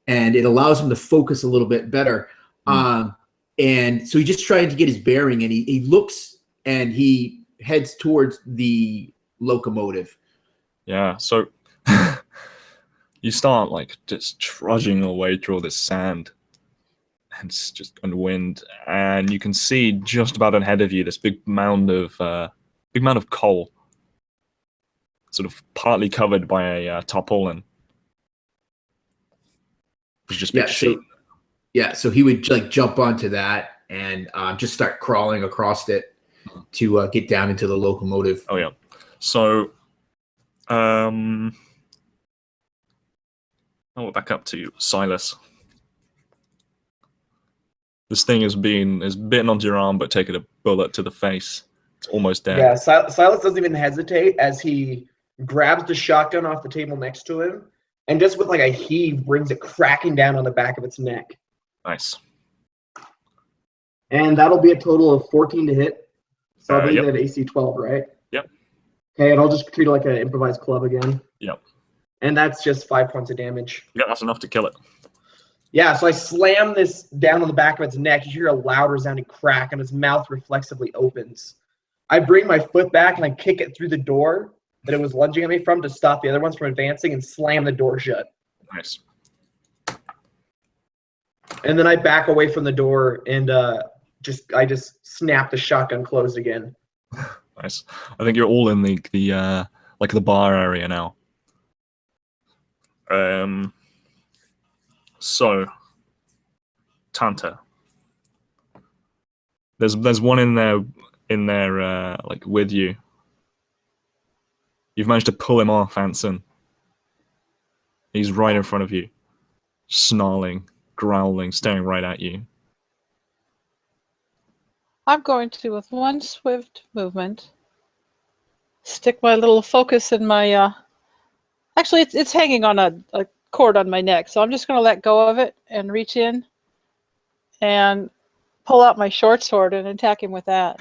and it allows him to focus a little bit better. And so he just trying to get his bearing, and he looks and he heads towards the locomotive. Yeah, so you start like just trudging away through all this sand and it's just and wind, and you can see just about ahead of you this big mound of coal, sort of partly covered by a tarpaulin, which is just big sheet. So he would like jump onto that and just start crawling across it to get down into the locomotive. Oh yeah. So, we're back up to Silas. This thing is bitten onto your arm, but taken a bullet to the face. It's almost dead. Yeah, Silas doesn't even hesitate as he grabs the shotgun off the table next to him, and just with like a heave, brings it cracking down on the back of its neck. Nice. And that'll be a total of 14 to hit. So I believe Yep. they have AC 12, right? Yep. Okay, and I'll just treat it like an improvised club again. Yep. And that's just 5 points of damage. Yeah, that's enough to kill it. Yeah, so I slam this down on the back of its neck. You hear a loud resounding crack, and its mouth reflexively opens. I bring my foot back, and I kick it through the door that it was lunging at me from to stop the other ones from advancing, and slam the door shut. Nice. And then I back away from the door, and I just snap the shotgun closed again. Nice. I think you're all in the like the bar area now. So, Tanta. There's one in there like with you. You've managed to pull him off, Anson. He's right in front of you, snarling, growling, staring right at you. I'm going to, with one swift movement, stick my little focus in my. Actually, it's hanging on a cord on my neck, so I'm just going to let go of it and reach in and pull out my short sword and attack him with that.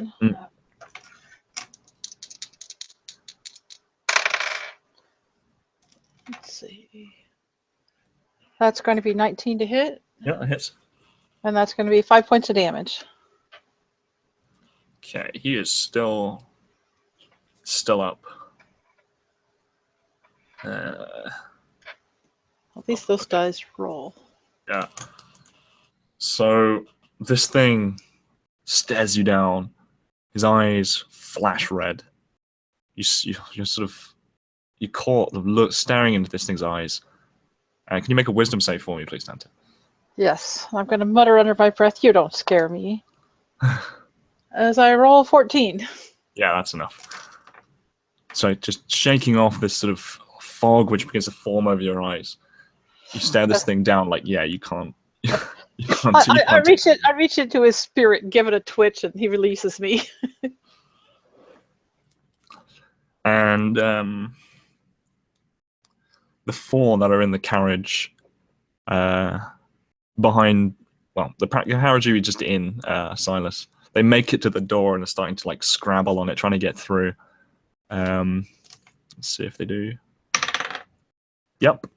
Let's see. That's going to be 19 to hit, Yeah, it hits. and that's going to be 5 points of damage. Okay, he is still up. At least those dice roll. Yeah. So this thing stares you down. His eyes flash red. You're sort of caught the look staring into this thing's eyes. Can you make a wisdom save for me, please, Tanta? Yes, I'm going to mutter under my breath, "You don't scare me." As I roll 14. Yeah, that's enough. So just shaking off this sort of fog which begins to form over your eyes. You stare this thing down like, yeah, you can't. You can't. I reach into his spirit, give it a twitch, and he releases me. And the four that are in the carriage behind, well, the carriage you were just in, Silas, they make it to the door and are starting to like scrabble on it, trying to get through. Let's see if they do. Yep.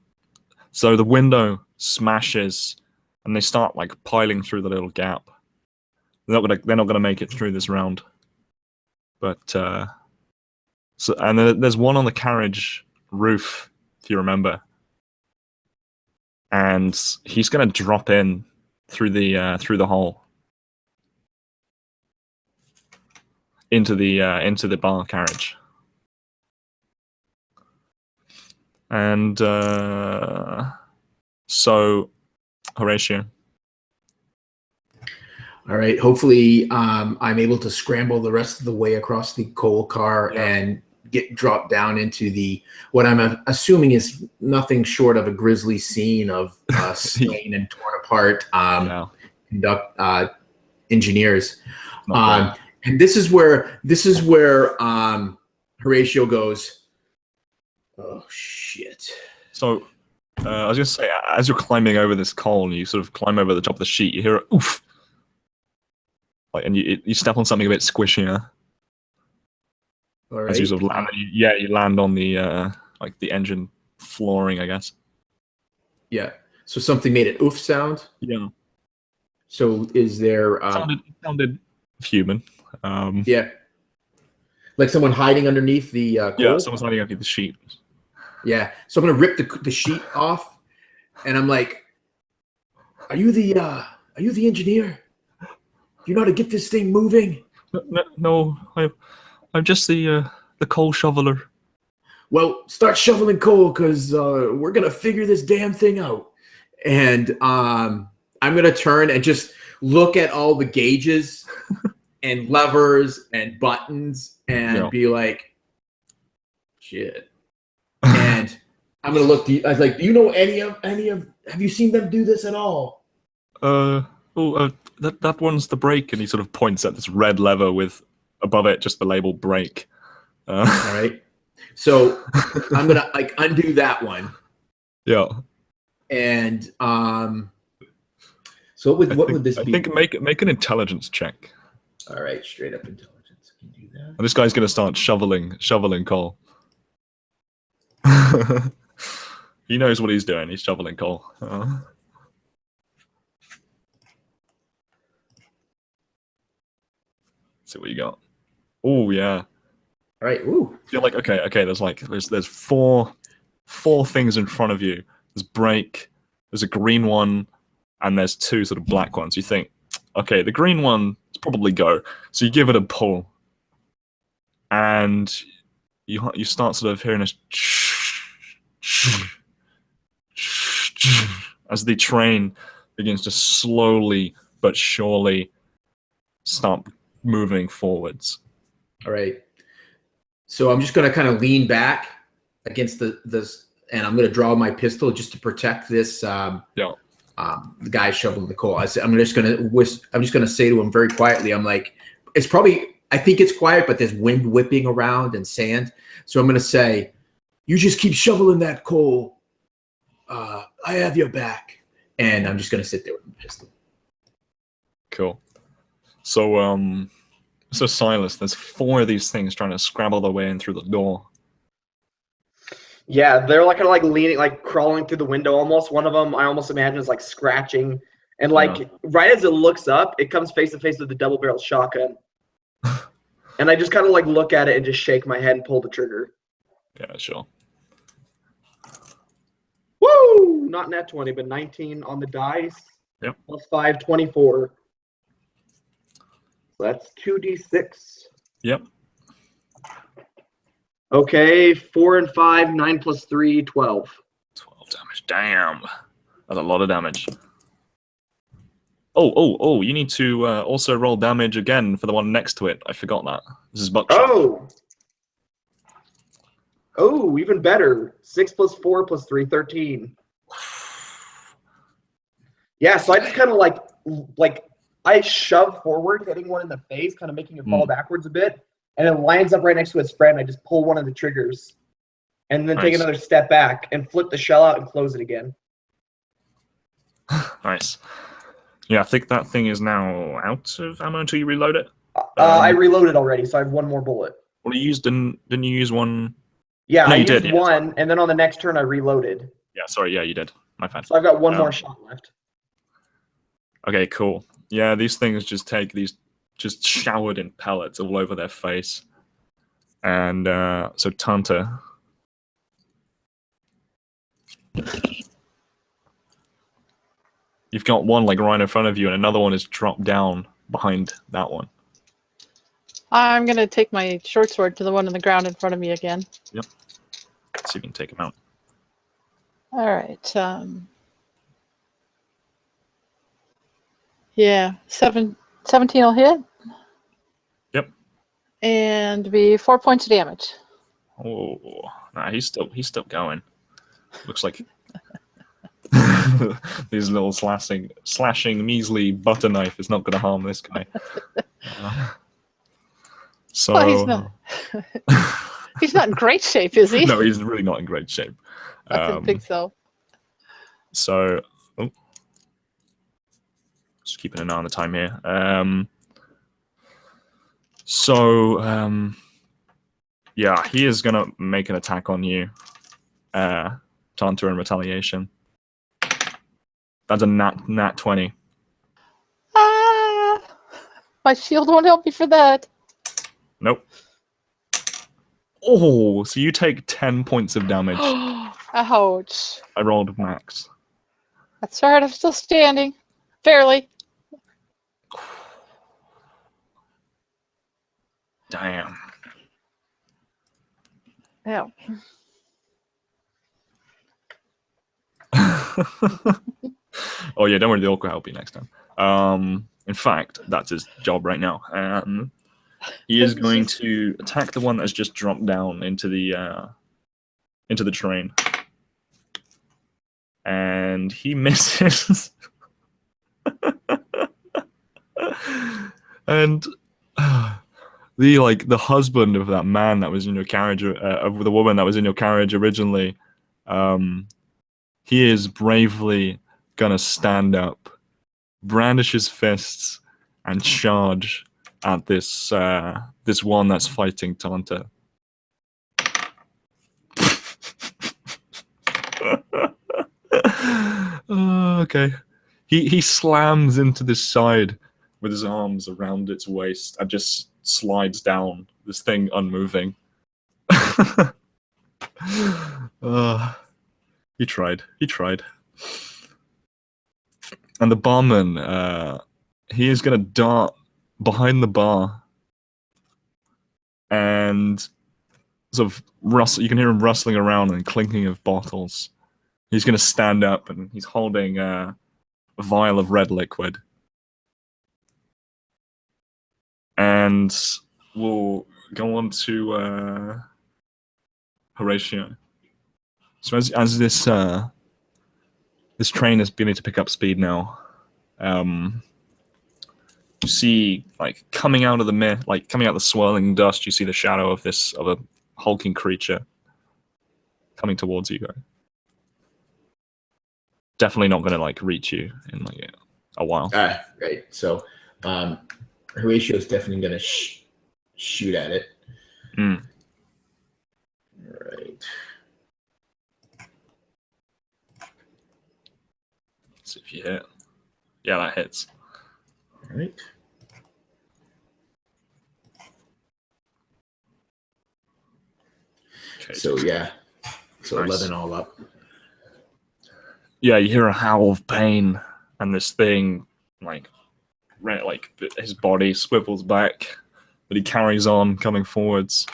So the window smashes and they start like piling through the little gap. They're not gonna make it through this round. But so, and there's one on the carriage roof, if you remember. And he's gonna drop in through the hole into the bar carriage. And so, Horatio. All right. Hopefully, I'm able to scramble the rest of the way across the coal car and get dropped down into what I'm assuming is nothing short of a grisly scene of slain and torn apart engineers. And this is where Horatio goes, "Oh shit!" So I was gonna say, as you're climbing over this coal, and you sort of climb over the top of the sheet, you hear a oof, like, and you step on something a bit squishier. All right. As you sort of land, you land on the like the engine flooring, I guess. Yeah. So something made an oof sound. Yeah, So is there? sounded human. Yeah. Like someone hiding underneath the coal? Yeah, someone's hiding underneath the sheet. Yeah. So I'm gonna rip the sheet off, and I'm like, "Are you the engineer? You know how to get this thing moving?" No, I'm just the coal shoveler. Well, start shoveling coal because we're gonna figure this damn thing out. And I'm gonna turn and just look at all the gauges and levers and buttons and be like, shit. And I'm gonna look. I was like, do you know any of? Have you seen them do this at all? That one's the brake, and he sort of points at this red lever with above it just the label brake. All right. So I'm gonna like undo that one. Yeah. And so what would this be? I think make an intelligence check. All right, straight up intelligence. Can you do that? And this guy's gonna start shoveling coal. He knows what he's doing. He's shoveling coal. See what you got. Oh yeah. All right. Ooh. You're like, okay. There's four things in front of you. There's brake. There's a green one, and there's two sort of black ones. You think, okay, the green one is probably go. So you give it a pull, and you start sort of hearing this as the train begins to slowly but surely start moving forwards. All right. So I'm just going to kind of lean back against this, and I'm going to draw my pistol just to protect this. The guy shoveling the coal. I'm just going to say to him very quietly. I'm like, I think it's quiet, but there's wind whipping around and sand. So I'm going to say, you just keep shoveling that coal. I have your back. And I'm just going to sit there with my pistol. Cool. So Silas, there's four of these things trying to scrabble their way in through the door. Yeah, they're like kind of like leaning, like crawling through the window almost. One of them, I almost imagine, is like scratching. And like right as it looks up, it comes face to face with the double-barreled shotgun. And I just kind of like look at it and just shake my head and pull the trigger. Yeah, sure. Woo! Not net 20, but 19 on the dice. Yep. Plus 5, 24. So that's 2d6. Yep. Okay, 4 and 5, 9 plus 3, 12. 12 damage. Damn. That's a lot of damage. Oh, you need to also roll damage again for the one next to it. I forgot that. This is buckshot. Oh, even better. 6 plus 4 plus 3, 13. Yeah, so I just kind of like I shove forward, hitting one in the face, kind of making it fall backwards a bit, and it lines up right next to its friend. I just pull one of the triggers, and then take another step back and flip the shell out and close it again. Nice. Yeah, I think that thing is now out of ammo until you reload it. I reloaded already, so I have one more bullet. Well, didn't you use one? Yeah, No, I you used did, one, and then on the next turn I reloaded. Yeah, sorry. Yeah, you did. My bad. So I've got one more shot left. Okay, cool. Yeah, these things just showered in pellets all over their face. And so Tanta. You've got one like right in front of you, and another one is dropped down behind that one. I'm going to take my short sword to the one on the ground in front of me again. Yep. Let's see if you can take him out. All right. Yeah, 17 will hit. Yep. And be 4 points of damage. Oh, nah, he's still going. Looks like these little slashing measly butter knife is not going to harm this guy. So Well, he's not. He's not in great shape, is he? No, he's really not in great shape. I didn't think so. So, just keeping an eye on the time here. Yeah, he is gonna make an attack on you. Tanta in retaliation. That's a nat 20. Ah, my shield won't help me for that. Nope. Oh, so you take 10 points of damage. Ouch. I rolled max. That's right, I'm still standing. Barely. Damn. Yeah. Oh yeah, don't worry, the orc will help you next time. In fact, that's his job right now. He is going to attack the one that's just dropped down into the train, and he misses. And the husband of that man that was in your carriage, of the woman that was in your carriage originally, he is bravely gonna stand up, brandish his fists, and charge at this this one that's fighting Tanta. Okay. He slams into this side with his arms around its waist and just slides down, this thing unmoving. He tried. And the barman, he is going to dart behind the bar and sort of rustle. You can hear him rustling around and clinking of bottles. He's going to stand up and he's holding a vial of red liquid. And we'll go on to Horatio. So as this this train is beginning to pick up speed now, you see, like, coming out of the swirling dust, you see the shadow of a hulking creature coming towards you guys. Definitely not going to like reach you in like a while. Right. So Horatio's definitely going to shoot at it. Mm. Right. Let's see if you hit. Yeah, that hits. All right. Okay, So yeah. So nice. 11 all up. Yeah, you hear a howl of pain, and this thing, his body swivels back, but he carries on, coming forwards.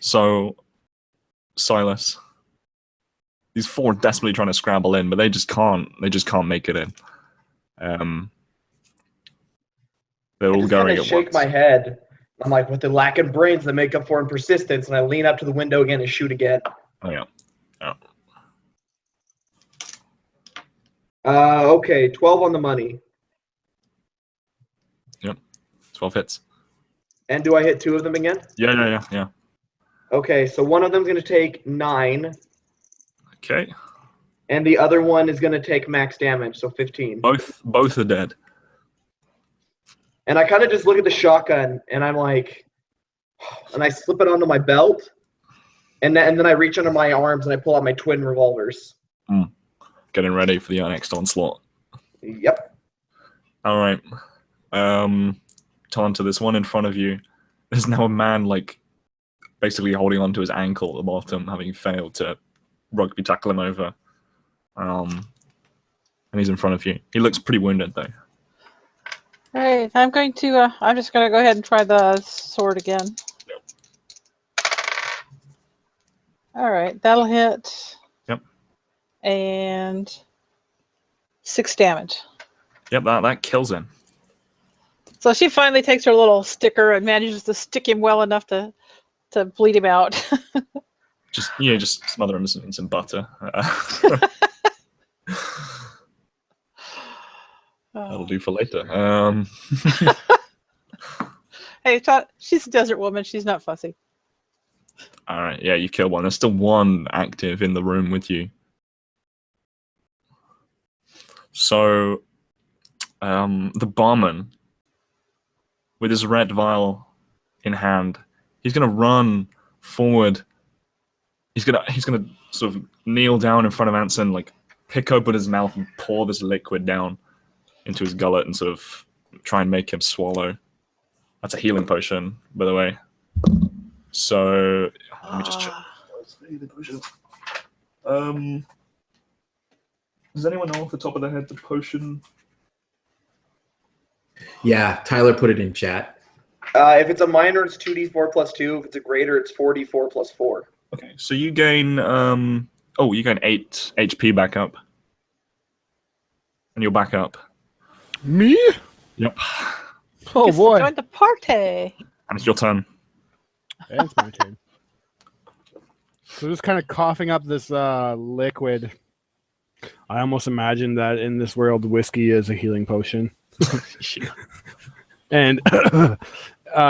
So, Silas, these four are desperately trying to scramble in, but they just can't. They just can't make it in. They're all going at shake once. my head. I'm like, with the lack of brains that make up for in persistence, and I lean up to the window again and shoot again. Oh yeah. Okay, 12 on the money. Yep. 12 hits. And do I hit two of them again? Yeah. Okay, so one of them's going to take 9, Okay. and the other one is going to take max damage, so 15. Both are dead. And I kind of just look at the shotgun, and I'm like, and I slip it onto my belt, and then I reach under my arms and I pull out my twin revolvers. Getting ready for the next onslaught. Yep. All right. Tanta, this one in front of you. There's now a man basically holding onto his ankle at the bottom, having failed to rugby tackle him over. And he's in front of you. He looks pretty wounded though. All right, I'm just going to go ahead and try the sword again. Yep. All right, that'll hit. Yep. And 6 damage. Yep, that kills him. So she finally takes her little sticker and manages to stick him well enough to bleed him out. Just smother him in some butter. That'll do for later. Hey, she's a desert woman. She's not fussy. All right, yeah, you killed one. There's still one active in the room with you. So, the barman, with his red vial in hand, he's going to run forward. he's gonna sort of kneel down in front of Anson, like pick open his mouth and pour this liquid down into his gullet and sort of try and make him swallow. That's a healing potion, by the way. So let me just check. Does anyone know off the top of their head the potion? Yeah, Tyler put it in chat. If it's a minor, it's 2d4 plus 2. If it's a greater, it's 4d4 plus 4. Okay, so you gain you gain 8 HP back up. And you're back up. Me? Yep. Oh Guess boy. join the party. And it's your turn. It's my turn. So just kind of coughing up this liquid. I almost imagine that in this world, whiskey is a healing potion. And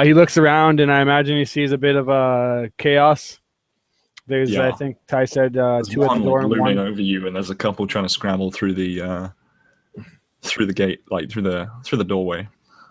he looks around, and I imagine he sees a bit of chaos. There's, Yeah. I think Ty said, There's two at one the door and looming one. over you, and there's a couple trying to scramble through the gate, like through the doorway.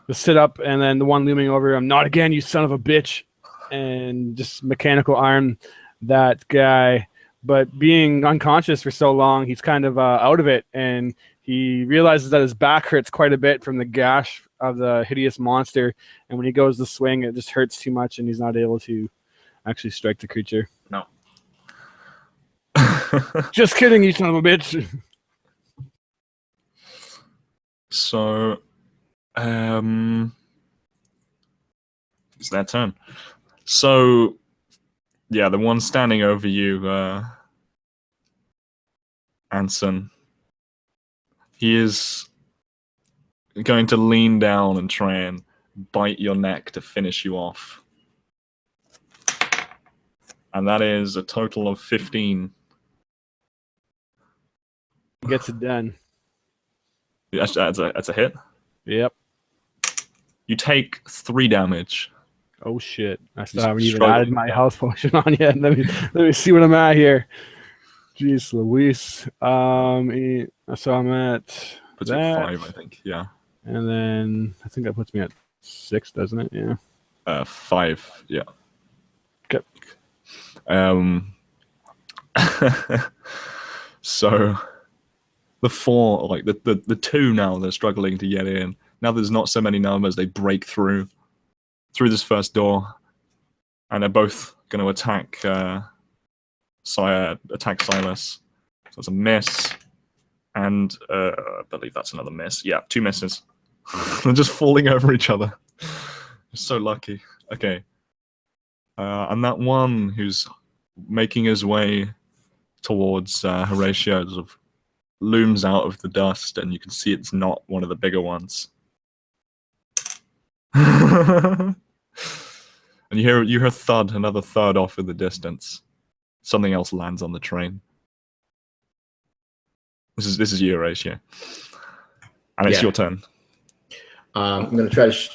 Just sit up, and then the one looming over him. Not again, you son of a bitch! And just mechanical arm that guy. But being unconscious for so long, he's kind of out of it, and he realizes that his back hurts quite a bit from the gash of the hideous monster. And when he goes to swing, it just hurts too much, and he's not able to actually strike the creature. No. Just kidding, you son of a bitch! So, it's their turn. So, yeah, the one standing over you, Anson, he is going to lean down and try and bite your neck to finish you off. And that is a total of 15. He gets it done. That's a hit. Yep. You take 3 damage. Oh shit! I still He's haven't even struggling. added my health potion on yet. Let me see what I'm at here. Jeez, Luis. So I'm at Puts you at that, 5, I think. Yeah. and then I think that puts me at 6, doesn't it? Yeah. 5. Yeah. Okay. So the 4, like the 2 now, they're struggling to get in. Now there's not so many numbers. They break through this first door, and they're both going to attack Silas. So that's a miss, and I believe that's another miss. Yeah, 2 misses. They're just falling over each other. You're so lucky. Okay. And that one who's making his way towards Horatio sort of looms out of the dust, and you can see it's not one of the bigger ones. And you hear thud, another thud off in the distance. Something else lands on the train. This is you, Horatio, and it's Yeah. your turn. I'm gonna try to.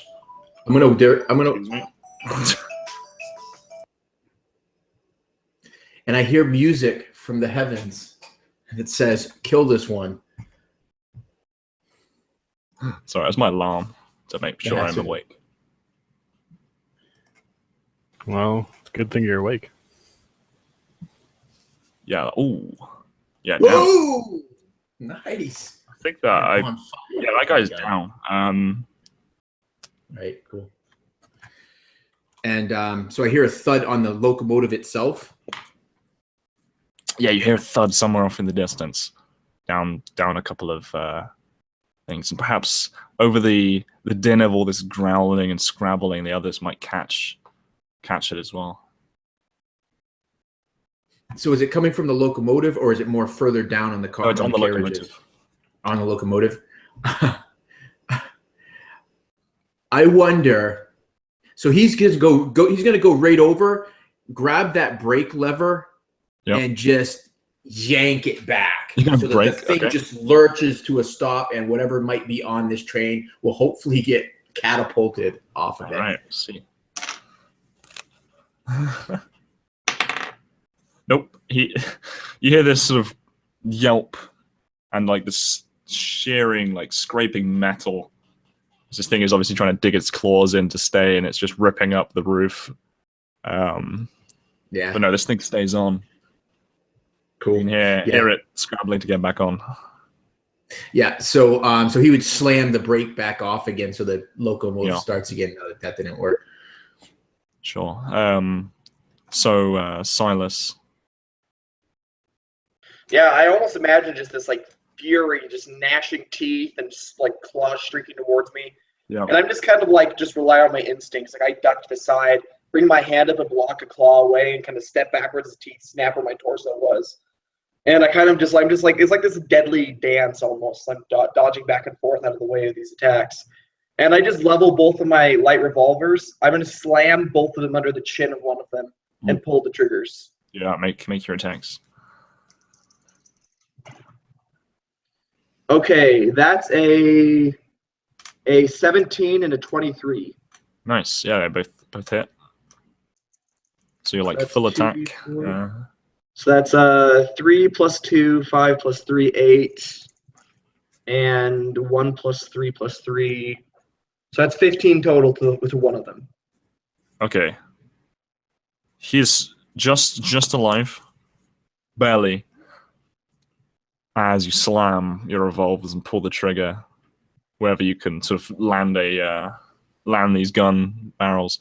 I'm gonna. And I hear music from the heavens, and it says, "Kill this one." Sorry, that's my alarm to make sure Yeah, I'm so- awake. Well, it's a good thing you're awake. Yeah. Ooh. Yeah. Now, Whoa! Nice. I think that On fire. yeah, that guy's Yeah. down. Right. Cool. And so I hear a thud on the locomotive itself. Yeah, you hear a thud somewhere off in the distance, down a couple of things, and perhaps over the din of all this growling and scrabbling, the others might catch it as well. So is it coming from the locomotive, or is it more further down on the car? Oh, it's on the carriages? locomotive. On the locomotive. I wonder. So he's gonna go. He's gonna go right over, grab that brake lever, Yep. and just yank it back. You're gonna so that brake? the thing Okay. just lurches to a stop, and whatever might be on this train will hopefully get catapulted off of All it. right, let's see. Nope. You hear this sort of yelp and like this shearing, like scraping metal. This thing is obviously trying to dig its claws in to stay, and it's just ripping up the roof. Yeah. But no, this thing stays on. Cool. You can hear it scrambling to get back on. Yeah. So so he would slam the brake back off again so the locomotive Yeah. starts again. No, that didn't work. Sure. So Silas. Yeah, I almost imagine just this like fury, just gnashing teeth and just like claws streaking towards me. Yeah. And I'm just kind of like just rely on my instincts. Like I duck to the side, bring my hand up and block a claw away, and kind of step backwards as teeth snap where my torso was. And I'm just like it's like this deadly dance almost. I'm dodging back and forth out of the way of these attacks. And I just level both of my light revolvers. I'm going to slam both of them under the chin of one of them and pull the triggers. Yeah. Make your attacks. Okay, that's a 17 and a 23. Nice. Yeah, they both hit. So you're like That's full 2d4. attack. So that's 3 plus 2, 5 plus 3, 8, and 1 plus 3 plus 3. So that's 15 total to one of them. Okay. He's just alive, barely. As you slam your revolvers and pull the trigger, wherever you can sort of land these gun barrels,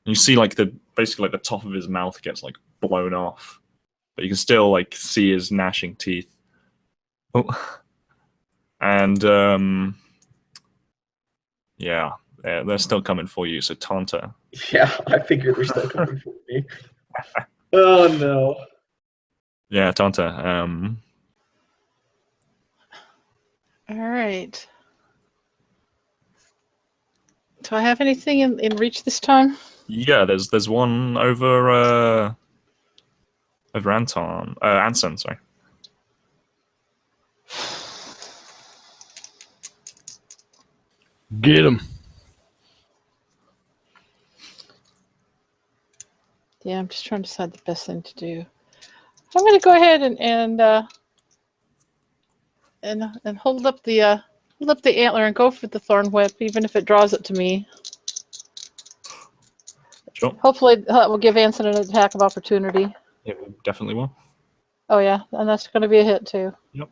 and you see like basically the top of his mouth gets like blown off, but you can still like see his gnashing teeth. Oh, and yeah, they're still coming for you. So Tanta. Yeah, I figured they're still coming for me. Oh no. Yeah, Tanta. All right. Do I have anything in reach this time? Yeah, there's one over Anson, sorry. Get him. Yeah, I'm just trying to decide the best thing to do. I'm going to go ahead and hold up the antler and go for the thorn whip, even if it draws it to me. Sure. Hopefully, that will give Anson an attack of opportunity. It definitely will. Oh yeah, and that's going to be a hit too. Yep.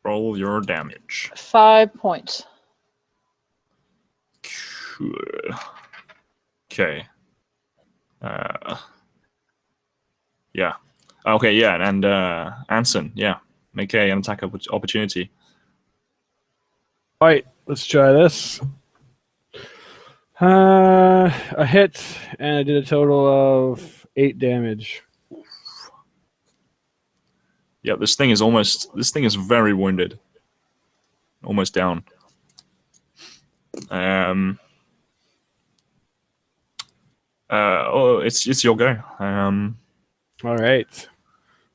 Roll your damage. 5 points. Cool. Okay. Yeah. Okay, yeah, and Anson, yeah. Make an attack opportunity. All right, let's try this. A hit, and I did a total of 8 damage. Yeah, this thing is very wounded. Almost down. It's your go. All right,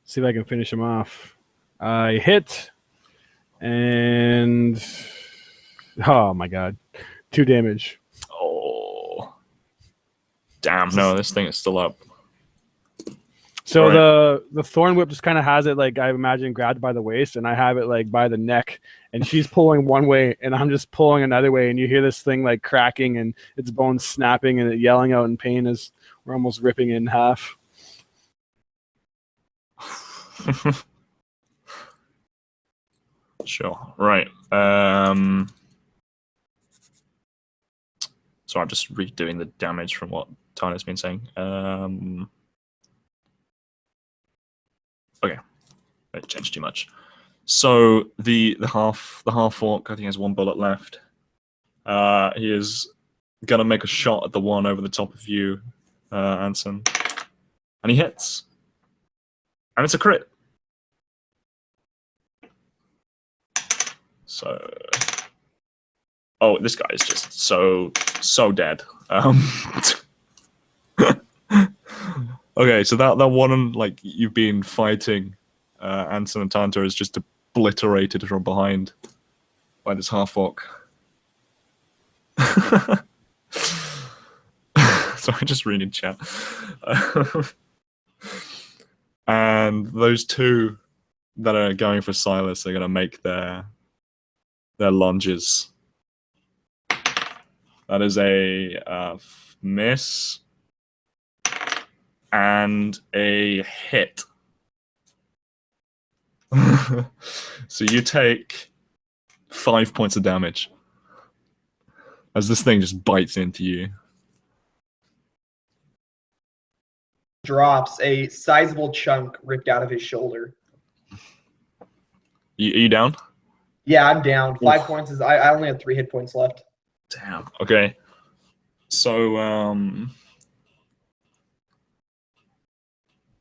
see if I can finish him off. I hit, and oh my god, 2 damage. Oh. Damn, no, this thing is still up. So Right. the thorn whip just kind of has it like I imagine grabbed by the waist, and I have it like by the neck, and she's pulling one way, and I'm just pulling another way, and you hear this thing like cracking and its bones snapping and it yelling out in pain as we're almost ripping it in half. Sure. Right. So I'm just redoing the damage from what Tana's been saying. Okay. It changed too much. So the half orc, I think, has 1 bullet left. He is gonna make a shot at the one over the top of you, Anson. And he hits. And it's a crit. So, oh, this guy is just so dead. Okay, so that one like you've been fighting, Anson and Tanta is just obliterated from behind by this half orc. Sorry, just reading chat. And those two that are going for Silas are going to make their lunges. That is a miss and a hit. So you take 5 points of damage as this thing just bites into you. Drops a sizable chunk ripped out of his shoulder. Are you down? Yeah, I'm down. 5 Oof. points is I only had 3 hit points left. Damn. Okay. So,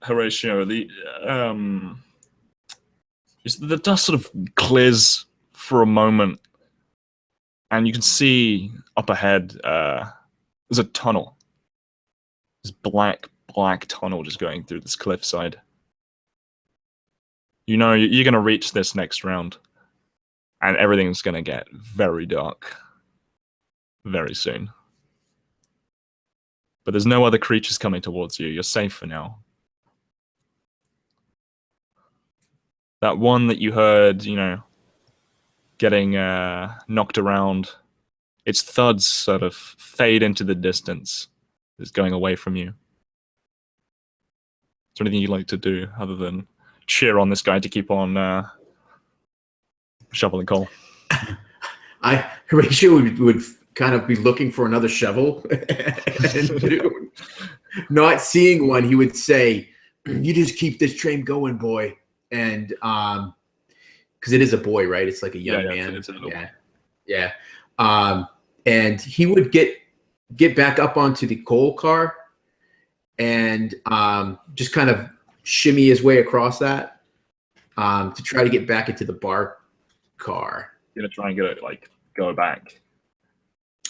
Horatio, the dust sort of clears for a moment, and you can see up ahead, there's a tunnel. This black tunnel just going through this cliffside. You know, you're going to reach this next round, and everything's going to get very dark very soon. But there's no other creatures coming towards you. You're safe for now. That one that you heard, you know, getting knocked around, its thuds sort of fade into the distance. It's going away from you. Is there anything you'd like to do other than cheer on this guy to keep on shoveling coal? Horatio would kind of be looking for another shovel. And not seeing one, he would say, "You just keep this train going, boy." And because it is a boy, right? It's like a young man. It's a little boy. Yeah. And he would get back up onto the coal car and just kind of shimmy his way across that to try to get back into the bar car. You're gonna try and get it, like, go back.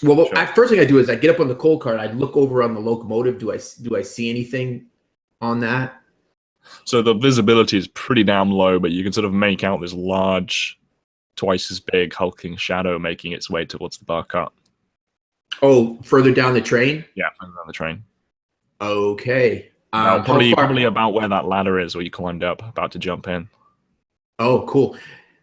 Well, Sure. first thing I do is I get up on the coal car and I look over on the locomotive. Do I see anything on that? So the visibility is pretty damn low, but you can sort of make out this large, twice as big, hulking shadow making its way towards the bar cart. Oh, further down the train? Yeah, on the train. Okay. Now, How probably far- about where that ladder is, where you climbed up, about to jump in. Oh, cool.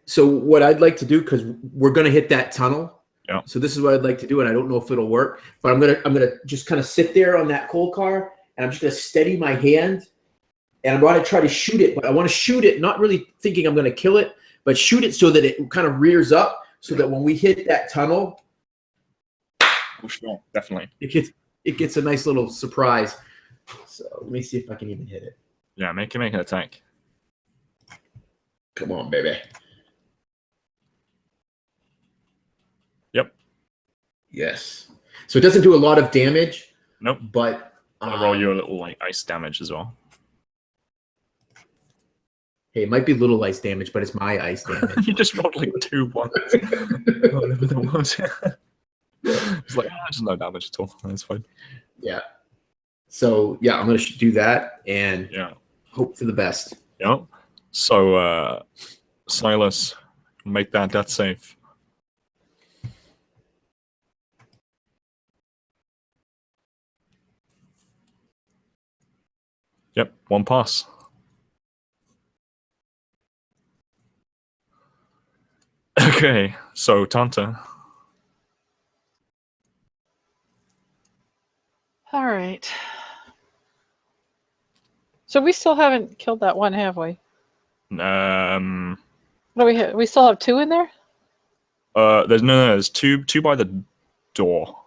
So what I'd like to do, because we're gonna hit that tunnel. Yeah. So this is what I'd like to do, and I don't know if it'll work, but I'm gonna just kind of sit there on that coal car, and I'm just gonna steady my hand, and I'm gonna try to shoot it, but I want to shoot it, not really thinking I'm gonna kill it, but shoot it so that it kind of rears up, so that when we hit that tunnel, Oh, sure, definitely. it gets a nice little surprise. So let me see if I can even hit it. Yeah, make an attack. Come on, baby. Yep. Yes. So it doesn't do a lot of damage, Nope. but I'm gonna roll you a little like ice damage as well. hey, it might be little ice damage, but it's my ice damage. You just rolled like 2 ones. Whatever that was. It's like, there's no damage at all. That's fine. Yeah. So yeah, I'm gonna do that and Yeah. hope for the best. Yeah. So, Silas, make that death save. Yep, 1 pass. Okay, so Tanta. All right. So we still haven't killed that one, have we? Um, What do we have? We still have 2 in there? there's two by the door.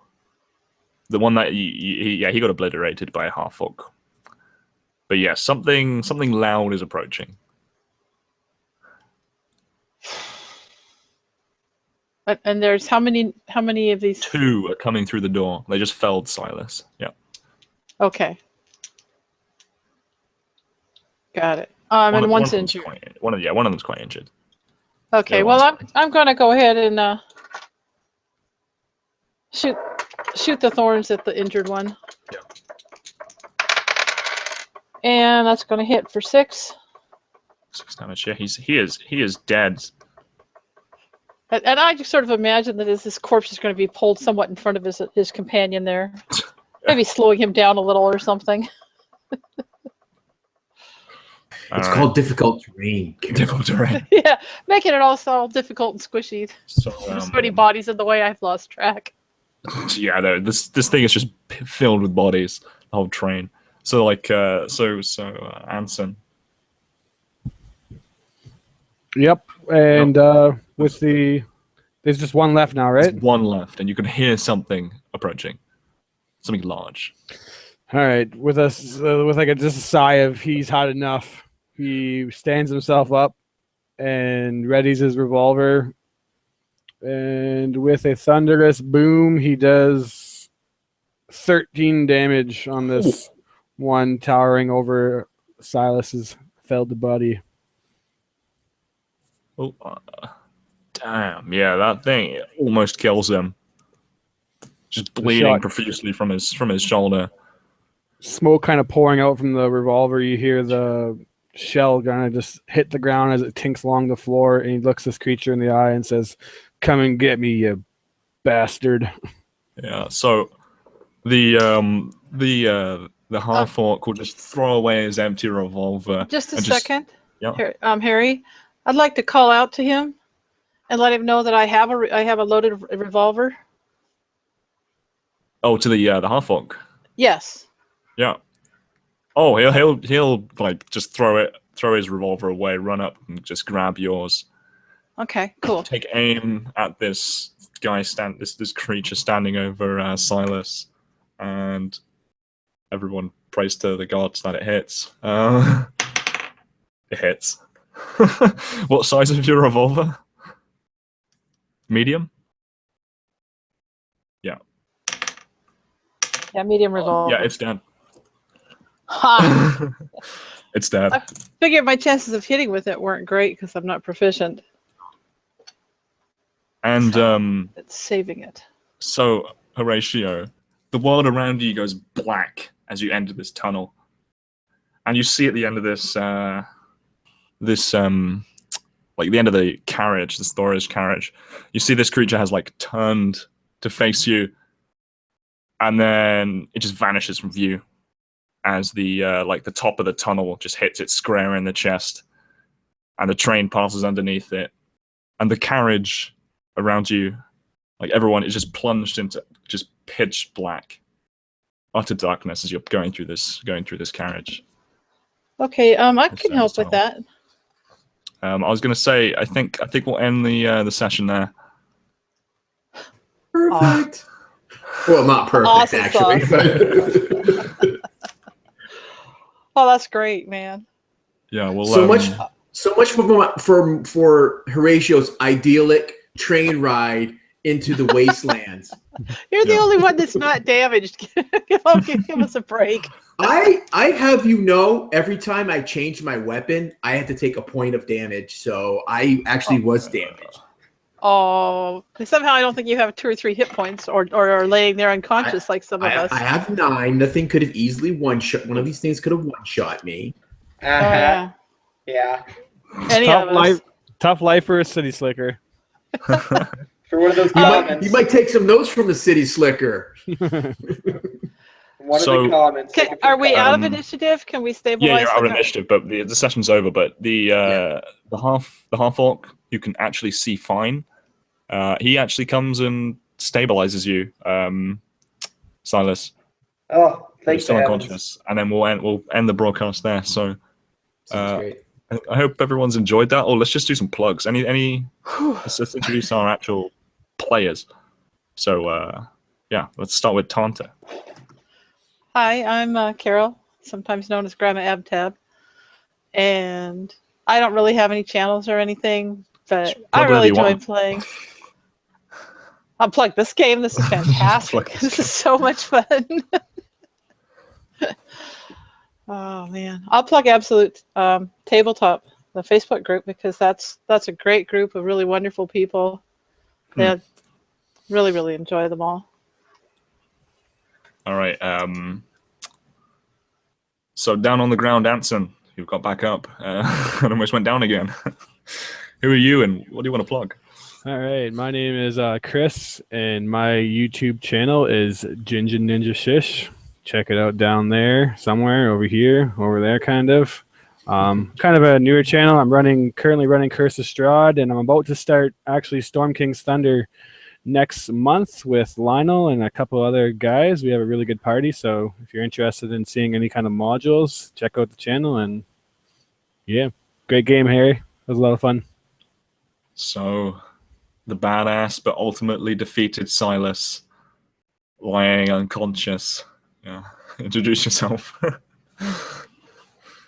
The one that he got obliterated by a half orc. But yeah, something loud is approaching. And there's how many of these? 2 are coming through the door. They just felled Silas. Yeah. Okay. Got it. And one's injured. One of them's quite injured. Okay, Yeah, well one's I'm gonna go ahead and shoot the thorns at the injured one. Yeah. And that's gonna hit for 6. 6 damage. Yeah, he is dead. And I just sort of imagine that as this corpse is going to be pulled somewhat in front of his companion there, maybe slowing him down a little or something. It's called difficult terrain. difficult terrain. Yeah, making it also difficult and squishy. So, There's so many bodies in the way, I've lost track. yeah, no, this thing is just filled with bodies. The whole train. So like, Anson. Yep. And with there's just one left now, right? There's one left, and you can hear something approaching. Something large. All right. With us, with like just a sigh of he's had enough, he stands himself up and readies his revolver. And with a thunderous boom, he does 13 damage on this one towering over Silas's felled body. Oh, damn! Yeah, that thing almost kills him. Just bleeding shot- profusely from his shoulder. Smoke kind of pouring out from the revolver. You hear the shell kind of just hit the ground as it tinks along the floor, and he looks this creature in the eye and says, "Come and get me, you bastard." Yeah. So the half orc will just throw away his empty revolver. Just a and second, Yeah. Harry. I'd like to call out to him and let him know that I have a loaded revolver. Oh, to the half orc. Yes. Yeah. Oh, he'll like just throw his revolver away, run up and just grab yours. Okay. Cool. Take aim at this guy this creature standing over Silas, and everyone prays to the gods that it hits. It hits. What size is your revolver? Medium? Yeah. Yeah, medium revolver. Yeah, it's dead. Ha! It's dead. I figured my chances of hitting with it weren't great because I'm not proficient And at saving it. so, Horatio, the world around you goes black as you enter this tunnel, and you see at the end of this like the end of the carriage, the storage carriage, you see this creature has like turned to face you, and then it just vanishes from view as the like the top of the tunnel just hits it square in the chest, and the train passes underneath it, and the carriage around you, like everyone, is just plunged into just pitch black, utter darkness as you're going through this carriage. Okay. I It's can help with tunnel. that. I was gonna say, I think we'll end the session there. Perfect. Well, not perfect, Awesome actually. sauce. But Oh, that's great, man. Yeah, well, so much for Horatio's idyllic train ride into the wastelands. You're the Yeah. only one that's not damaged. give us a break. I have every time I changed my weapon, I had to take a point of damage. So I actually was damaged. Oh, somehow I don't think you have 2 or 3 hit points, or are laying there unconscious like some of us. I have 9. Nothing could have easily one-shot. One of these things could have one-shot me. Yeah. Yeah. Any Tough of us. tough life for a city slicker. For one of those comments. You might take some notes from the city slicker. One of So- the comments. take a few Are we out of Um, initiative? Can we stabilize? yeah, you're out of the- initiative, but the session's over. But the half orc, you can actually see fine. He actually comes and stabilizes you, Silas. Oh, You're thanks. still heavens. unconscious, and then we'll end the broadcast there. So Sounds great. I hope everyone's enjoyed that. Or let's just do some plugs. Let's introduce our actual players. So yeah, let's start with Tanta. Hi, I'm Carol, sometimes known as Grandma Abtab, and I don't really have any channels or anything, but Plug I whatever really you enjoy want. playing. I'll plug this game. This is fantastic. Plug this This is so much fun. Oh man, I'll plug Absolute Tabletop, the Facebook group, because that's a great group of really wonderful people. That really enjoy them all. All right. So down on the ground, Anson, you got back up and almost went down again. Who are you, and what do you want to plug? All right, my name is Chris, and my YouTube channel is Ginger Ninja Shish. Check it out down there, somewhere over here, over there, kind of. Kind of a newer channel. I'm currently running Curse of Strahd, and I'm about to start actually Storm King's Thunder next month with Lionel and a couple other guys. We have a really good party, so if you're interested in seeing any kind of modules, check out the channel. And yeah, great game, Harry. It was a lot of fun. So the badass but ultimately defeated Silas lying unconscious. Yeah. Introduce yourself.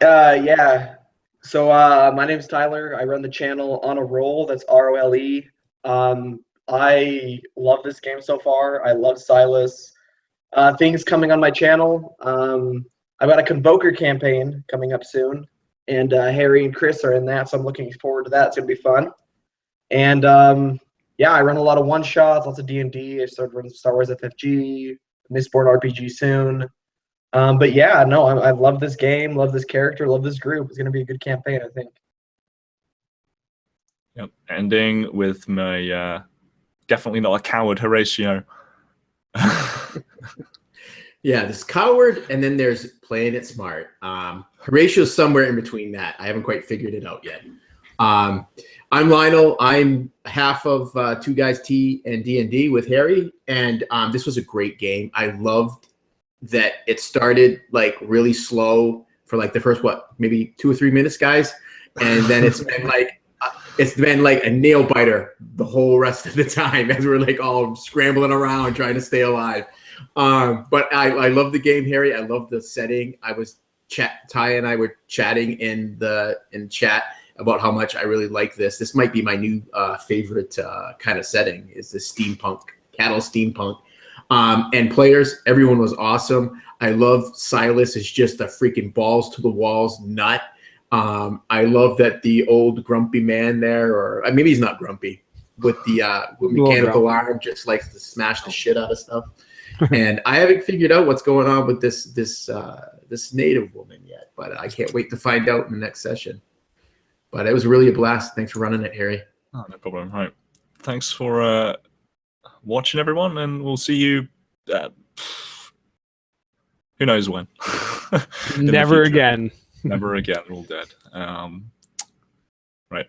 Yeah. So my name's Tyler. I run the channel On a Roll. That's ROLE. I love this game so far. I love Silas. Things coming on my channel. I've got a Convoker campaign coming up soon, and Harry and Chris are in that, so I'm looking forward to that. It's gonna be fun. And yeah, I run a lot of one shots, lots of D&D. I started running Star Wars FFG, Mistborn RPG soon. But yeah, no, I love this game, love this character, love this group. It's gonna be a good campaign, I think. Yep. Ending with my definitely not a coward Horatio. Yeah, there's coward, and then there's playing it smart. Horatio's somewhere in between that. I haven't quite figured it out yet. I'm Lionel. I'm half of Two Guys Tea and D&D with Harry, and this was a great game. I loved that it started like really slow for like the first maybe 2 or 3 minutes, guys, and then it's been like a nail biter the whole rest of the time as we're like all scrambling around trying to stay alive. But I love the game, Harry. I love the setting. Ty and I were chatting in chat about how much I really like this. This might be my new favorite kind of setting, is the steampunk, cattle steampunk. And players, everyone was awesome. I love Silas is just a freaking balls to the walls nut. I love that the old grumpy man there, or maybe he's not grumpy, with the mechanical arm, just likes to smash the shit out of stuff. And I haven't figured out what's going on with this native woman yet, but I can't wait to find out in the next session. But it was really a blast. Thanks for running it, Harry. Oh, no problem. Right. Thanks for watching, everyone, and we'll see you. Who knows when? Never again. Never again. We're all dead. Right.